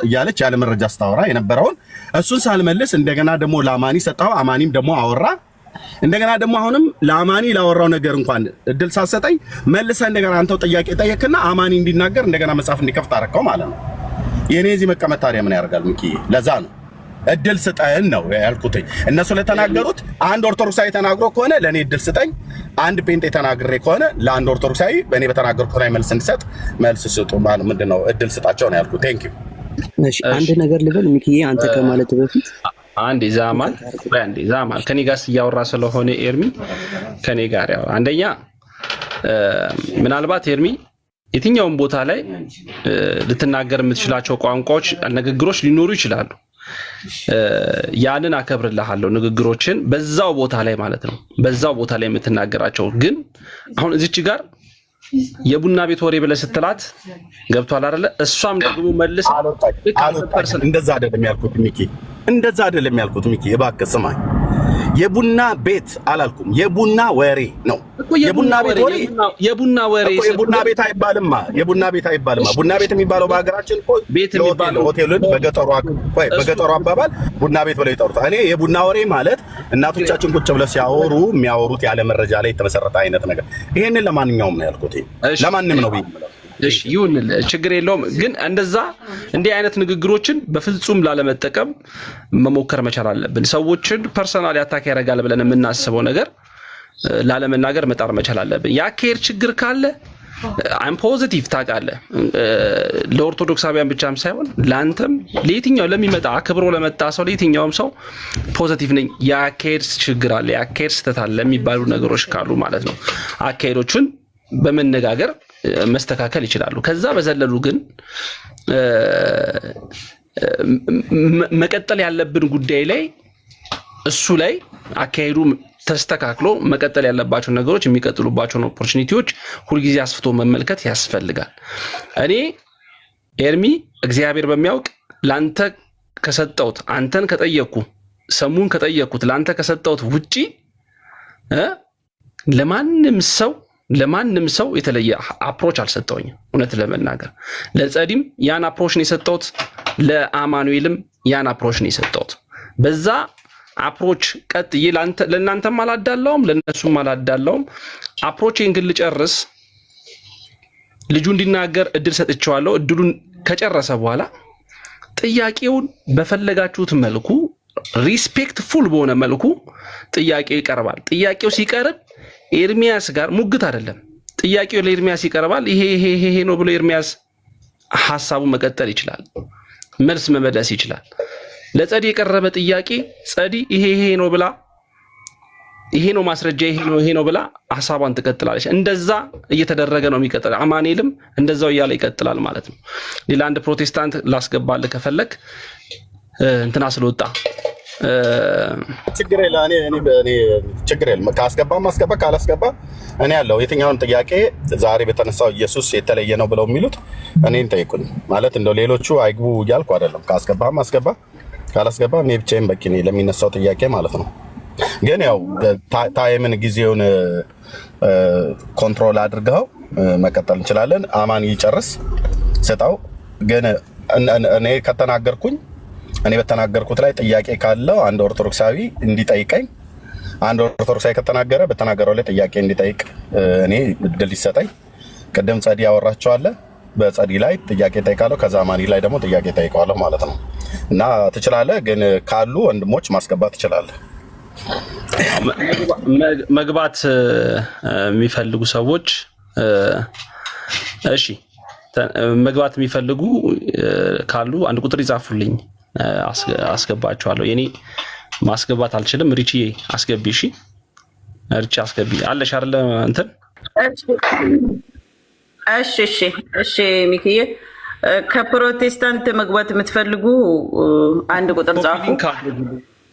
እያለች ያለ መረጃ ስታወራ የነበረውን እሱን ሳልመልስ እንደገና ደግሞ ለአማኒ ሰጠው። አማኒም ደግሞ አወራ። እንደገና ደግሞ አሁንም ለአማኒ ላወራው ነገር እንኳን እድል ሳሰጠኝ መልሰህ እንደገና አንተው ጥያቄ ጠየቅና አማኒ እንዲናገር እንደገና መጽሐፍ እንዲከፍት አደረከው ማለት ነው። የኔ እዚህ መቀመጥ ታዲያ ምን ያደርጋል ሚኪ? ለዛ ነው እድል ስጠን ነው ያልኩት። እነሱ ለተናገሩት አንድ ኦርቶዶክሳዊ ተናግሮ ከሆነ ለኔ እድል ስጠኝ፣ አንድ ጴንጤ ተናግሬ ከሆነ ለአንድ ኦርቶዶክሳዊ በእኔ በተናገርኩት ላይ መልስ እንድሰጥ መልስ ስጡ ማለት ምንድነው? እድል ስጣቸው ነው ያልኩት። ቴንክ ዩ። እሺ አንድ ነገር ልበል ሚኪዬ፣ አንተ ከማለት በፊት አንዴ ዛማል ከኔ ጋር እያወራ ስለሆነ ኤርሚ ከኔ ጋር ያው አንደኛ ምናልባት ኤርሚ የትኛውም ቦታ ላይ ልትናገር የምትችላቸው ቋንቋዎች፣ ንግግሮች ሊኖሩ ይችላሉ። ያንን አከብርልሃለሁ፣ ንግግሮችን በዛው ቦታ ላይ ማለት ነው፣ በዛው ቦታ ላይ የምትናገራቸው። ግን አሁን እዚች ጋር የቡና ቤት ወሬ ብለህ ስትላት ገብቷል አይደለ? እሷም ደግሞ መልስ እንደዛ አይደለም ያልኩት ሚኪ፣ እንደዛ አይደለም ያልኩት ሚኪ። እባክህ ስማኝ፣ የቡና ቤት አላልኩም፣ የቡና ወሬ ነው። የቡና ቤት ወሬ የቡና ወሬ የቡና ቤት አይባልማ፣ የቡና ቤት አይባልማ። ቡና ቤት የሚባለው በሀገራችን እኮ ሆቴልን በገጠሩ አባባል ቡና ቤት ብለው ይጠሩታል። እኔ የቡና ወሬ ማለት እናቶቻችን ቁጭ ብለው ሲያወሩ የሚያወሩት ያለ መረጃ ላይ የተመሰረተ አይነት ነገር። ይሄንን ለማንኛውም ነው ያልኩት፣ ለማንም ነው ብዬ እሺ ይሁን፣ ችግር የለውም። ግን እንደዛ እንዲህ አይነት ንግግሮችን በፍጹም ላለመጠቀም መሞከር መቻል አለብን። ሰዎችን ፐርሰናሊ አታክ ያደርጋል ብለን የምናስበው ነገር ላለመናገር መጣር መቻል አለብን። የአካሄድ ችግር ካለ አይም ፖዚቲቭ ታውቃለህ፣ ለኦርቶዶክሳውያን ብቻም ሳይሆን ለአንተም ለየትኛው ለሚመጣ አክብሮ ለመጣ ሰው ለየትኛውም ሰው ፖዚቲቭ ነኝ። የአካሄድ ችግር አለ፣ የአካሄድ ስህተት አለ የሚባሉ ነገሮች ካሉ ማለት ነው አካሄዶቹን በመነጋገር መስተካከል ይችላሉ። ከዛ በዘለሉ ግን መቀጠል ያለብን ጉዳይ ላይ እሱ ላይ አካሄዱ ተስተካክሎ መቀጠል ያለባቸው ነገሮች የሚቀጥሉባቸውን ኦፖርቹኒቲዎች ሁልጊዜ አስፍቶ መመልከት ያስፈልጋል። እኔ ኤርሚ እግዚአብሔር በሚያውቅ ላንተ ከሰጠውት አንተን ከጠየቅኩ ሰሙን ከጠየቅኩት ላንተ ከሰጠውት ውጪ ለማንም ሰው ለማንም ሰው የተለየ አፕሮች አልሰጠውኝም። እውነት ለመናገር ለጸዲም ያን አፕሮች ነው የሰጠሁት፣ ለአማኑኤልም ያን አፕሮች ነው የሰጠሁት። በዛ አፕሮች ቀጥዬ ለእናንተም አላዳላውም ለእነሱም አላዳላውም። አፕሮቼን ግን ልጨርስ፣ ልጁ እንዲናገር እድል ሰጥቼዋለሁ። እድሉን ከጨረሰ በኋላ ጥያቄውን በፈለጋችሁት መልኩ ሪስፔክትፉል በሆነ መልኩ ጥያቄው ይቀርባል። ጥያቄው ሲቀርብ ኤርሚያስ ጋር ሙግት አይደለም። ጥያቄው ለኤርሚያስ ይቀርባል። ይሄ ነው ብሎ ኤርሚያስ ሐሳቡን መቀጠል ይችላል፣ መልስ መመለስ ይችላል። ለጸዲ የቀረበ ጥያቄ ጸዲ ይሄ ነው ብላ ይሄ ነው ማስረጃ ይሄ ነው ብላ ሐሳቧን ትቀጥላለች። እንደዛ እየተደረገ ነው የሚቀጥለው። አማኑኤልም እንደዛው እያለ ይቀጥላል ማለት ነው። ሌላ አንድ ፕሮቴስታንት ላስገባልህ ከፈለክ እንትና ስለወጣ ችግር የለም። እኔ ችግር የለም። ማስገባ ካላስገባ እኔ ያለው የትኛውን ጥያቄ ዛሬ በተነሳው ኢየሱስ የተለየ ነው ብለው የሚሉት እኔን ጠይቁኝ። ማለት እንደው ሌሎቹ አይግቡ እያልኩ አይደለም። ማስገባ ካላስገባ እኔ ብቻዬን በቂ ነኝ ለሚነሳው ጥያቄ ማለት ነው። ግን ያው ታይምን ጊዜውን ኮንትሮል አድርገው መቀጠል እንችላለን። አማን ይጨርስ ስጣው። ግን እኔ ከተናገርኩኝ እኔ በተናገርኩት ላይ ጥያቄ ካለው አንድ ኦርቶዶክሳዊ እንዲጠይቀኝ፣ አንድ ኦርቶዶክሳዊ ከተናገረ በተናገረው ላይ ጥያቄ እንዲጠይቅ እኔ እድል ይሰጠኝ። ቅድም ጸዲ ያወራቸዋለ፣ በጸዲ ላይ ጥያቄ ጠይቃለሁ፣ ከዛ አማኒ ላይ ደግሞ ጥያቄ ጠይቀዋለሁ ማለት ነው። እና ትችላለህ። ግን ካሉ ወንድሞች ማስገባት ትችላለህ። መግባት የሚፈልጉ ሰዎች እሺ፣ መግባት የሚፈልጉ ካሉ አንድ ቁጥር ይጻፉልኝ፣ አስገባቸዋለሁ። የኔ ማስገባት አልችልም። ሪቺ አስገቢ። እሺ ሪቺ አስገቢ አለሽ አይደለ? እንትን እሺ ሚኪዬ፣ ከፕሮቴስታንት መግባት የምትፈልጉ አንድ ቁጥር ጻፉ።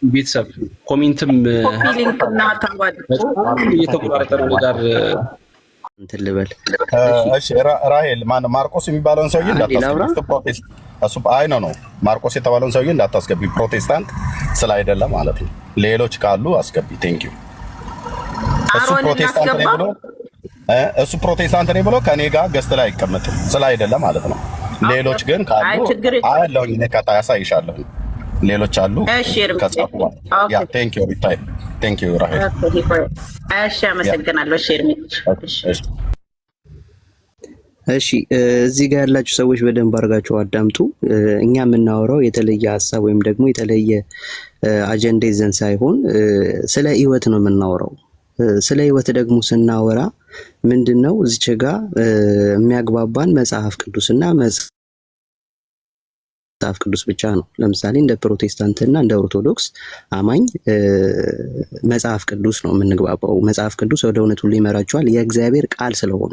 ቤተሰብ ኮሜንትም ሊንክና ታዋድ እየተቆራረጠ ነው ጋር እንትን ልበል። እሺ ራሄል ማርቆስ የሚባለውን ሰውዬ እንዳታስገቢ። ፕሮቴስታንት እሱ አይ ነው ማርቆስ የተባለውን ሰውዬ እንዳታስገቢ፣ ፕሮቴስታንት ስላይደለ ማለት ነው። ሌሎች ካሉ አስገቢ። ቴንክ ዩ። እሱ ፕሮቴስታንት ነኝ ብሎ ከኔ ጋር ገስት ላይ አይቀመጥም ስላይደለ ማለት ነው። ሌሎች ግን ካሉ አያለሁኝ እኔ ከታ ያሳይሻለሁ። ሌሎች አሉ ከጻፉ። ያ ቴንክ ዩ ሪታይ ቴንክ ዩ ራሄል። እሺ አመሰግናለሁ። እሺ እዚህ ጋር ያላችሁ ሰዎች በደንብ አድርጋችሁ አዳምጡ። እኛ የምናወራው የተለየ ሀሳብ ወይም ደግሞ የተለየ አጀንዳ ይዘን ሳይሆን ስለ ህይወት ነው የምናወራው። ስለ ህይወት ደግሞ ስናወራ ምንድነው እዚች ጋር የሚያግባባን መጽሐፍ ቅዱስና መጽሐፍ ቅዱስ ብቻ ነው። ለምሳሌ እንደ ፕሮቴስታንትና እንደ ኦርቶዶክስ አማኝ መጽሐፍ ቅዱስ ነው የምንግባባው። መጽሐፍ ቅዱስ ወደ እውነት ሁሉ ይመራቸዋል የእግዚአብሔር ቃል ስለሆነ።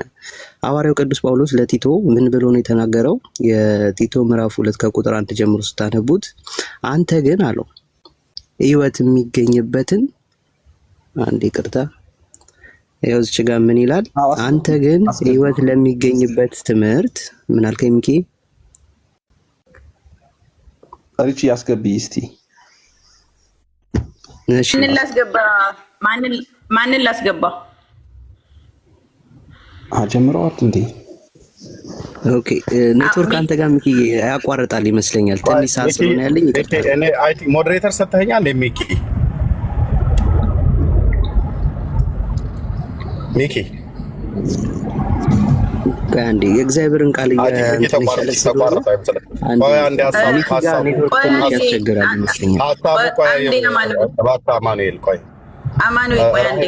ሐዋርያው ቅዱስ ጳውሎስ ለቲቶ ምን ብሎ ነው የተናገረው? የቲቶ ምዕራፍ 2 ከቁጥር 1 ጀምሮ ስታነቡት አንተ ግን አለው ህይወት የሚገኝበትን አንዴ ይቅርታ፣ ያው እዚህ ጋር ምን ይላል? አንተ ግን ህይወት ለሚገኝበት ትምህርት ምን አልከኝ ሚኪ? ሪቺ ያስገቢ እስቲ። እሺ ማንን ላስገባ? ጀምረዋል እንዴ? ኦኬ ኔትወርክ አንተ ጋር ሚኪ ያቋርጣል ይመስለኛል። ትንሽ ሰዓት ስለሆነ ያለኝ እኔ አይ ቲንክ ሞዴሬተር ሰጥተኸኛል እንደ ሚኪ አንዴ የእግዚአብሔርን ቃል ያስቸግራል ይመስለኛል። አማኑኤል ቆይ አንዴ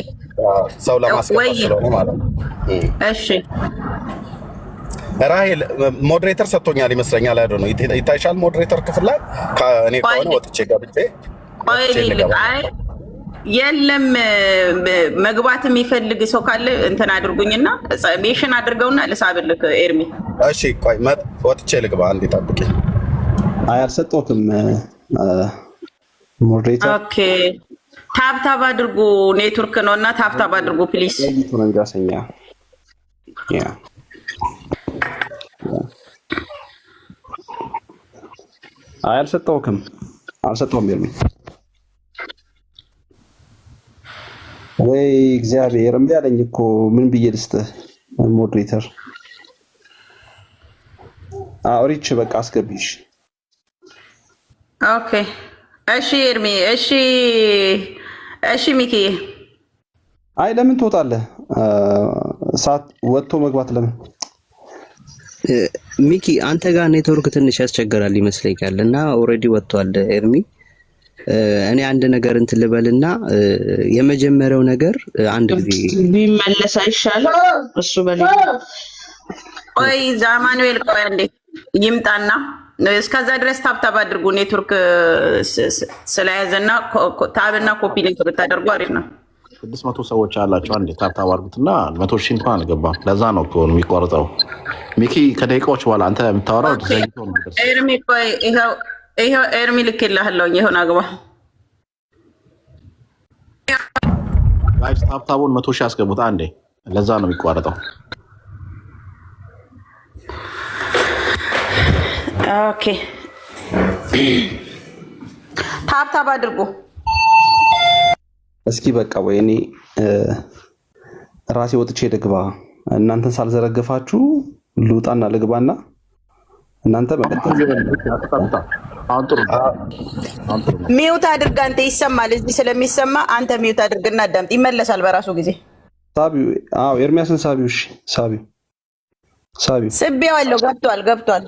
ሰው ለማስገባት ስለሆነ ማለት ነው። እሺ ራሄል ሞዴሬተር ሰጥቶኛል ይመስለኛል። አይዶ ነው ይታይሻል። ሞዴሬተር ክፍል ላይ እኔ ከሆነ ወጥቼ ገብቼ አይ የለም መግባት የሚፈልግ ሰው ካለ እንትን አድርጉኝና ሜሽን አድርገውና ልሳብልክ ኤርሚ። እሺ ቆይ ወጥቼ ልግባ። አንዴ ጠብቂኝ። አይ አልሰጠሁትም ሞዴሬተር። ኦኬ ታብታብ አድርጉ። ኔትወርክ ነውና ታብታብ አድርጉ ፕሊዝ። ተነጋሰኛ ያ አይ አልሰጠሁም ኤርሚ። ወይ እግዚአብሔር እምቢ አለኝ እኮ ምን ብዬ ልስጥህ? ሞዴሬተር ሪች በቃ አስገቢሽ። ኦኬ እሺ ኤርሚ እሺ ሚኪ አይ ለምን ትወጣለህ? ሰዓት ወጥቶ መግባት ለምን? ሚኪ አንተ ጋር ኔትወርክ ትንሽ ያስቸግራል ይመስለኛል እና ኦልሬዲ ወጥቷል ኤርሚ። እኔ አንድ ነገር እንትን ልበልና የመጀመሪያው ነገር አንድ ጊዜ ቢመለስ አይሻልም? እሱ በል ቆይ ዛማኑኤል ቆይ እንዴ ይምጣና እስከዛ ድረስ ታብታብ አድርጉ። ኔትወርክ ስለያዘና ታብና ኮፒ ሊንክ ብታደርጉ አሪፍ ነው። 600 ሰዎች አላቸው። አንዴ ታብታብ አድርጉትና 100 ሺህ እንኳን አልገባም። ለዛ ነው እኮ የሚቆርጠው። ሚኪ ከደቂቃዎች በኋላ አንተ የምታወራው ዘይቶ ነው። ኤርሚ ቆይ ይሄው ኤርሚ ልክልሃለሁ። ይሄውን አግባ ጋይስ፣ ታብታቡን 100 ሺህ አስገቡት አንዴ። ለዛ ነው የሚቆርጠው። ኦኬ ታብታብ አድርጉ እስኪ በቃ ወይኔ ራሴ ወጥቼ ልግባ። እናንተን ሳልዘረግፋችሁ ልውጣና ልግባና እናንተ በቀጥታ ሚውት አድርግ። አንተ ይሰማል፣ እዚህ ስለሚሰማ አንተ ሚውት አድርግና አዳምጥ። ይመለሳል በራሱ ጊዜ። ሳቢው ኤርሚያስን ሳቢው። እሺ ሳቢው ስቤዋለሁ። ገብቷል።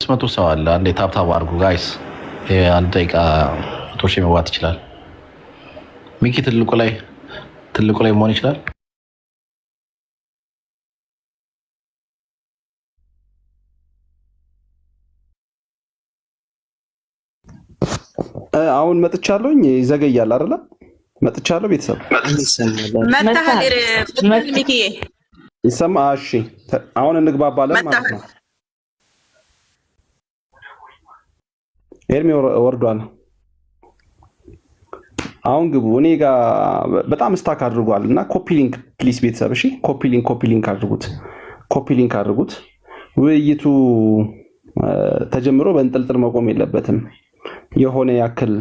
600 ሰው አለ። አንዴ ታብታብ አድርጉ ጋይስ። አንድ ደቂቃ 100 ሺህ መግባት ይችላል። ሚኪ ትልቁ ላይ መሆን ይችላል። አሁን መጥቻለሁኝ። ይዘገያል አይደለ? መጥቻለሁ። ቤተሰብ ሚኪ ይሰማ? እሺ አሁን እንግባባለን ማለት ነው። ኤርሚ ወርዷል። አሁን ግቡ። እኔ ጋር በጣም ስታክ አድርጓል እና ኮፒ ሊንክ ፕሊስ ቤተሰብ። እሺ ኮፒ ሊንክ አድርጉት። ውይይቱ ተጀምሮ በእንጥልጥል መቆም የለበትም። የሆነ ያክል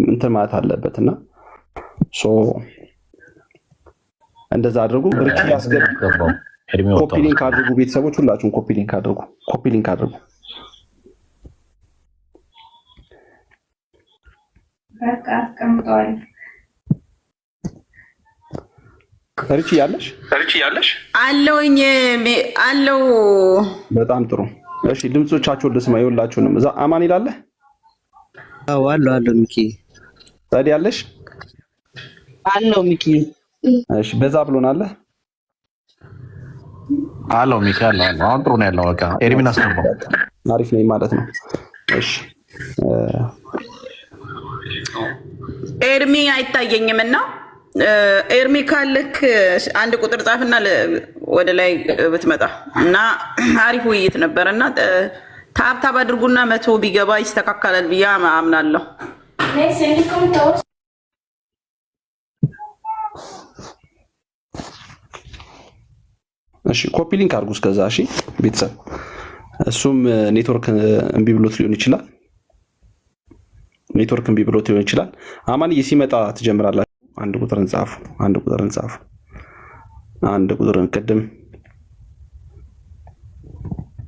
እንትን ማለት አለበትና እንደዛ አድርጉ። ሪች ያስገባው ኮፒ ሊንክ አድርጉ ቤተሰቦች፣ ሁላችሁም ኮፒ ሊንክ አድርጉ። በቃ አስቀምጠዋል። ሪች ያለሽ አለውኝ አለው። በጣም ጥሩ። እሺ ድምጾቻችሁን ልስማ። ይኸውላችሁንም እዛ አማን ይላል። አለው ሚኪ ታዲ ያለሽ አለው ሚኪ። እሺ በዛ ብሎናል። አለው ሚኪ አለው። አሁን ጥሩ ነው ያለው። በቃ ኤርሚን አስገባው። አሪፍ ነው ማለት ነው። እሺ ኤርሚ አይታየኝም እና ኤርሚ ካልክ አንድ ቁጥር ጻፍና ወደ ላይ ብትመጣ እና አሪፍ ውይይት ነበር እና ታብታብ አድርጉና 100 ቢገባ ይስተካከላል ብዬ አምናለሁ። እሺ ኮፒ ሊንክ አድርጉ እስከዛ። እሺ ቤተሰብ፣ እሱም ኔትወርክ እምቢ ብሎት ሊሆን ይችላል። አማንዬ ሲመጣ ትጀምራላችሁ። አንድ ቁጥርን ጻፉ።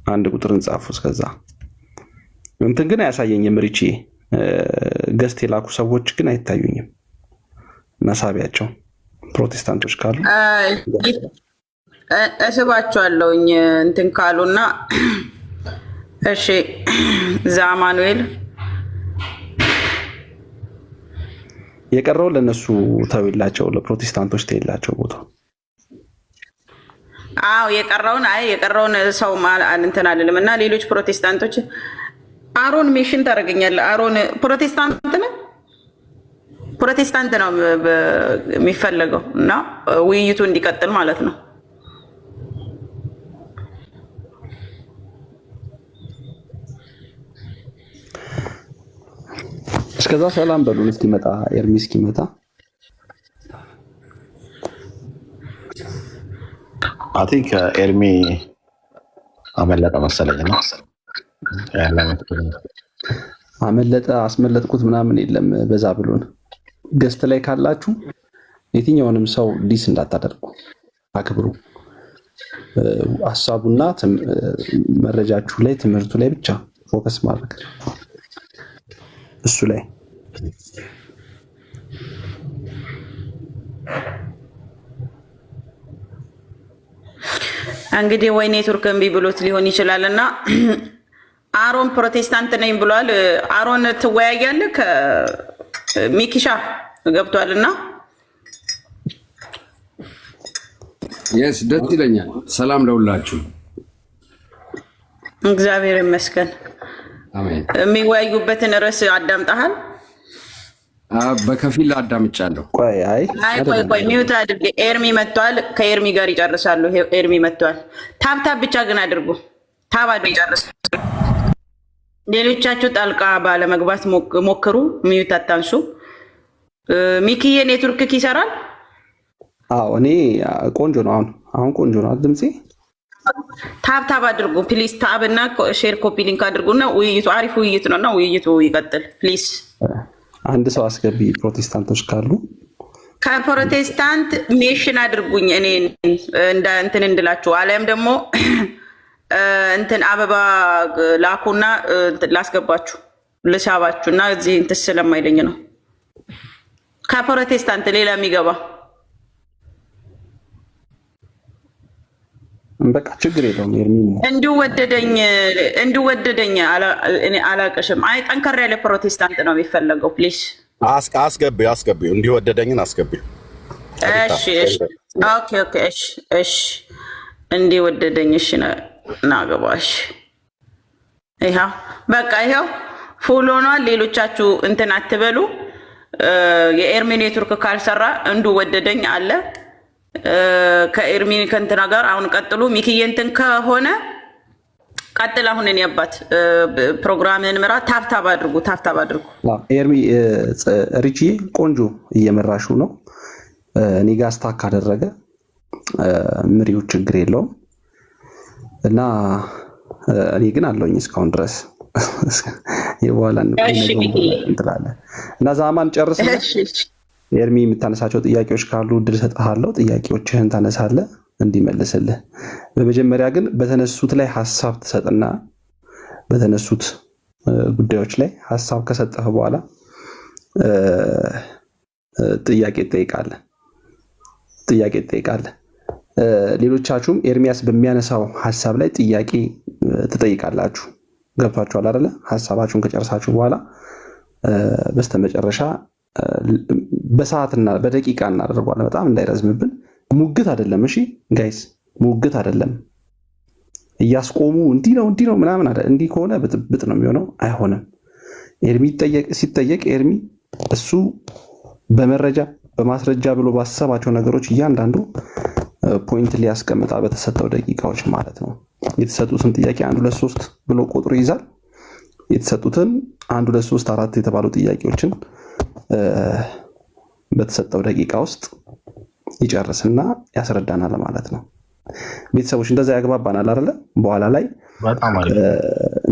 አንድ ቁጥርን ጻፉ። እስከዛ እንትን ግን አያሳየኝም። ሪቺ ገስት የላኩ ሰዎች ግን አይታዩኝም። መሳቢያቸው ፕሮቴስታንቶች ካሉ እስባቸዋለሁኝ እንትን ካሉና። እሺ ዛማኑኤል የቀረው ለነሱ ተውላቸው፣ ለፕሮቴስታንቶች ተይላቸው ቦታ። የቀረውን ሰው እንትን አልልም እና ሌሎች ፕሮቴስታንቶች አሮን ሜሽን ታደርገኛለህ። አሮን ፕሮቴስታንት ነው የሚፈለገው እና ውይይቱ እንዲቀጥል ማለት ነው። እስከዛ ሰላም በሉን እስኪመጣ ኤርሚ እስኪመጣ። አይ ቲንክ ኤርሚ አመለጠ መሰለኝ ነው አመለጠ አስመለጥኩት ምናምን የለም። በዛ ብሎን ገስት ላይ ካላችሁ የትኛውንም ሰው ዲስ እንዳታደርጉ አክብሩ። ሀሳቡና መረጃችሁ ላይ ትምህርቱ ላይ ብቻ ፎከስ ማድረግ እሱ ላይ እንግዲህ ወይ ኔትወርክ እምቢ ብሎት ሊሆን ይችላልና አሮን ፕሮቴስታንት ነኝ ብሏል። አሮን ትወያያለህ ከሚኪሻ ገብቷልና የስ ደስ ይለኛል። ሰላም ለሁላችሁ። እግዚአብሔር ይመስገን። አሜን። የሚወያዩበትን ርዕስ አዳምጠሃል? በከፊል አዳምጫለሁ። ቆይ ሚውት አድርግ። ኤርሚ መጥቷል። ከኤርሚ ጋር ይጨርሳሉ። ኤርሚ መጥቷል። ታብታብ ብቻ ግን አድርጉ። ታብ አድርጉ ይጨርሳሉ። ሌሎቻችሁ ጣልቃ ባለመግባት ሞክሩ። ሚውት አታንሱ። ሚኪዬ ኔትወርክ ይሰራል? አዎ እኔ ቆንጆ ነው። አሁን ቆንጆ ነው ድምጼ። ታብ አድርጉ ፕሊዝ። ታብ እና ሼር ኮፒ ሊንክ አድርጉና ውይይቱ አሪፍ ውይይት ነውና ውይይቱ ይቀጥል ፕሊዝ። አንድ ሰው አስገቢ ፕሮቴስታንቶች ካሉ ከፕሮቴስታንት ሜሽን አድርጉኝ እኔ እንትን እንድላችሁ፣ አለም ደግሞ እንትን አበባ ላኩና ላስገባችሁ ልሳባችሁ እና እዚህ እንትን ስለማይለኝ ነው። ከፕሮቴስታንት ሌላ የሚገባ በቃ ችግር የለውም። እንዲወደደኝ አላቅሽም። አይ ጠንከር ያለ ፕሮቴስታንት ነው የሚፈለገው። ፕሊዝ አስገቢው እንዲወደደኝን አስገቢው። እሺ እንዲወደደኝ እሺ ናገባሽ። ይኸው በቃ ይኸው ፉል ሆኗል። ሌሎቻችሁ እንትን አትበሉ። የኤርሚ ኔትወርክ ካልሰራ እንዲወደደኝ አለ ከኤርሚ ከእንትና ጋር አሁን ቀጥሉ። ሚኪዬ እንትን ከሆነ ቀጥል። አሁን እኔ አባት ፕሮግራምን ምራ። ታብታብ አድርጉ። ኤርሚ ሪቺ ቆንጆ እየመራሹ ነው። እኔ ጋር ስታክ ካደረገ ምሪው ችግር የለውም እና እኔ ግን አለውኝ እስካሁን ድረስ የበኋላ እንትላለን እና ዛማን ጨርስ። ኤርሚ የምታነሳቸው ጥያቄዎች ካሉ እድል ሰጥሃለሁ። ጥያቄዎችህን ታነሳለህ እንዲመልስልህ። በመጀመሪያ ግን በተነሱት ላይ ሀሳብ ትሰጥና በተነሱት ጉዳዮች ላይ ሀሳብ ከሰጠህ በኋላ ጥያቄ ትጠይቃለህ። ሌሎቻችሁም ኤርሚያስ በሚያነሳው ሀሳብ ላይ ጥያቄ ትጠይቃላችሁ። ገብቷችኋል አይደለ? ሀሳባችሁን ከጨረሳችሁ በኋላ በስተመጨረሻ በሰዓትና በደቂቃ እናደርጓለን። በጣም እንዳይረዝምብን። ሙግት አይደለም። እሺ ጋይስ፣ ሙግት አይደለም። እያስቆሙ እንዲህ ነው ምናምን አይደል። እንዲህ ከሆነ ብጥብጥ ነው የሚሆነው፣ አይሆንም። ኤርሚ ሲጠየቅ ኤርሚ እሱ በመረጃ በማስረጃ ብሎ ባሰባቸው ነገሮች እያንዳንዱ ፖይንት ሊያስቀምጣ በተሰጠው ደቂቃዎች ማለት ነው። የተሰጡትን ጥያቄ 1 2 3 ብሎ ቁጥሩ ይይዛል። የተሰጡትን 1 2 3 4 የተባሉ ጥያቄዎችን በተሰጠው ደቂቃ ውስጥ ይጨርስና ያስረዳናል ማለት ነው። ቤተሰቦች እንደዛ ያግባባናል አይደለ? በኋላ ላይ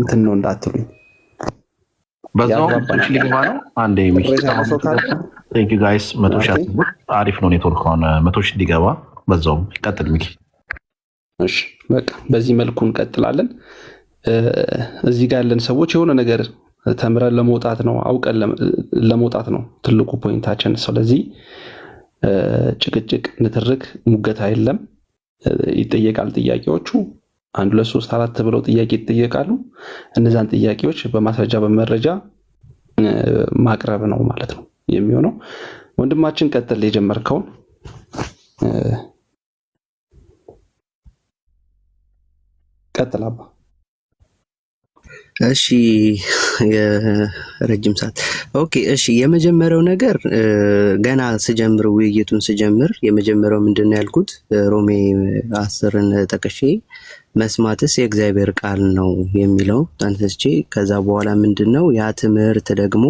እንትን ነው እንዳትሉኝ። በዛው ሊገባ ነው። አንዴ ጋይስ 100 አሪፍ ነው ኔትወርክ ሆነ 100 እንዲገባ በዛው ይቀጥል ሚኪ። እሺ በቃ በዚህ መልኩ እንቀጥላለን። እዚህ ጋር ያለን ሰዎች የሆነ ነገር ተምረን ለመውጣት ነው፣ አውቀን ለመውጣት ነው ትልቁ ፖይንታችን። ስለዚህ ጭቅጭቅ፣ ንትርክ፣ ሙገታ የለም። ይጠየቃል። ጥያቄዎቹ 1 2 3 4 ብለው ጥያቄ ይጠየቃሉ። እነዛን ጥያቄዎች በማስረጃ በመረጃ ማቅረብ ነው ማለት ነው የሚሆነው። ወንድማችን ቀጥል የጀመርከውን ቀጥል አባ። እሺ የረጅም ሰዓት ኦኬ። እሺ የመጀመሪያው ነገር ገና ስጀምር ውይይቱን ስጀምር የመጀመሪያው ምንድነው ያልኩት ሮሜ 10ን ጠቅሼ መስማትስ የእግዚአብሔር ቃል ነው የሚለው አንስቼ ከዛ በኋላ ምንድነው ያ ትምህርት ደግሞ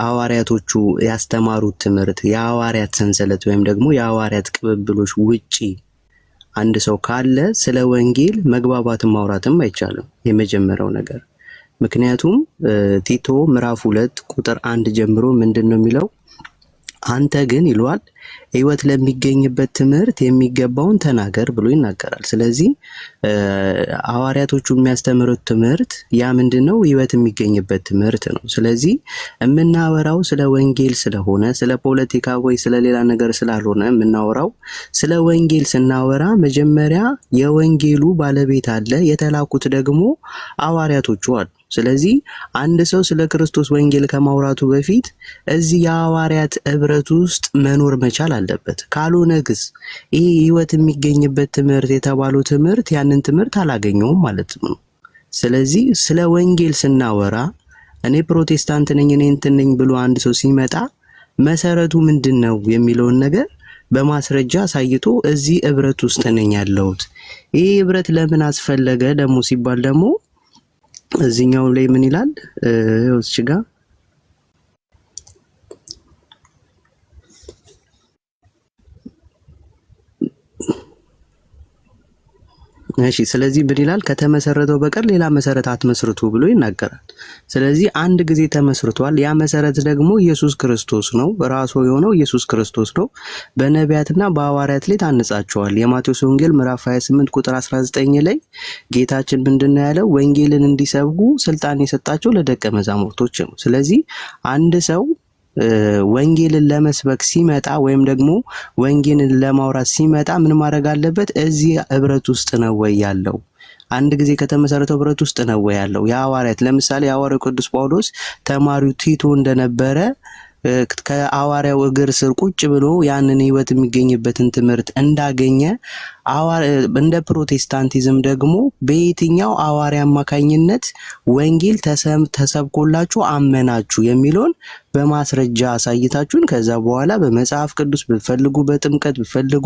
ሐዋርያቶቹ ያስተማሩት ትምህርት የሐዋርያት ሰንሰለት ወይም ደግሞ የሐዋርያት ቅብብሎች ውጪ አንድ ሰው ካለ ስለ ወንጌል መግባባትም ማውራትም አይቻልም። የመጀመሪያው ነገር ምክንያቱም ቲቶ ምዕራፍ 2 ቁጥር 1 ጀምሮ ምንድነው የሚለው? አንተ ግን ይሏል ሕይወት ለሚገኝበት ትምህርት የሚገባውን ተናገር ብሎ ይናገራል። ስለዚህ ሐዋርያቶቹ የሚያስተምሩት ትምህርት ያ ምንድነው? ሕይወት የሚገኝበት ትምህርት ነው። ስለዚህ የምናወራው ስለ ወንጌል ስለሆነ ስለ ፖለቲካ ወይ ስለ ሌላ ነገር ስላልሆነ የምናወራው ስለ ወንጌል ስናወራ መጀመሪያ የወንጌሉ ባለቤት አለ፣ የተላኩት ደግሞ ሐዋርያቶቹ አሉ። ስለዚህ አንድ ሰው ስለ ክርስቶስ ወንጌል ከማውራቱ በፊት እዚህ የሐዋርያት ህብረት ውስጥ መኖር መቻል አለበት። ካልሆነ ግስ ይሄ ሕይወት የሚገኝበት ትምህርት የተባለው ትምህርት ያንን ትምህርት አላገኘውም ማለት ነው። ስለዚህ ስለ ወንጌል ስናወራ እኔ ፕሮቴስታንት ነኝ እኔ እንትን ነኝ ብሎ አንድ ሰው ሲመጣ መሰረቱ ምንድነው የሚለውን ነገር በማስረጃ አሳይቶ እዚህ ህብረት ውስጥ ነኝ ያለሁት። ይሄ ህብረት ለምን አስፈለገ ደግሞ ሲባል ደግሞ እዚህኛው ላይ ምን ይላል? እዚህ ጋር እሺ፣ ስለዚህ ምን ይላል? ከተመሰረተው በቀር ሌላ መሰረት አትመስርቱ ብሎ ይናገራል። ስለዚህ አንድ ጊዜ ተመስርቷል። ያ መሰረት ደግሞ ኢየሱስ ክርስቶስ ነው። ራሱ የሆነው ኢየሱስ ክርስቶስ ነው። በነቢያትና በሐዋርያት ላይ ታንጻቸዋል። የማቴዎስ ወንጌል ምዕራፍ 28 ቁጥር 19 ላይ ጌታችን ምንድነው ያለው? ወንጌልን እንዲሰብኩ ስልጣን የሰጣቸው ለደቀ መዛሙርቶች ነው። ስለዚህ አንድ ሰው ወንጌልን ለመስበክ ሲመጣ ወይም ደግሞ ወንጌልን ለማውራት ሲመጣ ምን ማድረግ አለበት? እዚህ ህብረት ውስጥ ነው ወይ ያለው? አንድ ጊዜ ከተመሰረተው ህብረት ውስጥ ነው ወይ ያለው? የሐዋርያት ለምሳሌ የሐዋርያው ቅዱስ ጳውሎስ ተማሪው ቲቶ እንደነበረ ከሐዋርያው እግር ስር ቁጭ ብሎ ያንን ህይወት የሚገኝበትን ትምህርት እንዳገኘ እንደ ፕሮቴስታንቲዝም ደግሞ በየትኛው ሐዋርያ አማካኝነት ወንጌል ተሰብኮላችሁ አመናችሁ የሚለውን በማስረጃ አሳይታችሁን ከዛ በኋላ በመጽሐፍ ቅዱስ ብፈልጉ በጥምቀት ብፈልጉ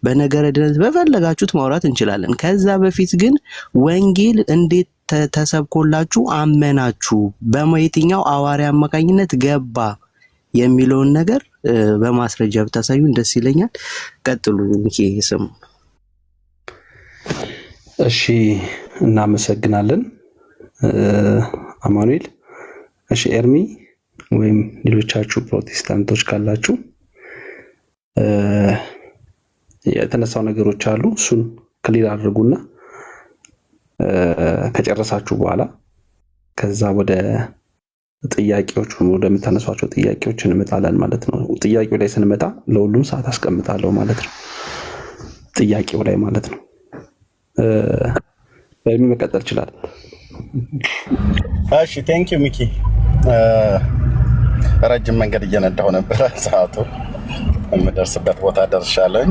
በነገረ ድነት በፈለጋችሁት ማውራት እንችላለን። ከዛ በፊት ግን ወንጌል እንዴት ተሰብኮላችሁ አመናችሁ፣ በየትኛው ሐዋርያ አማካኝነት ገባ የሚለውን ነገር በማስረጃ ብታሳዩን ደስ ይለኛል። ቀጥሉ። ሚኪ ስሙ። እሺ፣ እናመሰግናለን አማኑኤል። እሺ፣ ኤርሚ ወይም ሌሎቻችሁ ፕሮቴስታንቶች ካላችሁ የተነሳው ነገሮች አሉ፣ እሱን ክሊር አድርጉና ከጨረሳችሁ በኋላ ከዛ ወደ ጥያቄዎች ወደምታነሷቸው ጥያቄዎች እንመጣለን ማለት ነው። ጥያቄው ላይ ስንመጣ ለሁሉም ሰዓት አስቀምጣለሁ ማለት ነው፣ ጥያቄው ላይ ማለት ነው። በእድሜ መቀጠል ይችላል። እሺ፣ ቴንክ ዩ ሚኪ። ረጅም መንገድ እየነዳሁ ነበረ፣ ሰዓቱ የምደርስበት ቦታ ደርሻለኝ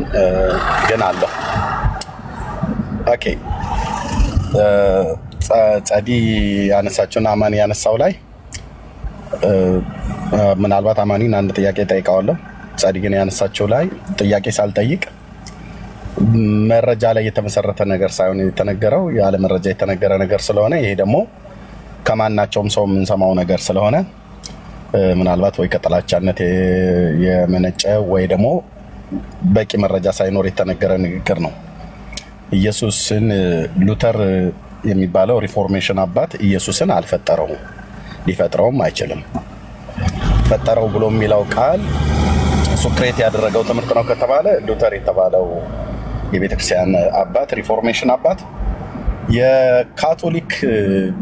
ግን አለሁ። ኦኬ፣ ጸዲ ያነሳችሁና አማኒ ያነሳው ላይ ምናልባት አማኒን አንድ ጥያቄ ጠይቀዋለሁ። ጸዲ ግን ያነሳቸው ላይ ጥያቄ ሳልጠይቅ መረጃ ላይ የተመሰረተ ነገር ሳይሆን የተነገረው ያለ መረጃ የተነገረ ነገር ስለሆነ ይሄ ደግሞ ከማናቸውም ሰው የምንሰማው ነገር ስለሆነ ምናልባት ወይ ከጥላቻነት የመነጨ ወይ ደግሞ በቂ መረጃ ሳይኖር የተነገረ ንግግር ነው። ኢየሱስን ሉተር የሚባለው ሪፎርሜሽን አባት ኢየሱስን አልፈጠረውም፣ ሊፈጥረውም አይችልም። ፈጠረው ብሎ የሚለው ቃል እሱ ክሬት ያደረገው ትምህርት ነው ከተባለ ሉተር የተባለው የቤተክርስቲያን አባት ሪፎርሜሽን አባት የካቶሊክ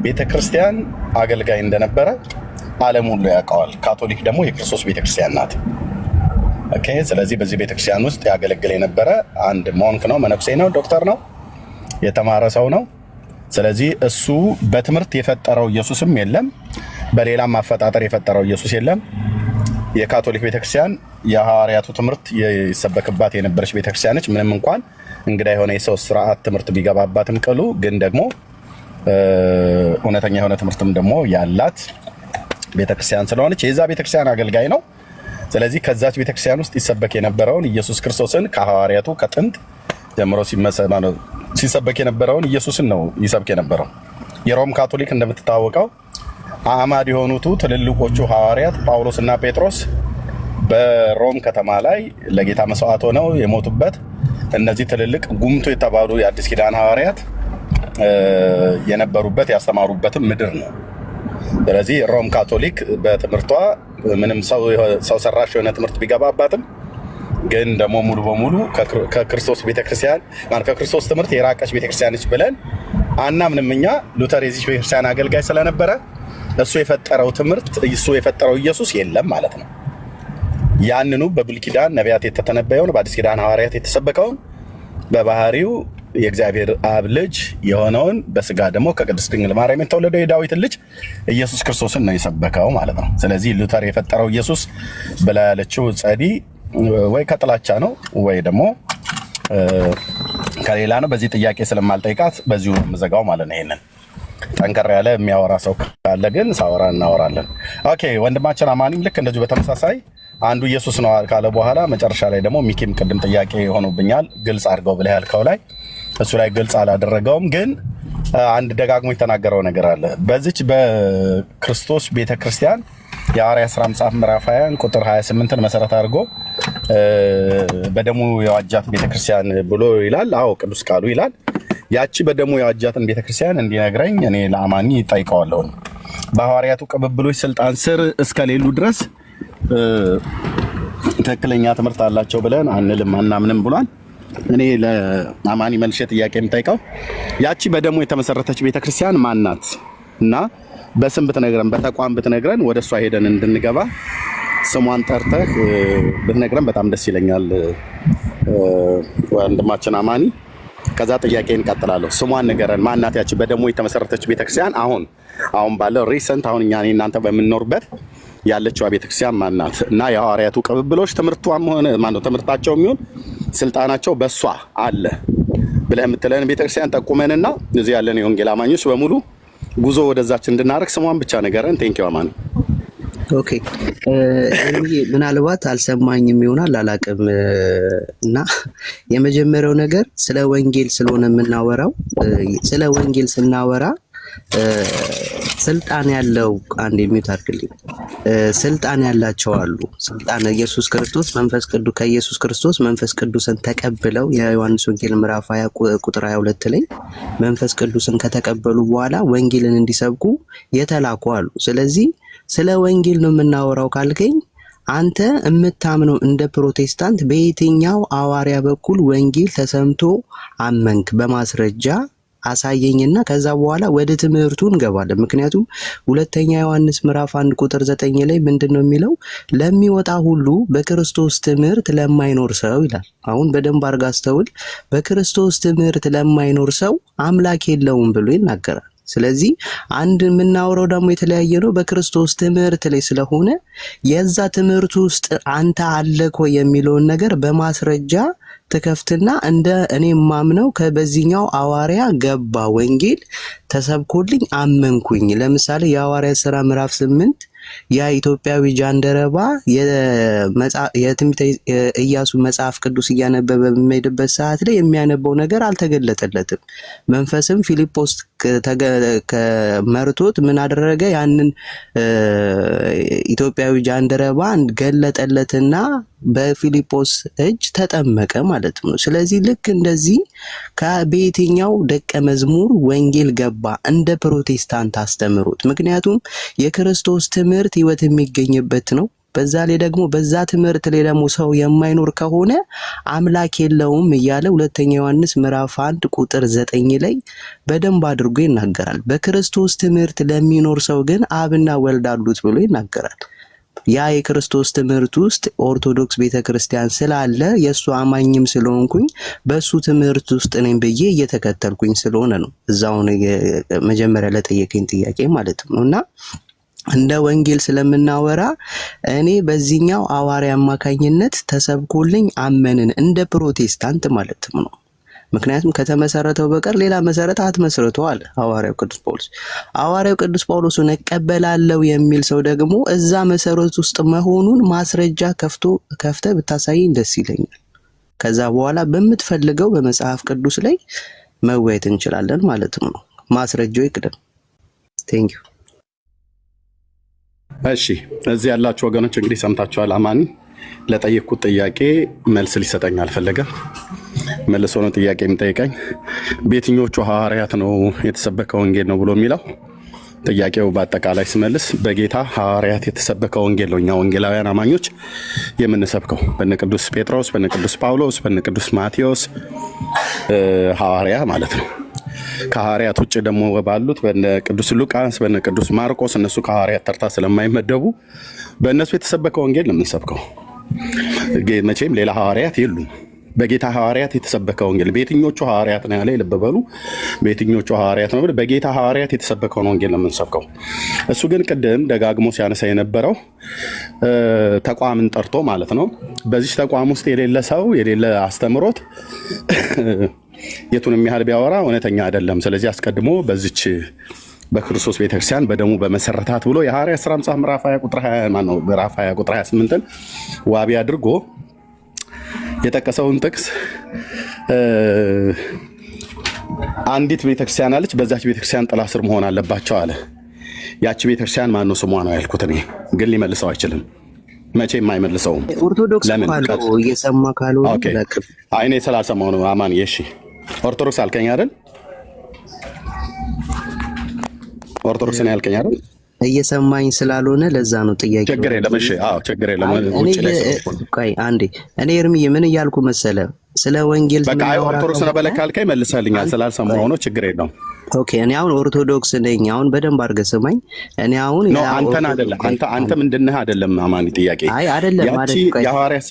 ቤተክርስቲያን አገልጋይ እንደነበረ ዓለም ሁሉ ያውቀዋል። ካቶሊክ ደግሞ የክርስቶስ ቤተክርስቲያን ናት። ኦኬ፣ ስለዚህ በዚህ ቤተክርስቲያን ውስጥ ያገለግል የነበረ አንድ ሞንክ ነው፣ መነኩሴ ነው፣ ዶክተር ነው፣ የተማረ ሰው ነው። ስለዚህ እሱ በትምህርት የፈጠረው ኢየሱስም የለም፣ በሌላም አፈጣጠር የፈጠረው ኢየሱስ የለም። የካቶሊክ ቤተክርስቲያን የሐዋርያቱ ትምህርት ይሰበክባት የነበረች ቤተክርስቲያን ነች። ምንም እንኳን እንግዳ የሆነ የሰው ስርዓት ትምህርት ቢገባባትም ቅሉ ግን ደግሞ እውነተኛ የሆነ ትምህርትም ደግሞ ያላት ቤተክርስቲያን ስለሆነች የዛ ቤተክርስቲያን አገልጋይ ነው። ስለዚህ ከዛች ቤተክርስቲያን ውስጥ ይሰበክ የነበረውን ኢየሱስ ክርስቶስን ከሐዋርያቱ ከጥንት ጀምሮ ሲሰበክ የነበረውን ኢየሱስን ነው ይሰብክ የነበረው። የሮም ካቶሊክ እንደምትታወቀው አዕማድ የሆኑቱ ትልልቆቹ ሐዋርያት ጳውሎስና ጴጥሮስ በሮም ከተማ ላይ ለጌታ መስዋዕት ሆነው የሞቱበት እነዚህ ትልልቅ ጉምቶ የተባሉ የአዲስ ኪዳን ሐዋርያት የነበሩበት ያስተማሩበትም ምድር ነው። ስለዚህ ሮም ካቶሊክ በትምህርቷ ምንም ሰው ሰራሽ የሆነ ትምህርት ቢገባባትም ግን ደግሞ ሙሉ በሙሉ ከክርስቶስ ቤተክርስቲያን ማለት ከክርስቶስ ትምህርት የራቀች ቤተክርስቲያን ነች ብለን አናምንም። እኛ ሉተር የዚህ ቤተክርስቲያን አገልጋይ ስለነበረ እሱ የፈጠረው ትምህርት እሱ የፈጠረው ኢየሱስ የለም ማለት ነው። ያንኑ በብሉይ ኪዳን ነቢያት የተተነበየውን በአዲስ ኪዳን ሐዋርያት የተሰበከውን በባህሪው የእግዚአብሔር አብ ልጅ የሆነውን በስጋ ደግሞ ከቅድስት ድንግል ማርያም የተወለደው የዳዊትን ልጅ ኢየሱስ ክርስቶስን ነው የሰበከው ማለት ነው። ስለዚህ ሉተር የፈጠረው ኢየሱስ ብላ ያለችው ጸዲ ወይ ከጥላቻ ነው ወይ ደግሞ ከሌላ ነው። በዚህ ጥያቄ ስለማልጠይቃት በዚሁ የምዘጋው ማለት ነው። ይሄንን ጠንከር ያለ የሚያወራ ሰው ካለ ግን ሳወራ እናወራለን። ኦኬ ወንድማችን አማኒም ልክ እንደዚሁ በተመሳሳይ አንዱ ኢየሱስ ነው ካለ በኋላ መጨረሻ ላይ ደግሞ ሚኪም ቅድም ጥያቄ ሆኖብኛል ግልጽ አድርገው ብለህ ያልከው ላይ እሱ ላይ ግልጽ አላደረገውም። ግን አንድ ደጋግሞ የተናገረው ነገር አለ። በዚች በክርስቶስ ቤተክርስቲያን የሐዋርያት ሥራ መጽሐፍ ምዕራፍ 20 ቁጥር 28ን መሰረት አድርጎ በደሙ የዋጃት ቤተክርስቲያን ብሎ ይላል። አዎ ቅዱስ ቃሉ ይላል። ያቺ በደሙ የዋጃትን ቤተክርስቲያን እንዲነግረኝ እኔ ለአማኒ ጠይቀዋለሁ። በሐዋርያቱ ቅብብሎች ስልጣን ስር እስከሌሉ ድረስ ትክክለኛ ትምህርት አላቸው ብለን አንልም አናምንም ብሏል። እኔ ለአማኒ መልሼ ጥያቄ የምጠይቀው ያቺ በደሙ የተመሰረተች ቤተክርስቲያን ማናት እና በስም ብትነግረን በተቋም ብትነግረን ወደ እሷ ሄደን እንድንገባ ስሟን ጠርተህ ብትነግረን በጣም ደስ ይለኛል ወንድማችን አማኒ። ከዛ ጥያቄ እንቀጥላለሁ። ስሟን ንገረን፣ ማናት ያቺ በደሙ የተመሰረተች ቤተክርስቲያን? አሁን ባለው ሪሰንት አሁን እኛ እናንተ በምንኖርበት ያለችው ቤተክርስቲያን ማናት? እና የሐዋርያቱ ቅብብሎች ትምህርቷም ሆነ ማነው ትምህርታቸው የሚሆን ስልጣናቸው በሷ አለ ብለህ የምትለን ቤተክርስቲያን ጠቁመንና እዚህ ያለን የወንጌል አማኞች በሙሉ ጉዞ ወደዛች እንድናረግ ስሟን ብቻ ነገረን። ቴንኪው አማኒ። ኦኬ ምናልባት አልሰማኝም ይሆናል አላቅም። እና የመጀመሪያው ነገር ስለ ወንጌል ስለሆነ የምናወራው ስለ ወንጌል ስናወራ ስልጣን ያለው አንድ የሚዩት አድርግልኝ። ስልጣን ያላቸው አሉ። ስልጣን ኢየሱስ ክርስቶስ መንፈስ ቅዱስ ከኢየሱስ ክርስቶስ መንፈስ ቅዱስን ተቀብለው የዮሐንስ ወንጌል ምዕራፍ 20 ቁጥር 22 ላይ መንፈስ ቅዱስን ከተቀበሉ በኋላ ወንጌልን እንዲሰብኩ የተላኩ አሉ። ስለዚህ ስለ ወንጌል ነው የምናወራው ካልከኝ አንተ የምታምነው እንደ ፕሮቴስታንት በየትኛው ሐዋርያ በኩል ወንጌል ተሰምቶ አመንክ? በማስረጃ አሳየኝና ከዛ በኋላ ወደ ትምህርቱ እንገባለን። ምክንያቱም ሁለተኛ ዮሐንስ ምዕራፍ 1 ቁጥር 9 ላይ ምንድነው የሚለው? ለሚወጣ ሁሉ በክርስቶስ ትምህርት ለማይኖር ሰው ይላል። አሁን በደንብ አድርጋ አስተውል። በክርስቶስ ትምህርት ለማይኖር ሰው አምላክ የለውም ብሎ ይናገራል። ስለዚህ አንድ የምናወራው ደግሞ የተለያየ ነው በክርስቶስ ትምህርት ላይ ስለሆነ የዛ ትምህርት ውስጥ አንተ አለኮ የሚለውን ነገር በማስረጃ ተከፍትና እንደ እኔ ማምነው ከበዚህኛው ሐዋርያ ገባ ወንጌል ተሰብኮልኝ አመንኩኝ። ለምሳሌ የሐዋርያ ሥራ ምዕራፍ 8 ያ ኢትዮጵያዊ ጃንደረባ የትንቢተ ኢያሱ መጽሐፍ ቅዱስ እያነበበ በሚሄድበት ሰዓት ላይ የሚያነበው ነገር አልተገለጠለትም። መንፈስም ፊልጶስ ከመርቶት ምን አደረገ? ያንን ኢትዮጵያዊ ጃንደረባ ገለጠለትና በፊልጶስ እጅ ተጠመቀ ማለት ነው። ስለዚህ ልክ እንደዚህ ከቤተኛው ደቀ መዝሙር ወንጌል ገባ እንደ ፕሮቴስታንት አስተምሮት። ምክንያቱም የክርስቶስ ትምህርት ሕይወት የሚገኝበት ነው። በዛ ላይ ደግሞ በዛ ትምህርት ላይ ደግሞ ሰው የማይኖር ከሆነ አምላክ የለውም እያለ ሁለተኛ ዮሐንስ ምዕራፍ 1 ቁጥር 9 ላይ በደንብ አድርጎ ይናገራል። በክርስቶስ ትምህርት ለሚኖር ሰው ግን አብና ወልድ አሉት ብሎ ይናገራል። ያ የክርስቶስ ትምህርት ውስጥ ኦርቶዶክስ ቤተክርስቲያን ስላለ የሱ አማኝም ስለሆንኩኝ በሱ ትምህርት ውስጥ ነኝ ብዬ እየተከተልኩኝ ስለሆነ ነው እዛው መጀመሪያ ለጠየቀኝ ጥያቄ ማለት ነው። እና እንደ ወንጌል ስለምናወራ እኔ በዚህኛው ሐዋርያ አማካኝነት ተሰብኮልኝ አመንን እንደ ፕሮቴስታንት ማለት ነው። ምክንያቱም ከተመሰረተው በቀር ሌላ መሰረት አትመስርቶ አለ ሐዋርያው ቅዱስ ጳውሎስ። ሐዋርያው ቅዱስ ጳውሎስን እቀበላለሁ የሚል ሰው ደግሞ እዛ መሰረት ውስጥ መሆኑን ማስረጃ ከፍተ ብታሳይኝ ደስ ይለኛል። ከዛ በኋላ በምትፈልገው በመጽሐፍ ቅዱስ ላይ መወያየት እንችላለን ማለት ነው። ማስረጃው ይቅደም። ቴንክ ዩ። እሺ እዚህ ያላችሁ ወገኖች እንግዲህ ሰምታችኋል። አማኒ ለጠየቅኩት ጥያቄ መልስ ሊሰጠኝ አልፈለገም። መልሶ ነው ጥያቄ የሚጠይቀኝ። በየትኞቹ ሐዋርያት ነው የተሰበከ ወንጌል ነው ብሎ የሚለው ጥያቄው በአጠቃላይ ስመልስ በጌታ ሐዋርያት የተሰበከ ወንጌል ነው እኛ ወንጌላውያን አማኞች የምንሰብከው። በነ ቅዱስ ጴጥሮስ፣ በነ ቅዱስ ጳውሎስ፣ በነ ቅዱስ ማቴዎስ ሐዋርያ ማለት ነው። ከሐዋርያት ውጭ ደግሞ ባሉት በነ ቅዱስ ሉቃስ፣ በነ ቅዱስ ማርቆስ እነሱ ከሐዋርያት ተርታ ስለማይመደቡ በእነሱ የተሰበከ ወንጌል ነው የምንሰብከው። መቼም ሌላ ሐዋርያት የሉም። በጌታ ሐዋርያት የተሰበከ ወንጌል በየትኞቹ ሐዋርያት ነው ያለ ልብ በሉ። በየትኞቹ ሐዋርያት ነው? በጌታ ሐዋርያት የተሰበከውን ወንጌል ነው የምንሰብከው። እሱ ግን ቅድም ደጋግሞ ሲያነሳ የነበረው ተቋምን ጠርቶ ማለት ነው። በዚህ ተቋም ውስጥ የሌለ ሰው የሌለ አስተምሮት የቱንም ያህል ቢያወራ እውነተኛ አይደለም። ስለዚህ አስቀድሞ በዚች በክርስቶስ ቤተክርስቲያን በደሙ በመሰረታት ብሎ የሐዋርያት ሥራ መጽሐፍ ምዕራፍ 20 ቁጥር 20 ማነው ምዕራፍ 20 ቁጥር 28ን ዋቢ አድርጎ የጠቀሰውን ጥቅስ አንዲት ቤተክርስቲያን አለች፣ በዛች ቤተክርስቲያን ጥላ ስር መሆን አለባቸው አለ። ያቺ ቤተክርስቲያን ማነው ስሟ ነው ያልኩት እኔ። ግን ሊመልሰው አይችልም፣ መቼም አይመልሰውም። ኦርቶዶክስ ካለው እየሰማ ካለው አይኔ ስላልሰማው ነው። አማን እሺ፣ ኦርቶዶክስ አልከኝ አይደል? ኦርቶዶክስ ነው ያልከኝ አይደል? እየሰማኝ ስላልሆነ ለዛ ነው ጥያቄ። ችግር የለም። እሺ፣ አዎ ችግር የለም። ውጭ ላይ ቆይ አንዴ፣ እኔ እርምዬ ምን እያልኩ መሰለ፣ ስለ ወንጌል በቃ ኦርቶዶክስ ነው በለካ ካልከኝ መልሰልኛል። ስላልሰማው ነው። ችግር የለውም። ኦኬ፣ እኔ አሁን ኦርቶዶክስ ነኝ። አሁን በደንብ አድርገህ ስማኝ። እኔ አሁን ነው አንተን አይደለም አንተ ምንድነህ አይደለም። አማኒ ጥያቄ አይ አይደለም ያቺ የሐዋርያት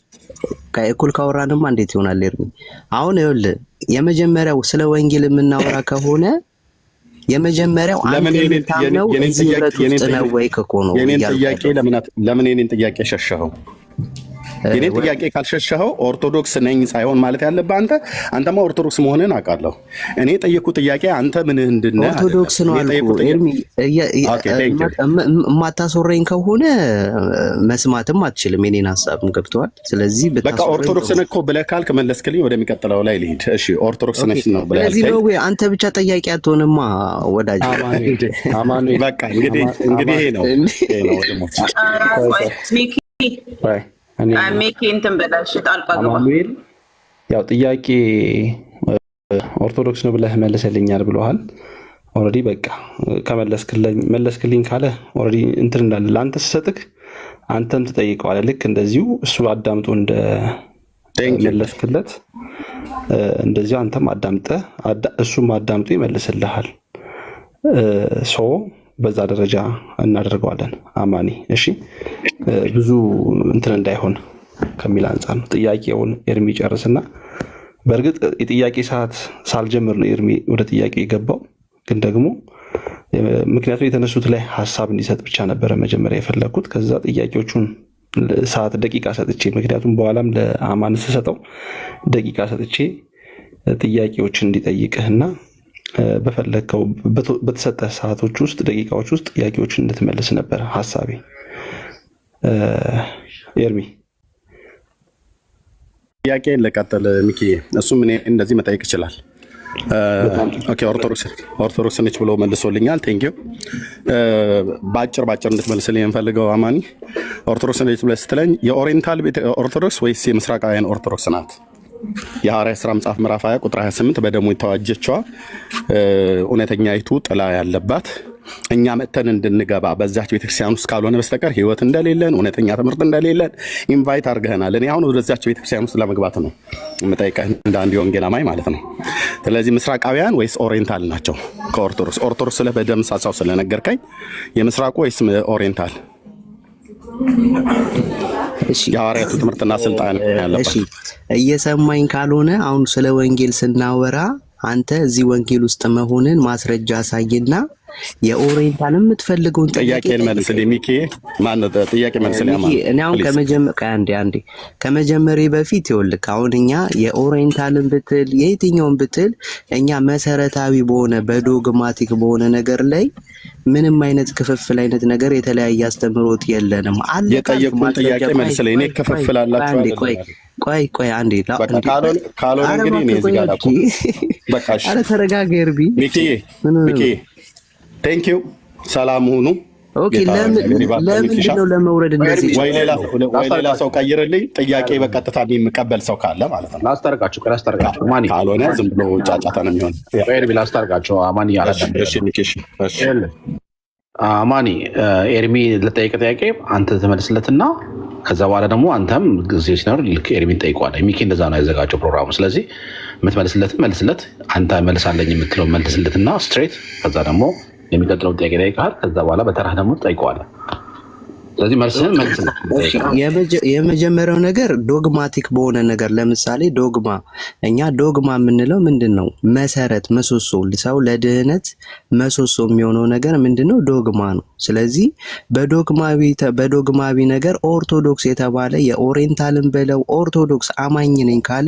እኩል ካወራንማ እንዴት ይሆናል? እርሚ አሁን ይኸውልህ የመጀመሪያው ስለ ወንጌል የምናወራ ከሆነ የመጀመሪያው አንተ የምታምነው እዚህ ህብረት ውስጥ ነው ወይ ከሆነ ለምን የኔን ጥያቄ ሸሸኸው? የኔን ጥያቄ ካልሸሸኸው ኦርቶዶክስ ነኝ ሳይሆን ማለት ያለብህ አንተማ ኦርቶዶክስ መሆንህን አውቃለሁ። እኔ የጠየኩት ጥያቄ አንተ ምንህ እንድነህ ኦርቶዶክስ ነው አልኩህ። ኤርሚ የማታስወረኝ ከሆነ መስማትም አትችልም። የኔን ሀሳብም ገብቶሃል። ስለዚህ በቃ ኦርቶዶክስ ነህ እኮ ብለህ ካልክ መለስክልኝ። ወደሚቀጥለው ላይ ልሂድ። እሺ ኦርቶዶክስ ነሽ ነው ብለህ ስለዚህ ነው ወይ አንተ ብቻ ጠያቂ አትሆንማ ወዳጅ። በቃ እንግዲህ ይሄ ነው አማኑኤል ያው ጥያቄ ኦርቶዶክስ ነው ብለህ መልሰልኛል ብለሃል። ኦልሬዲ በቃ ከመለስክልኝ ካለ ኦልሬዲ እንትን እንዳለ ለአንተ ስሰጥክ አንተም ትጠይቀዋለህ። ልክ እንደዚሁ እሱ አዳምጦ እንደ መለስክለት እንደዚሁ አንተም አዳምጠህ እሱም አዳምጦ ይመልስልሃል። ሶ በዛ ደረጃ እናደርገዋለን። አማኒ እሺ፣ ብዙ እንትን እንዳይሆን ከሚል አንጻር ነው። ጥያቄውን ኤርሚ ጨርስና፣ በእርግጥ የጥያቄ ሰዓት ሳልጀምር ነው ኤርሚ ወደ ጥያቄ የገባው። ግን ደግሞ ምክንያቱም የተነሱት ላይ ሀሳብ እንዲሰጥ ብቻ ነበረ መጀመሪያ የፈለግኩት። ከዛ ጥያቄዎቹን ሰዓት ደቂቃ ሰጥቼ፣ ምክንያቱም በኋላም ለአማን ስሰጠው ደቂቃ ሰጥቼ ጥያቄዎችን እንዲጠይቅህና በፈለግከው በተሰጠ ሰዓቶች ውስጥ ደቂቃዎች ውስጥ ጥያቄዎችን እንድትመልስ ነበር ሀሳቤ። ኤርሚ ጥያቄ ልቀጥል ሚኪ። እሱም እኔ እንደዚህ መጠየቅ ይችላል። ኦኬ ኦርቶዶክስ ነች ብሎ መልሶልኛል። ቴንኪው። ባጭር እንድትመልስልኝ የምፈልገው አማኒ፣ ኦርቶዶክስ ነች ብለህ ስትለኝ የኦሪየንታል ኦርቶዶክስ ወይስ የምስራቃውያን ኦርቶዶክስ ናት? የሐዋርያት ሥራ መጽሐፍ ምዕራፍ 20 ቁጥር 28 በደሙ የተዋጀችዋ እውነተኛይቱ ጥላ ያለባት እኛ መጥተን እንድንገባ በዛች ቤተክርስቲያን ውስጥ ካልሆነ በስተቀር ሕይወት እንደሌለን እውነተኛ ትምህርት እንደሌለን ኢንቫይት አድርገናል። እኔ አሁን ወደዛች ቤተክርስቲያን ውስጥ ለመግባት ነው የምጠይቀህ እንደ አንድ የወንጌል አማኝ ማለት ነው። ስለዚህ ምስራቃውያን ወይስ ኦሪየንታል ናቸው? ኦርቶዶክስ ስለ በደም ሳሳው ስለነገርከኝ የምስራቁ ወይስ ኦሪየንታል? የሐዋርያቱ ትምህርትና ስልጣን ያለባት እየሰማኝ ካልሆነ አሁን ስለ ወንጌል ስናወራ አንተ እዚህ ወንጌል ውስጥ መሆንን ማስረጃ አሳይና የኦሪየንታል የምትፈልገውን ጥያቄ መልስልኝ ሚኪ። ማነው ጥያቄ መልስልኝ? እኔ አሁን ከመጀመሪያ በፊት ይኸውልህ አሁን እኛ የኦሪየንታልን ብትል የየትኛውን ብትል እኛ መሰረታዊ በሆነ በዶግማቲክ በሆነ ነገር ላይ ምንም አይነት ክፍፍል አይነት ነገር የተለያየ አስተምሮት የለንም። የጠየቁን ጥያቄ መልስልኝ። እኔ ክፍፍላላችሁ ቆይ አንዴ ካልሆነ እንግዲህ እኔ እዚህ ጋር በቃ አረ ተረጋጋ ኤርሚ። ሚኪ ቴንኪው። ሰላም ሁኑ። ኦኬ ለምንድን ነው ለመውረድ እንደዚህ? ወይ ሌላ ሰው ቀይርልኝ። ጥያቄ በቀጥታ የሚቀበል ሰው ካለ ማለት ነው። ላስታርቃችሁ ማን ካልሆነ ዝም ብሎ ጫጫታ ነው የሚሆን። ላስታርቃችሁ አማኒ አማኒ ኤርሚ ለጠየቀ ጥያቄ አንተ ተመልስለትና ከዛ በኋላ ደግሞ አንተም ጊዜ ሲኖር ልክ ኤርሚን ጠይቀዋለህ። ሚኪ እንደዛ ነው ያዘጋጀው ፕሮግራሙ። ስለዚህ የምትመልስለትን መልስለት፣ አንተ መልሳለኝ የምትለው መልስለትና ስትሬት። ከዛ ደግሞ የሚቀጥለው ጥያቄ ጠይቀሃል። ከዛ በኋላ በተራህ ደግሞ ጠይቀዋለህ። ስለዚህ መልስህን መልስለት። የመጀመሪያው ነገር ዶግማቲክ በሆነ ነገር ለምሳሌ ዶግማ፣ እኛ ዶግማ የምንለው ምንድን ነው? መሰረት፣ ምሰሶ፣ ሰው ለድህነት ምሰሶ የሚሆነው ነገር ምንድን ነው? ዶግማ ነው። ስለዚህ በዶግማዊ ነገር ኦርቶዶክስ የተባለ የኦሪየንታልን በለው ኦርቶዶክስ አማኝ ነኝ ካለ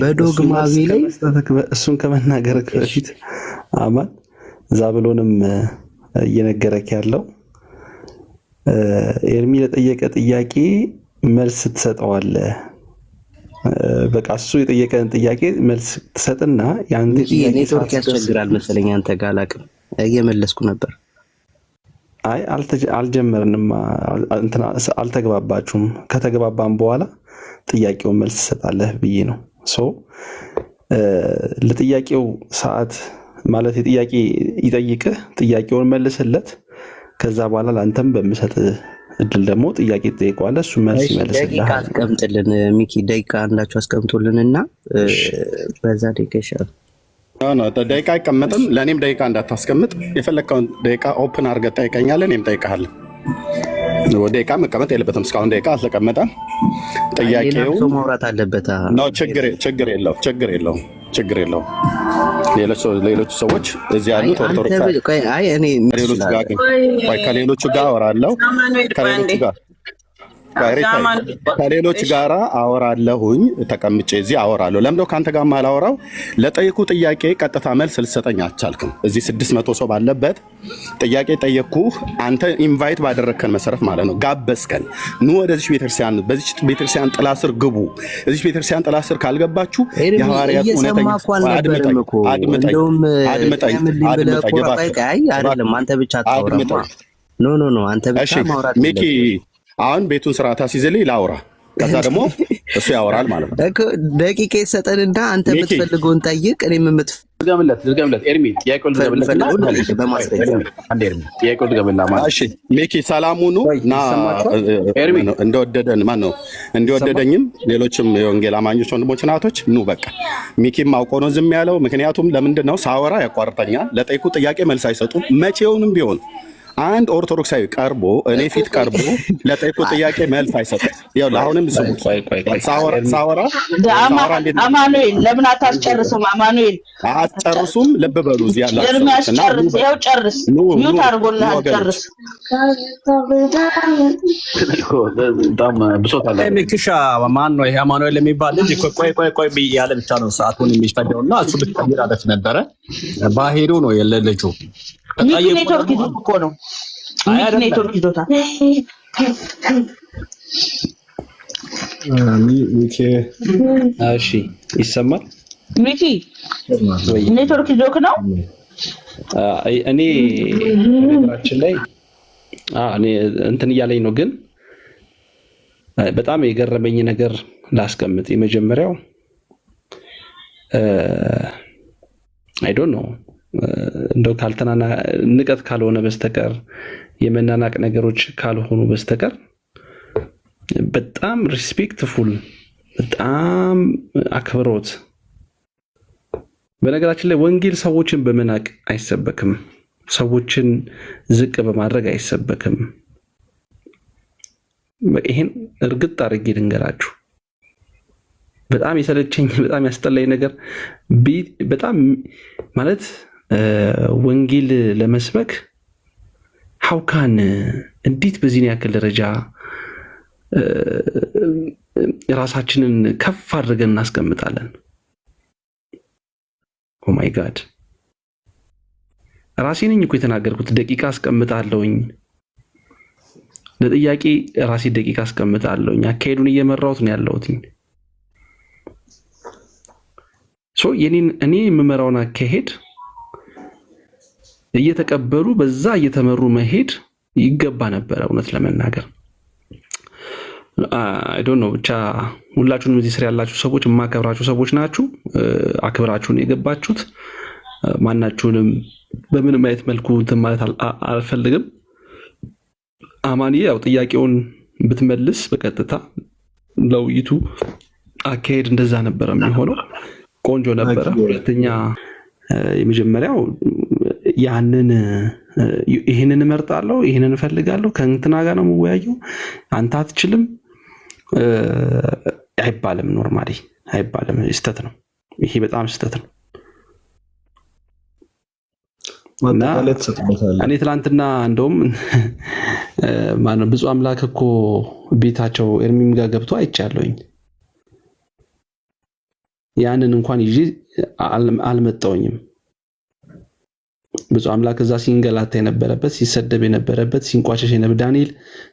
በዶግማዊ ላይ እሱን ከመናገር በፊት አማን ዛብሎንም እየነገረክ ያለው ኤርሚ ለጠየቀ ጥያቄ መልስ ትሰጠዋለህ። በቃ እሱ የጠየቀን ጥያቄ መልስ ትሰጥና ያን ጥያቄ ኔትወርክ ያስቸግራል መሰለኝ አንተ ጋር አላውቅም፣ እየመለስኩ ነበር። አይ አልጀመርንም፣ አልተግባባችሁም። ከተግባባን በኋላ ጥያቄውን መልስ ትሰጣለህ ብዬ ነው። ለጥያቄው ሰዓት ማለት የጥያቄ ይጠይቅህ፣ ጥያቄውን መልስለት። ከዛ በኋላ ለአንተም በምሰጥ እድል ደግሞ ጥያቄ ትጠይቀዋለህ፣ እሱ መልስ ይመልስልሃል። ደቂቃ አስቀምጥልን ሚኪ፣ ደቂቃ አንዳችሁ አስቀምጡልንና በዛ ደቂቃ ይሻላል። ደቂቃ አይቀመጥም። ለእኔም ደቂቃ እንዳታስቀምጥ፣ የፈለግከውን ደቂቃ ኦፕን አድርገህ ጠይቀኛለህ፣ እኔም ጠይቀሃለሁ። ደቂቃ መቀመጥ የለበትም። እስካሁን ደቂቃ አልተቀመጠም። ጥያቄው ማውራት አለበት። ችግር የለውም። ሌሎች ሰዎች እዚህ ያሉት ኦርቶዶክስ ከሌሎቹ ጋር አወራለሁ። ከሌሎች ጋር አወራለሁኝ። ተቀምጬ እዚህ አወራለሁ። ለምንድነው ከአንተ ጋር ማላወራው? ለጠየኩ ጥያቄ ቀጥታ መልስ ልትሰጠኝ አልቻልክም። እዚህ 600 ሰው ባለበት ጥያቄ ጠየቅኩህ። አንተ ኢንቫይት ባደረግከን መሰረት ማለት ነው፣ ጋበዝከን። ኑ ወደዚህ ቤተክርስቲያን፣ በዚህ ቤተክርስቲያን ጥላ ስር ግቡ። እዚህ ቤተክርስቲያን ጥላ ስር ካልገባችሁ የሐዋርያት እውነተኛ ሚኪ አሁን ቤቱን ስርዓት አስይዝልኝ ላውራ፣ ከዛ ደግሞ እሱ ያወራል ማለት ነው። ደቂቃ ይሰጠንና አንተ የምትፈልገውን ጠይቅ፣ እኔም ልድገምለት። ኤርሚ ጥያቄውን ሚኪ ሰላሙኑ እና እንደወደደኝም ሌሎችም የወንጌል አማኞች ወንድሞች ናቶች ኑ በቃ። ሚኪም አውቆ ነው ዝም ያለው። ምክንያቱም ለምንድን ነው ሳወራ ያቋርጠኛል። ለጠይቁ ጥያቄ መልስ አይሰጡም መቼውንም ቢሆን። አንድ ኦርቶዶክሳዊ ቀርቦ እኔ ፊት ቀርቦ ለጠይቁ ጥያቄ መልስ አይሰጡም። ይኸውልህ አሁንም ስሙት። ሳወራ አማኑኤል ለምን አታስጨርስም? አማኑኤል አትጨርሱም? ልብ በሉ እዚህ ያላችሁ ኤርሚያስ ጨርስ፣ ይኸው ጨርስ፣ ሚውት አድርጎልሃል፣ ጨርስ። በጣም ብሶት አለ። ሚኪሻ ማን ነው ይሄ አማኑኤል የሚባል ልጅ? ቆይ ያለ ብቻ ነው ሰዓቱን የሚፈጀውና እሱ ብትቀይር አለች ነበረ። ባሄዱ ነው የለልጁ ኔትወርክ ይዞት እኮ ነው። ኔትወርክ ይዞታል። እሺ ይሰማል? ሚኪ ኔትወርክ ይዞክ ነው። እኔ ነገራችን ላይ እኔ እንትን እያለኝ ነው፣ ግን በጣም የገረመኝ ነገር ላስቀምጥ። የመጀመሪያው አይ ዶንት ኖ እንደው ካልተናና ንቀት ካልሆነ በስተቀር የመናናቅ ነገሮች ካልሆኑ በስተቀር በጣም ሪስፔክትፉል፣ በጣም አክብሮት። በነገራችን ላይ ወንጌል ሰዎችን በመናቅ አይሰበክም፣ ሰዎችን ዝቅ በማድረግ አይሰበክም። ይሄን እርግጥ አድርጌ ልንገራችሁ። በጣም የሰለቸኝ በጣም ያስጠላኝ ነገር በጣም ማለት ወንጌል ለመስበክ ሀውካን እንዴት በዚህን ያክል ደረጃ ራሳችንን ከፍ አድርገን እናስቀምጣለን? ኦ ማይ ጋድ! ራሴ ነኝ እኮ የተናገርኩት። ደቂቃ አስቀምጣለሁኝ ለጥያቄ ራሴ ደቂቃ አስቀምጣለሁኝ። አካሄዱን እየመራሁት ነው ያለሁት። እኔ የምመራውን አካሄድ እየተቀበሉ በዛ እየተመሩ መሄድ ይገባ ነበረ እውነት ለመናገር አይ ዶንት ኖ ብቻ ሁላችሁንም እዚህ ስር ያላችሁ ሰዎች የማከብራችሁ ሰዎች ናችሁ። አክብራችሁን የገባችሁት ማናችሁንም በምንም አይነት መልኩ እንትን ማለት አልፈልግም። አማንዬ ያው ጥያቄውን ብትመልስ በቀጥታ ለውይይቱ አካሄድ እንደዛ ነበረ የሚሆነው። ቆንጆ ነበረ። ሁለተኛ የመጀመሪያው ይህንን እመርጣለሁ ይህንን እፈልጋለሁ ከእንትና ጋር ነው የምወያየው አንተ አትችልም አይባልም። ኖርማሊ አይባልም። ስህተት ነው። ይሄ በጣም ስህተት ነው። እኔ ትላንትና እንደውም ማነው ብፁዕ አምላክ እኮ ቤታቸው ኤርሚም ጋር ገብቶ አይቻለሁኝ። ያንን እንኳን ይዤ አልመጣሁኝም። ብፁዕ አምላክ እዛ ሲንገላታ የነበረበት ሲሰደብ የነበረበት ሲንቋሸሽ የነበረ ዳንኤል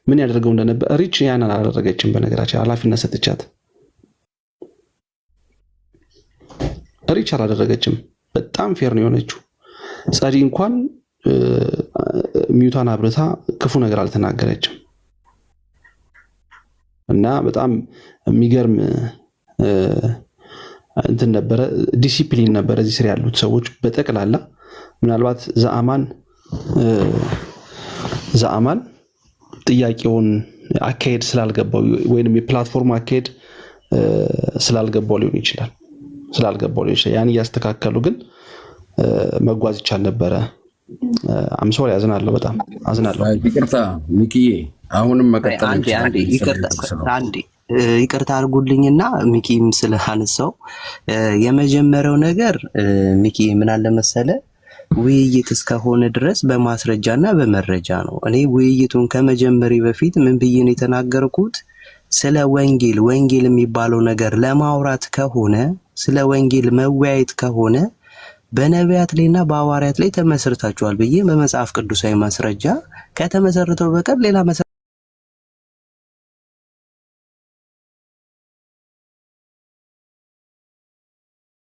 ምን ያደርገው እንደነበር ሪች ያንን አላደረገችም። በነገራችን ኃላፊነት ሰጥቻት ሪች አላደረገችም። በጣም ፌር ነው የሆነችው። ጸዲ እንኳን ሚውታን አብርታ ክፉ ነገር አልተናገረችም እና በጣም የሚገርም እንትን ነበረ። ዲሲፕሊን ነበረ እዚህ ስር ያሉት ሰዎች በጠቅላላ። ምናልባት ዘአማን ጥያቄውን አካሄድ ስላልገባው ወይንም የፕላትፎርም አካሄድ ስላልገባው ሊሆን ይችላል። ያን እያስተካከሉ ግን መጓዝ ይቻል ነበረ። አምሶሪ አዝናለሁ፣ በጣም አዝናለሁ። ይቅርታ ሚኪዬ፣ አሁንም መቀጠል ይቅርታ አድርጉልኝና ሚኪም ስለአነሳው የመጀመሪያው ነገር ሚኪ ምን አለ መሰለ ውይይት እስከሆነ ድረስ በማስረጃና በመረጃ ነው። እኔ ውይይቱን ከመጀመሪ በፊት ምን ብዬ ነው የተናገርኩት? ስለ ወንጌል የሚባለው ነገር ለማውራት ከሆነ ስለ ወንጌል መወያየት ከሆነ በነቢያት ላይና በሐዋርያት ላይ ተመስርታችኋል ብዬ በመጽሐፍ ቅዱሳዊ ማስረጃ ከተመሰረተው በቀር ሌላ